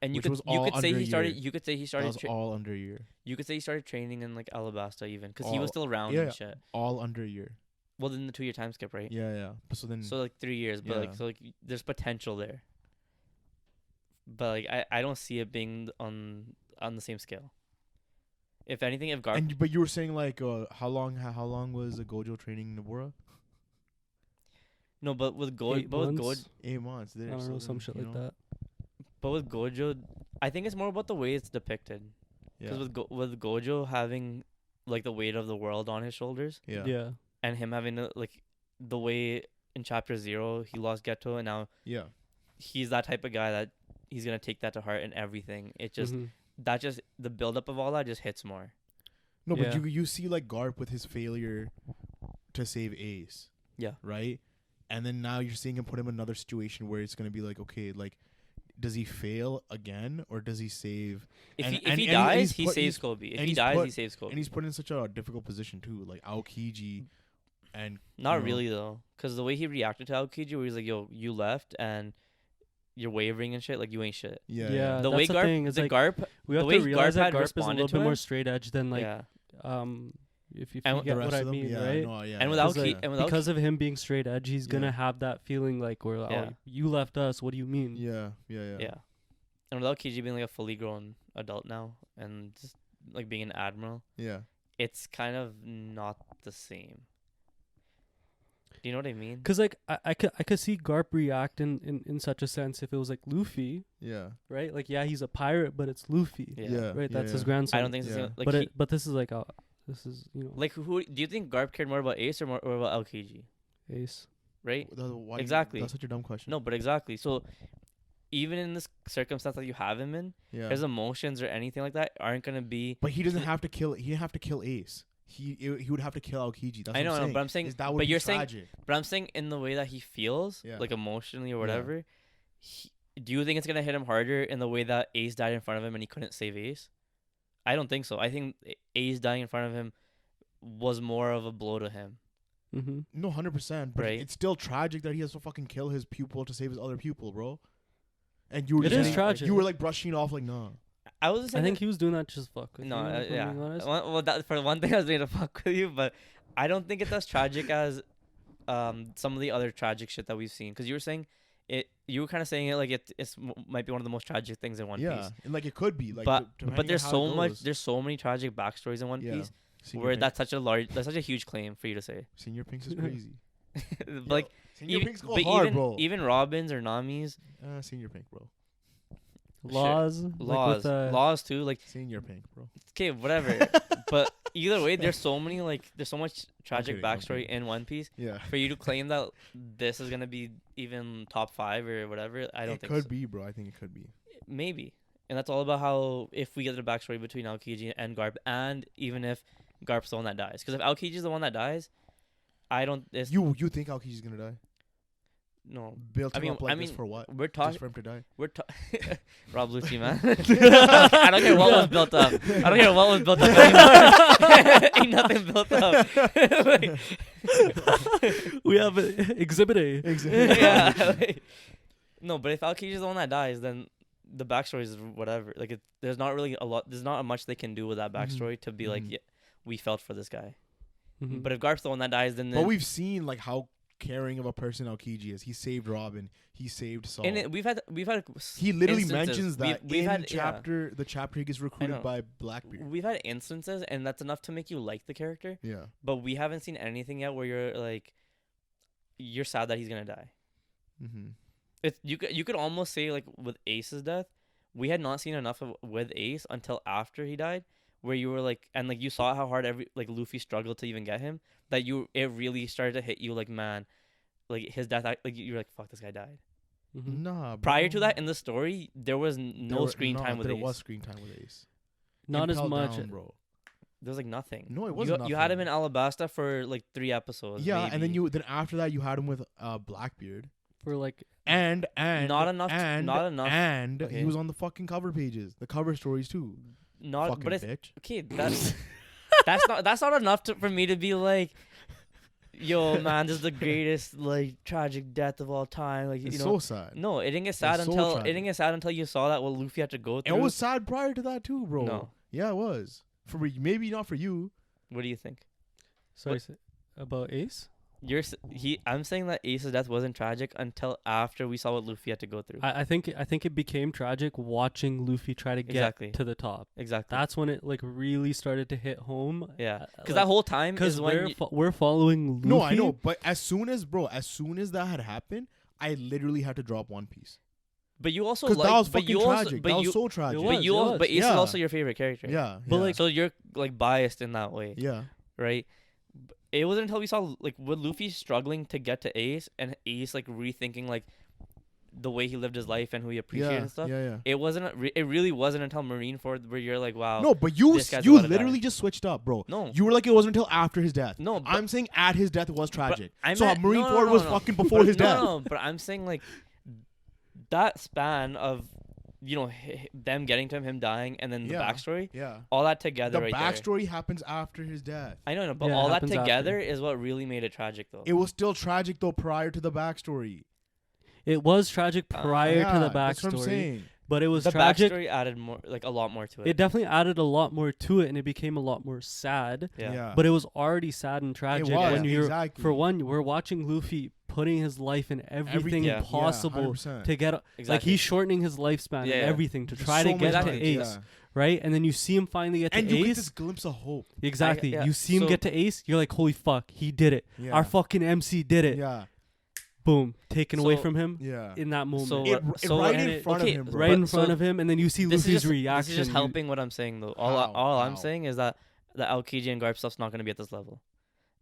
And you Which could was you all could say under a he started. year. You could say he That started. was all under a year. You could say he started training in like Alabasta even, because he All- was still around yeah, and shit. all under a year. Well, then the 2 year time skip, right? Yeah. But so then, So like 3 years, but like Yeah. so like there's potential there. But like I don't see it being on the same scale. If anything, if Garp but you were saying like, how long was a Gojo training in Nobura? no, but with Gojo, 8 months. I don't know, some shit like that. but with Gojo, I think it's more about the way it's depicted. Because with Gojo having like the weight of the world on his shoulders, Yeah. and him having like the way in chapter 0 he lost Geto, and now Yeah. he's that type of guy that he's gonna take that to heart and everything. It just Mhm. that just the buildup of all that just hits more. No, but Yeah. you see like Garp with his failure to save Ace. Yeah. Right? And then now you're seeing him put him in another situation where it's gonna be like, okay, like, does he fail again or does he save? If And- he and- if he and dies, he's he put- saves he's- Kobe. If and he he's dies, put- he saves Kobe. And he's put in such a difficult position too, like Aokiji, and Not you know, really though, because the way he reacted to Aokiji, where he's like, "Yo, you left and you're wavering and shit. Like you ain't shit." Yeah. Yeah. The way that's the thing, Garp, it's the like, Garp, We have way to realize Garp that had Garp is a responded little to bit more him- straight edge than like yeah. if you And get the what rest I of them, mean, yeah, right? no, yeah, And yeah. without Because, Ki- like, and without because of him being straight edge, he's gonna Yeah. have that feeling like where Yeah. you left us. What do you mean? Yeah. yeah, and without Kiji being like a fully grown adult now and just like being an admiral, Yeah. it's kind of not the same. Do you know what I mean? Cause like I could see Garp react in such a sense if it was like Luffy, Yeah. right? Like he's a pirate, but it's Luffy, Yeah. right? Yeah, That's his yeah. grandson. I don't think it's Yeah. like but this is like this is like who do you think Garp cared more about Ace or more or about Aokiji? Ace. Right? Why Exactly. That's such a dumb question. No, but exactly. So even in this circumstance that you have him in, Yeah. his emotions or anything like that aren't gonna be. But he doesn't have to kill. He didn't have to kill Ace. He would have to kill Aokiji. That's I know, what I'm saying. but I'm saying, Is that would but be you're saying, tragic. but I'm saying in the way that he feels, Yeah. like emotionally or Yeah. whatever. Do you think it's gonna hit him harder in the way that Ace died in front of him and he couldn't save Ace? I don't think so. I think Ace dying in front of him was more of a blow to him. Mm-hmm. No, 100%. But Right. it's still tragic that he has to fucking kill his pupil to save his other pupil, bro. And you were It just is saying- tragic. You were like brushing it off, like nah. I was I saying think he was doing that just fuck with no, you, if I'm yeah. being honest. Well, that for one thing, I was going to fuck with you, but I don't think it's as tragic as some of the other tragic shit that we've seen. Because you were saying it, you were kind of saying it like it's might be one of the most tragic things in One Yeah, Piece. and like it could be, like, But depending but there's on how so it much, goes. there's so many tragic backstories in One Yeah. Piece Senior where Pink. that's such a huge claim for you to say. Senior Pinks is crazy. Like Senior even, Pinks go but hard, even bro. even Robin's or Nami's Senior Pink, bro. Laws, laws, like with, laws too. Like Senior Pink, bro. okay, whatever. But either way, there's so much tragic kidding, I'm backstory kidding. in One Piece. Yeah. For you to claim that this is gonna be even top 5 or whatever, I don't it think could so. be, bro. I think it could be. Maybe, and that's all about how if we get the backstory between Aokiji and Garp, and even if Garp's the one that dies, because if Aokiji's the one that dies, I don't. It's, You think Aokiji's gonna die? no, Built I him mean- up like I this mean, for what? we're Just talking. for him to die? Rob Lucci, man. I don't care what was built up. I don't care what was built up anymore. Ain't nothing built up. Like, we have Exhibit A. Exactly. yeah. No, but if Aokiji's the one that dies, then the backstory is whatever. Like, there's not really a lot. There's not much they can do with that backstory to be like, Mhm. yeah, we felt for this guy. Mhm. But if Garp's the one that dies, then But we've seen like how caring of a person Aokiji is. He saved Robin. He saved Saul. and we've had He literally instances. mentions that We've in had the chapter he gets recruited know. by Blackbeard. we've had instances, and that's enough to make you like the character. Yeah. But we haven't seen anything yet where you're like, you're sad that he's gonna die. Mm-hmm. It's you could almost say like with Ace's death, we had not seen enough of with Ace until after he died, where you were like, and like you saw how hard Luffy struggled to even get him, that it really started to hit you like, man, like his death, like you're like, fuck, this guy died. Mhm. Nah. Prior to bro. that in the story, there was no screen time with there Ace. was screen time with Ace. Not as Impel much. Down, bro. There was like nothing. No, it You, wasn't. you had him in nothing. Alabasta for like 3 episodes. Yeah, and maybe. then after that you had him with Blackbeard. For like And Not enough to- and not enough. and Okay. he was on the fucking cover pages, the cover stories too. not, Fucking but it's bitch. okay. That's not enough for me to be like, yo, man, this is the greatest like tragic death of all time. Like It's you know, so sad. no, it didn't get sad It's so until it tragic. didn't get sad until you saw that what Luffy had to go It through. was sad prior to that too, bro. No. Yeah, it was. For maybe not for you. What do you think? Sorry, about Ace. I'm saying that Ace's death wasn't tragic until after we saw what Luffy had to go through. I think it became tragic watching Luffy try to get Exactly. to the top. Exactly. That's when it like really started to hit home. Yeah, because that whole time Because is when we're following Luffy. No, I know, but as soon as that had happened, I literally had to drop One Piece. but you also Because like, that was but fucking you also, tragic. but That you, was so tragic. was. but you, also, but Ace Yeah. is also your favorite character. Yeah. But, yeah. like, So you're like biased in that way, yeah. right? It wasn't until we saw like with Luffy struggling to get to Ace and Ace like rethinking like the way he lived his life and who he appreciated Yeah. and stuff. Yeah. It really wasn't until Marineford where you're like, wow. No, but you this guy's you about to literally die. just switched up, bro. No. You were like it wasn't until after his death. No, but, I'm saying at his death it was tragic. I So meant- Marineford no, was no. fucking before his death. No, but I'm saying like that span of them getting to him dying, and then the Yeah. backstory, Yeah. all that together. The right backstory happens after his death. there. I know, but Yeah, it all that happens together after. is what really made it tragic, though. It was still tragic though prior to the backstory. It was tragic prior Yeah, to the that's what I'm backstory, saying. but it was the tragic. backstory added more, like a lot more to it. It definitely added a lot more to it, and it became a lot more sad. Yeah. But it was already sad and tragic was, when you're. exactly. For one, we're watching Luffy putting his life in everything Yeah. possible 100%. to get. Like Exactly. he's shortening his lifespan Yeah, and yeah. everything to try So to get much to length, Ace, yeah. right? And then you see him finally get And to you get Ace. this glimpse of hope. Exactly. yeah, You see him so- get to Ace. You're like, holy fuck, he did it. Yeah. Our fucking MC did it. Yeah. Boom, taken away So- from him Yeah. in that moment. So- It so- right and in it- front okay, of him, bro. right in but- front so of him, and then you see this Luffy's is reaction. This is just You- helping what I'm saying, though. All I'm How? saying is that the Aokiji and Garp stuff's not gonna be at this level.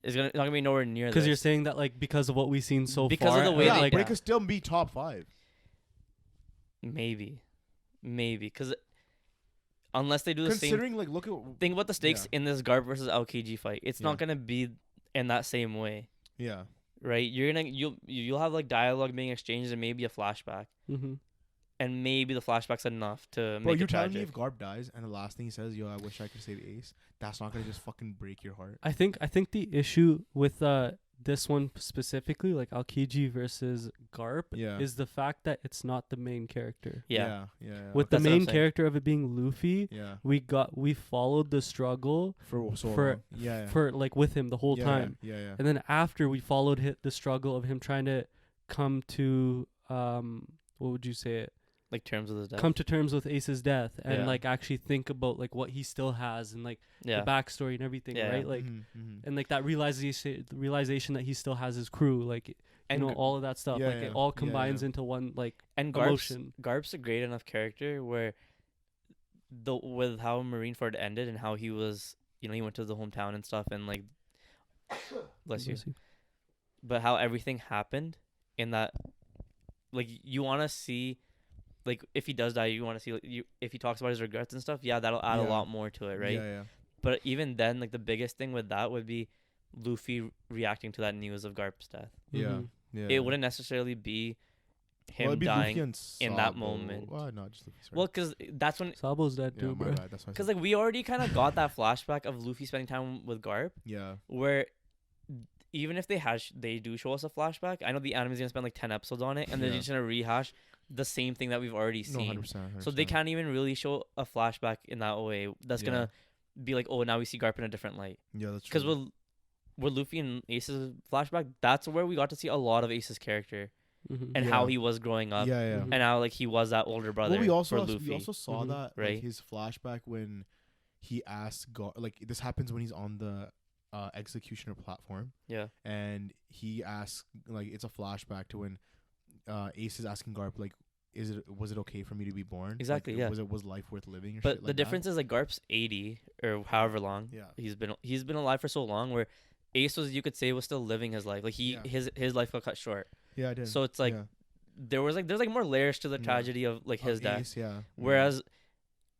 It's not gonna be nowhere near this. Because you're saying that like because of what we've seen so Because far. of the way Yeah, they- but yeah. it could still be top 5. maybe, because unless they do the same. Considering, like, look at Think about the stakes in this Garp versus Aokiji fight. It's Yeah. not gonna be in that same way, yeah. right? You'll have like dialogue being exchanged and maybe a flashback, Mm-hmm. and maybe the flashback's enough to Bro, make you're it telling tragic. me if Garp dies and the last thing he says, "Yo, I wish I could save Ace," that's not gonna just fucking break your heart. I think the issue with this one specifically, like Aokiji versus Garp, Yeah. is the fact that it's not the main character. Yeah. Yeah. With That's the what I'm main saying. character of it being Luffy, yeah. we followed the struggle For so for- long. Yeah. for like with him the whole yeah, time, Yeah. and then after we followed the struggle of him trying to come to what would you say it? Like terms of the death. Come to terms with Ace's death and Yeah. like actually think about like what he still has and like yeah. the backstory and everything, Yeah, right? yeah. Like Mhm. and like that realization that he still has his crew, like And all of that stuff, Yeah, like yeah. it all Yeah, combines yeah. into one like And emotion. Garp's a great enough character where with how Marineford ended and how he was, he went to the hometown and stuff and like bless you. But how everything happened in that, like, you want to see, like, if he does die, you want to see, like, if he talks about his regrets and stuff, yeah, that'll add a Yeah. lot more to it, right? Yeah. But even then, like, the biggest thing with that would be Luffy reacting to that news of Garp's death. Yeah. Mhm. Yeah. It wouldn't necessarily be him Well, it'd be dying. Luffy and in that Sabo. moment. Well, no, just Luffy. Sorry. Well, because that's when, Sabo's dead yeah, too, my bro. bad. That's why I because said- like we already kind of got that flashback of Luffy spending time with Garp, yeah. where even if they do show us a flashback, I know the anime's gonna spend like 10 episodes on it, and they're Yeah. just gonna rehash the same thing that we've already No, seen. 100%. So they can't even really show a flashback in that way. That's gonna be like, oh, now we see Garp in a different light. Yeah, that's Because true. with Luffy and Ace's flashback, that's where we got to see a lot of Ace's character Mhm. and Yeah. how he was growing up, Yeah. Mhm. and how like he was that older brother Well, for Luffy. we also saw Mhm. that Right. like his flashback when he asked God, like this happens when he's on the executioner platform, Yeah. and he asks, like, it's a flashback to when Ace is asking Garp, like, was it okay for me to be born? Exactly, Like, yeah. Was life worth living? Or But shit the like difference is like Garp's 80 or however long. Yeah. He's been alive for so long, where Ace was, you could say, was still living his life. Like Yeah. his life got cut short. Yeah, I did. So it's like yeah. there's like more layers to the Yeah. tragedy of like his Of death. Ace, yeah. Whereas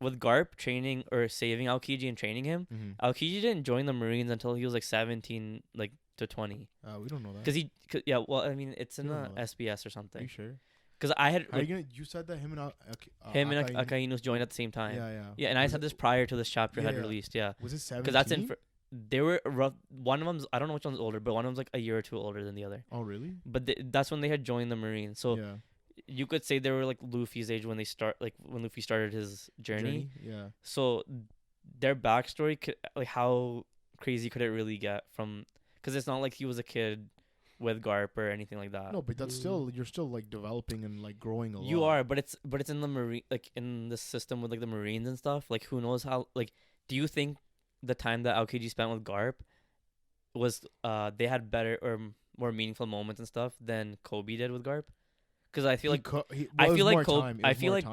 with Garp training or saving Aokiji and training him, Mm-hmm. Aokiji didn't join the Marines until he was like 17, like to 20. We don't know that. Yeah, well, I mean, it's in We the don't know that. SBS or Are something. you sure? Because I had How you like, gonna? You said that him and him and Akainu- Akainu joined at the same time. Yeah. Yeah, and I Was said this prior to this chapter Yeah, had yeah. released. Yeah, Was it 17? because that's in. they were rough. One of them's, I don't know which one's older, but one of them's like a year or two older than the other. Oh, really? But that's when they had joined the Marines. So yeah. you could say they were like Luffy's age when when Luffy started his journey. Yeah. So their backstory could, like, how crazy could it really get from? Because it's not like he was a kid with Garp or anything like that. No, but that's still, you're still like developing and like growing a lot. You are, but it's in the Marine, like in the system with like the Marines and stuff. Like, who knows how? Like, do you think the time that Aokiji spent with Garp was they had better or more meaningful moments and stuff than Kobe did with Garp? Because I feel like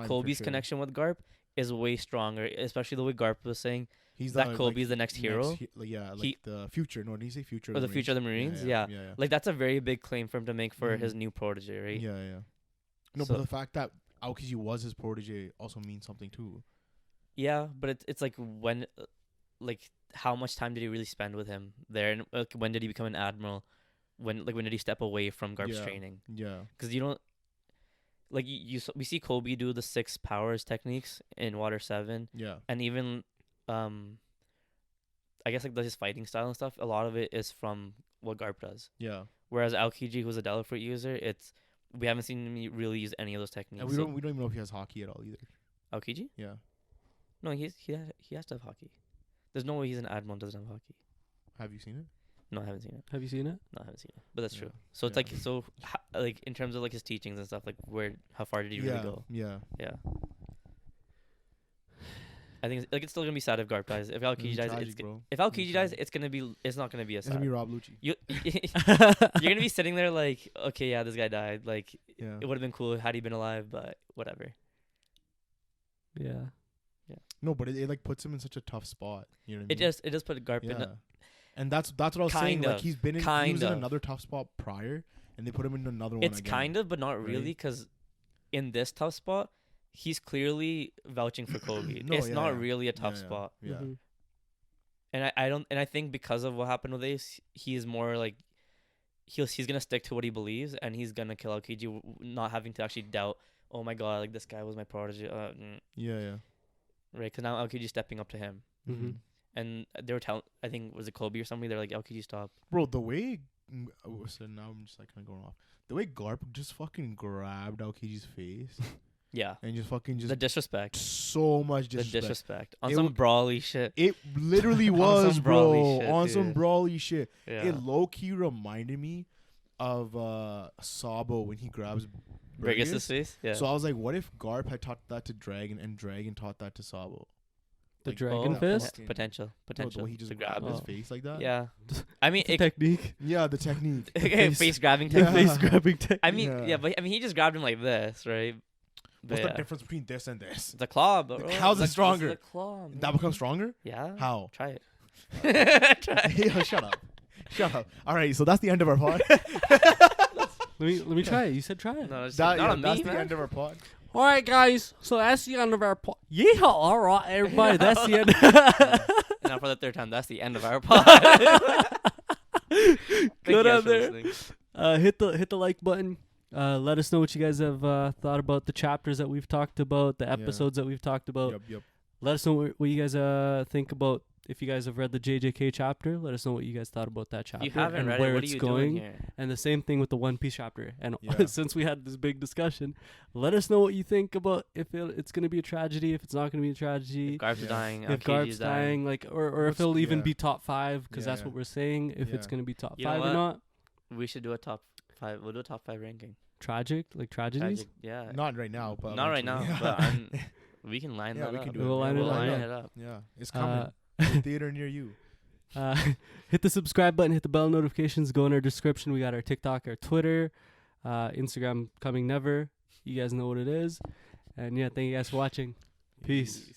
Kobe's connection with Garp is way stronger, especially the way Garp was saying he's that Kobe's the next hero. The future. No, did he say future? Or the future of the Marines? Yeah. Like, that's a very big claim for him to make for his new protege, right? Yeah, yeah. No, but the fact that Aokiji was his protege also means something too. Yeah, but it's like when, like, how much time did he really spend with him there, and like, when did he become an admiral? When did he step away from Garp's training? Yeah. Because you don't. Like, we see Kobe do the 6 powers techniques in Water 7. Yeah. And even, I guess, like, his fighting style and stuff, a lot of it is from what Garp does. Yeah. Whereas Aokiji, who's a Devil Fruit user, we haven't seen him really use any of those techniques. And we don't even know if he has hockey at all either. Aokiji? Yeah. No, he has to have hockey. There's no way he's an admiral and doesn't have hockey. Have you seen it? No, I haven't seen it. Have you seen it? No, I haven't seen it. But that's true. So it's Yeah. like, like, in terms of like his teachings and stuff, like, how far did he really go? Yeah. Yeah. I think it's still gonna be sad if Garp dies. If Aokiji dies, tragic, if Aokiji dies, it's not gonna be a It's sad. gonna be Rob Lucci. You're gonna be sitting there like, okay, yeah, this guy died. Like, Yeah. it would have been cool had he been alive, but whatever. Yeah. No, but it like puts him in such a tough spot. You know what I mean? It does put Garp in. Yeah. And that's what I was saying. Like, he was in another tough spot prior, and they put him in another one. It's again. kind of, but not really, because in this tough spot, he's clearly vouching for Kobe. It's not really a tough spot. Yeah. Mhm. And I think because of what happened with Ace, he's more like he's gonna stick to what he believes, and he's gonna kill Aokiji, not having to actually doubt. Oh my god, like, this guy was my protege. Yeah. Right? Because now Aokiji's stepping up to him. Mhm. And they were telling, I think, was it Kobe or somebody? They're like, Aokiji, stop. Bro, the way so now I'm just like kind of going off. The way Garp just fucking grabbed Aokiji's face Yeah. and just fucking The disrespect. so much disrespect. The disrespect. On It some w- brawly shit. It literally was, some bro. brawly shit, On some dude. brawly shit. Yeah. It low key reminded me of Sabo when he grabs Brigus' face? Yeah. So I was like, what if Garp had taught that to Dragon and Dragon taught that to Sabo? The Like, dragon that fist? fucking- Potential. No, the way he to just grab grabbed his Oh. face like that. Yeah. I mean, The technique. Yeah, the technique. face grabbing Yeah. technique. Face grabbing technique. I mean, Yeah. yeah, but I mean, he just grabbed him like this, right? What's But the difference between this and this? The claw, bro. How's it This is stronger? the claw, man. That becomes stronger? Yeah. How? Try it. Try it. Yo, shut up. Shut up. All right, so that's the end of our pod. Let me try it. You said try it. No, it's That- not yeah, on that's me, the man. end of our pod. All right, guys. So that's the end of our pod. Yeah. All right, everybody. That's the end. Now for the third time, that's the end of our pod. Thank you Good guys on for there. listening. Hit the like button. Let us know what you guys have thought about the chapters that we've talked about, the Yeah. episodes that we've talked about. Yep. Let us know what you guys think about. If you guys have read the JJK chapter, let us know what you guys thought about that chapter. If you haven't and read where it, what are it's you going. doing here? And the same thing with the One Piece chapter. And Yeah. since we had this big discussion, let us know what you think about if it's going to be a tragedy, if it's not going to be a tragedy, If Garp's Yeah. dying, if Aokiji's Garp's dying, like, or if What's- it'll even yeah. be top 5, because Yeah, that's yeah. what we're saying. If it's Yeah. going to be top You know 5 or what? not. We should do a top 5. We'll do a top 5 ranking. Tragic, like tragedies. Tragic. Yeah. Not right now, but Not right now, eventually. but we can line Yeah, that we up. can do We'll it. line it We'll up, line yeah. it up. Yeah, it's coming. Uh, To a theater near you. Hit the subscribe button, hit the bell notifications, go in our description. We got our TikTok, our Twitter, Instagram coming never. You guys know what it is. And yeah, thank you guys for watching. Peace.